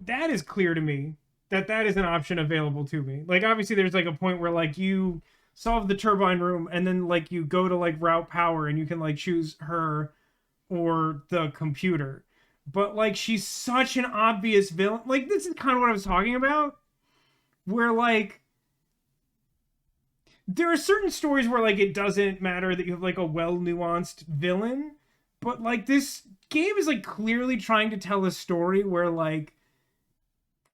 is clear to me. That is an option available to me. Like, obviously there's like a point where like you solve the turbine room and then like you go to like route power and you can like choose her or the computer. But like she's such an obvious villain. Like this is kind of what I was talking about. Where like there are certain stories where like it doesn't matter that you have like a well nuanced villain. But like this game is like clearly trying to tell a story where like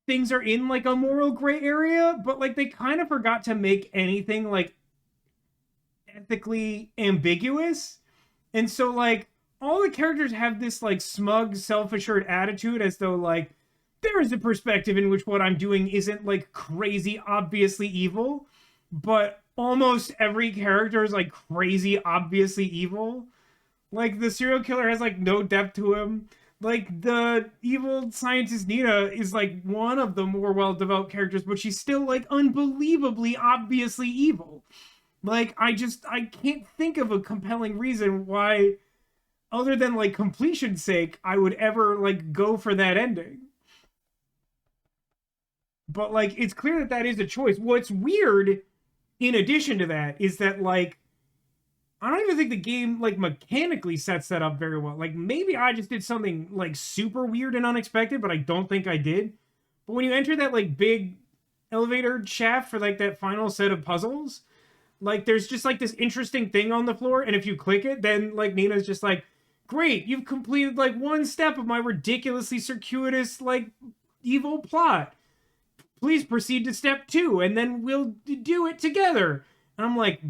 things are in like a moral gray area, but like they kind of forgot to make anything like ethically ambiguous. And so like all the characters have this like smug, self-assured attitude as though like there is a perspective in which what I'm doing isn't like crazy obviously evil, but almost every character is like crazy obviously evil. Like the serial killer has like no depth to him. Like, the evil scientist Nina is, like, one of the more well-developed characters, but she's still, like, unbelievably obviously evil. Like, I can't think of a compelling reason why, other than, like, completion's sake, I would ever, like, go for that ending. But, like, it's clear that is a choice. What's weird, in addition to that, is that, like, I don't even think the game, like, mechanically sets that up very well. Like, maybe I just did something, like, super weird and unexpected, but I don't think I did. But when you enter that, like, big elevator shaft for, like, that final set of puzzles, like, there's just, like, this interesting thing on the floor, and if you click it, then, like, Nina's just like, great, you've completed, like, one step of my ridiculously circuitous, like, evil plot. Please proceed to step 2, and then we'll do it together. And I'm like,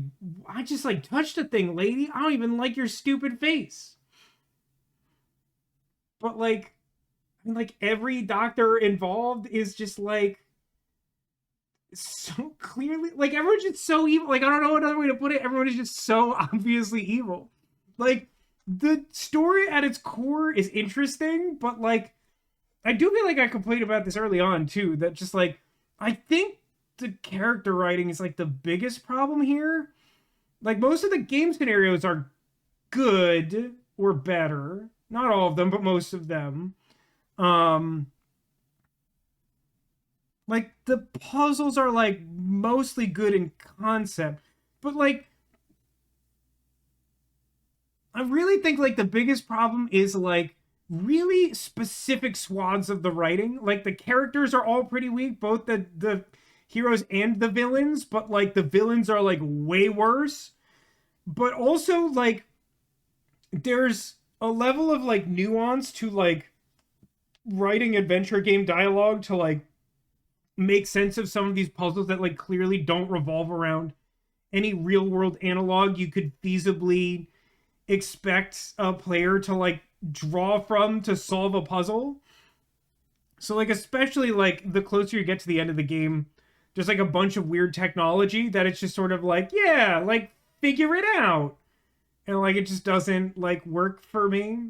I just like touched a thing, lady. I don't even like your stupid face. But like every doctor involved is just like so clearly, like everyone's just so evil. Like I don't know another way to put it. Everyone is just so obviously evil. Like the story at its core is interesting, but like I do feel like I complained about this early on too. That just like I think the character writing is like the biggest problem here. Like most of the game scenarios are good or better. Not all of them, but most of them. Like the puzzles are like mostly good in concept, but like I really think like the biggest problem is like really specific swaths of the writing. Like the characters are all pretty weak, both the heroes and the villains, but like the villains are like way worse. But also like there's a level of like nuance to like writing adventure game dialogue to like make sense of some of these puzzles that like clearly don't revolve around any real world analog you could feasibly expect a player to like draw from to solve a puzzle. So like especially like the closer you get to the end of the game, there's like a bunch of weird technology that it's just sort of like, yeah, like figure it out. And like it just doesn't like work for me.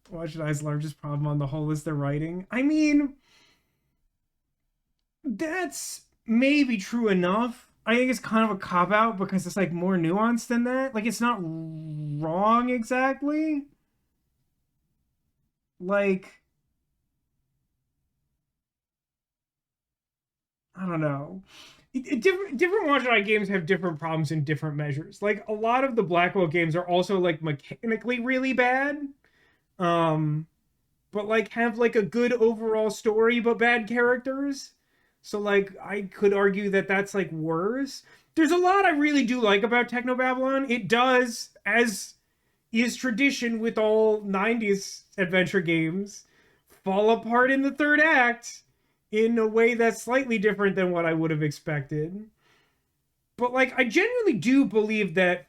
Watch Eye's largest problem on the whole is the writing. I mean, that's maybe true enough. I think it's kind of a cop-out because it's like more nuanced than that. Like it's not wrong exactly. Like I don't know. different Watch Dogs games have different problems in different measures. Like, a lot of the Blackwell games are also, like, mechanically really bad. But, like, have, like, a good overall story, but bad characters. So, like, I could argue that that's, like, worse. There's a lot I really do like about Technobabylon. It does, as is tradition with all 90s adventure games, fall apart in the third act in a way that's slightly different than what I would have expected. But, like, I genuinely do believe that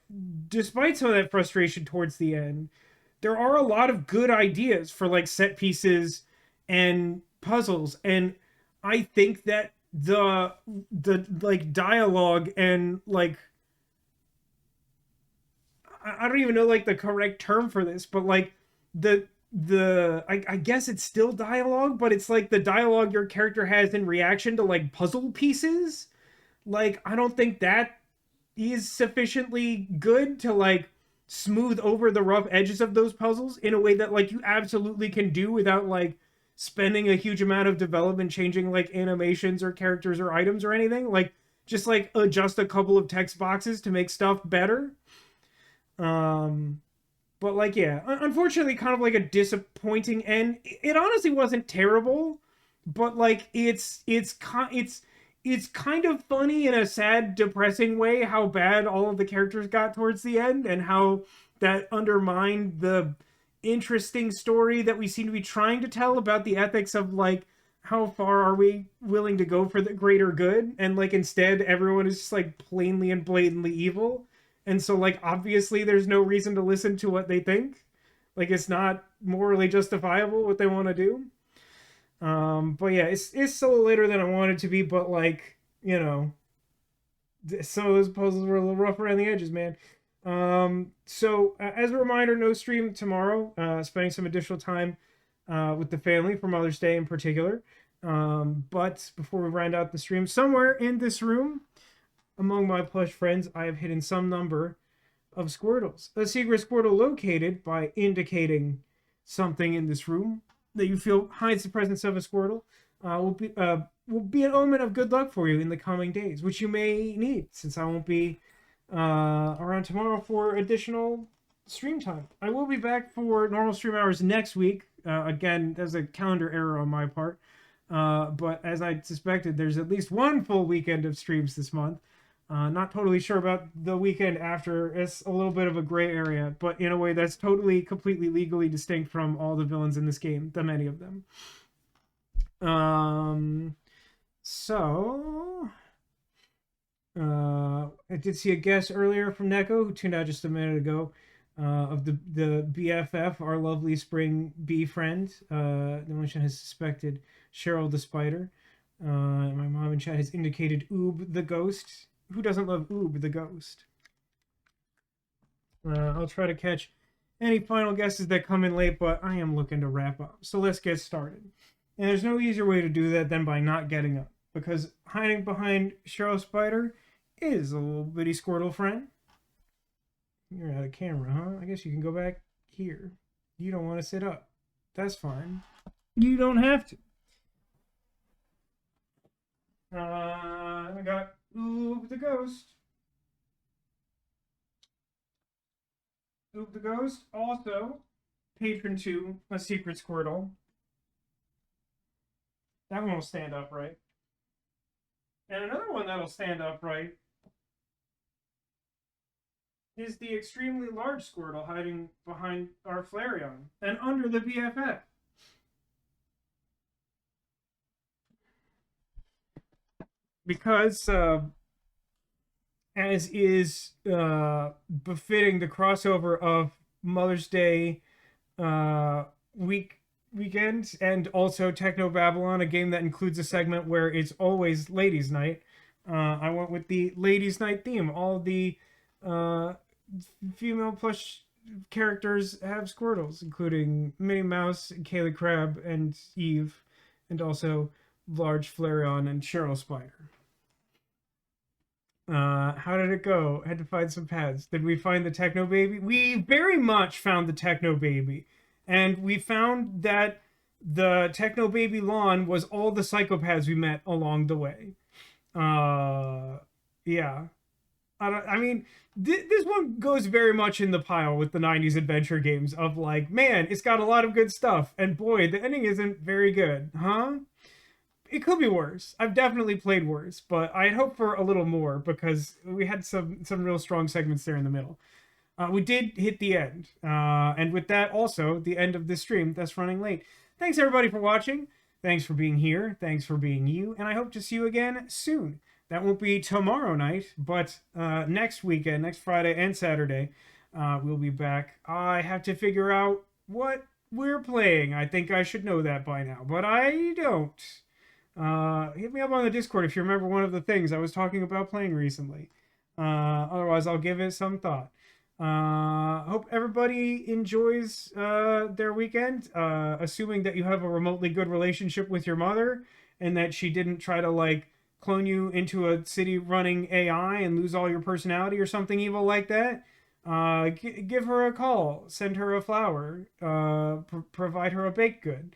despite some of that frustration towards the end, there are a lot of good ideas for, like, set pieces and puzzles. And I think that the like, dialogue and, like, I don't even know, like, the correct term for this, but, like, I guess it's still dialogue, but it's like the dialogue your character has in reaction to, like, puzzle pieces. Like, I don't think that is sufficiently good to, like, smooth over the rough edges of those puzzles in a way that, like, you absolutely can do without, like, spending a huge amount of development changing, like, animations or characters or items or anything. Like, just, like, adjust a couple of text boxes to make stuff better. But, like, yeah, unfortunately, kind of like a disappointing end. It honestly wasn't terrible, but, like, it's kind of funny in a sad, depressing way how bad all of the characters got towards the end, and how that undermined the interesting story that we seem to be trying to tell about the ethics of, like, how far are we willing to go for the greater good, and, like, instead everyone is just, like, plainly and blatantly evil. And so, like, obviously there's no reason to listen to what they think. Like, it's not morally justifiable what they want to do. But yeah, it's still later than I wanted it to be, but, like, you know, some of those puzzles were a little rough around the edges, man. So as a reminder, no stream tomorrow. Spending some additional time with the family for Mother's Day in particular. But before we round out the stream, somewhere in this room, among my plush friends, I have hidden some number of Squirtles. A secret Squirtle located by indicating something in this room that you feel hides the presence of a Squirtle will be an omen of good luck for you in the coming days, which you may need, since I won't be around tomorrow for additional stream time. I will be back for normal stream hours next week. Again, there's a calendar error on my part. But as I suspected, there's at least one full weekend of streams this month. Not totally sure about the weekend after. It's a little bit of a gray area, but in a way that's totally, completely legally distinct from all the villains in this game, the many of them. So I did see a guest earlier from Neko who tuned out just a minute ago, of the BFF, our lovely spring bee friend. The one has suspected Cheryl the spider. My mom in chat has indicated Oob the ghost. Who doesn't love Oob the ghost? I'll try to catch any final guesses that come in late, but I am looking to wrap up. So let's get started. And there's no easier way to do that than by not getting up, because hiding behind Cheryl Spider is a little bitty Squirtle friend. You're out of camera, huh? I guess you can go back here. You don't want to sit up. That's fine. You don't have to. I got Oob the ghost. Oob the ghost, also patron to a secret Squirtle. That one will stand upright. And another one that'll stand upright is the extremely large Squirtle hiding behind our Flareon and under the BFF. Because, as is befitting the crossover of Mother's Day weekend, and also Technobabylon, a game that includes a segment where it's always Ladies' Night, I went with the Ladies' Night theme. All the female plush characters have Squirtles, including Minnie Mouse, Kaylee Crab, and Eve, and also large Flareon and Cheryl Spider. How did it go? I had to find some pads. Did we find the Techno Baby? We very much found the Techno Baby. And we found that the Technobabylon was all the psychopaths we met along the way. Yeah. I mean, this one goes very much in the pile with the 90s adventure games of like, man, it's got a lot of good stuff, and boy, the ending isn't very good, huh? It could be worse. I've definitely played worse, but I'd hope for a little more because we had some real strong segments there in the middle. We did hit the end, and with that, also the end of the stream that's running late. Thanks everybody for watching. Thanks for being here. Thanks for being you, and I hope to see you again soon. That won't be tomorrow night, but next weekend, next Friday and Saturday, we'll be back. I have to figure out what we're playing. I think I should know that by now, but I don't. Hit me up on the Discord if you remember one of the things I was talking about playing recently. Otherwise, I'll give it some thought. Hope everybody enjoys their weekend, assuming that you have a remotely good relationship with your mother and that she didn't try to like clone you into a city running AI and lose all your personality or something evil like that. Give her a call, send her a flower, provide her a baked good.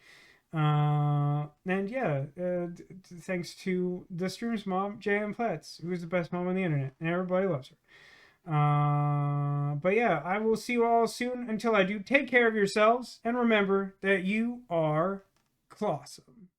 And yeah, thanks to the stream's mom, J.M. Platts, who's the best mom on the internet, and everybody loves her. But yeah, I will see you all soon. Until I do, take care of yourselves, and remember that you are clawsome.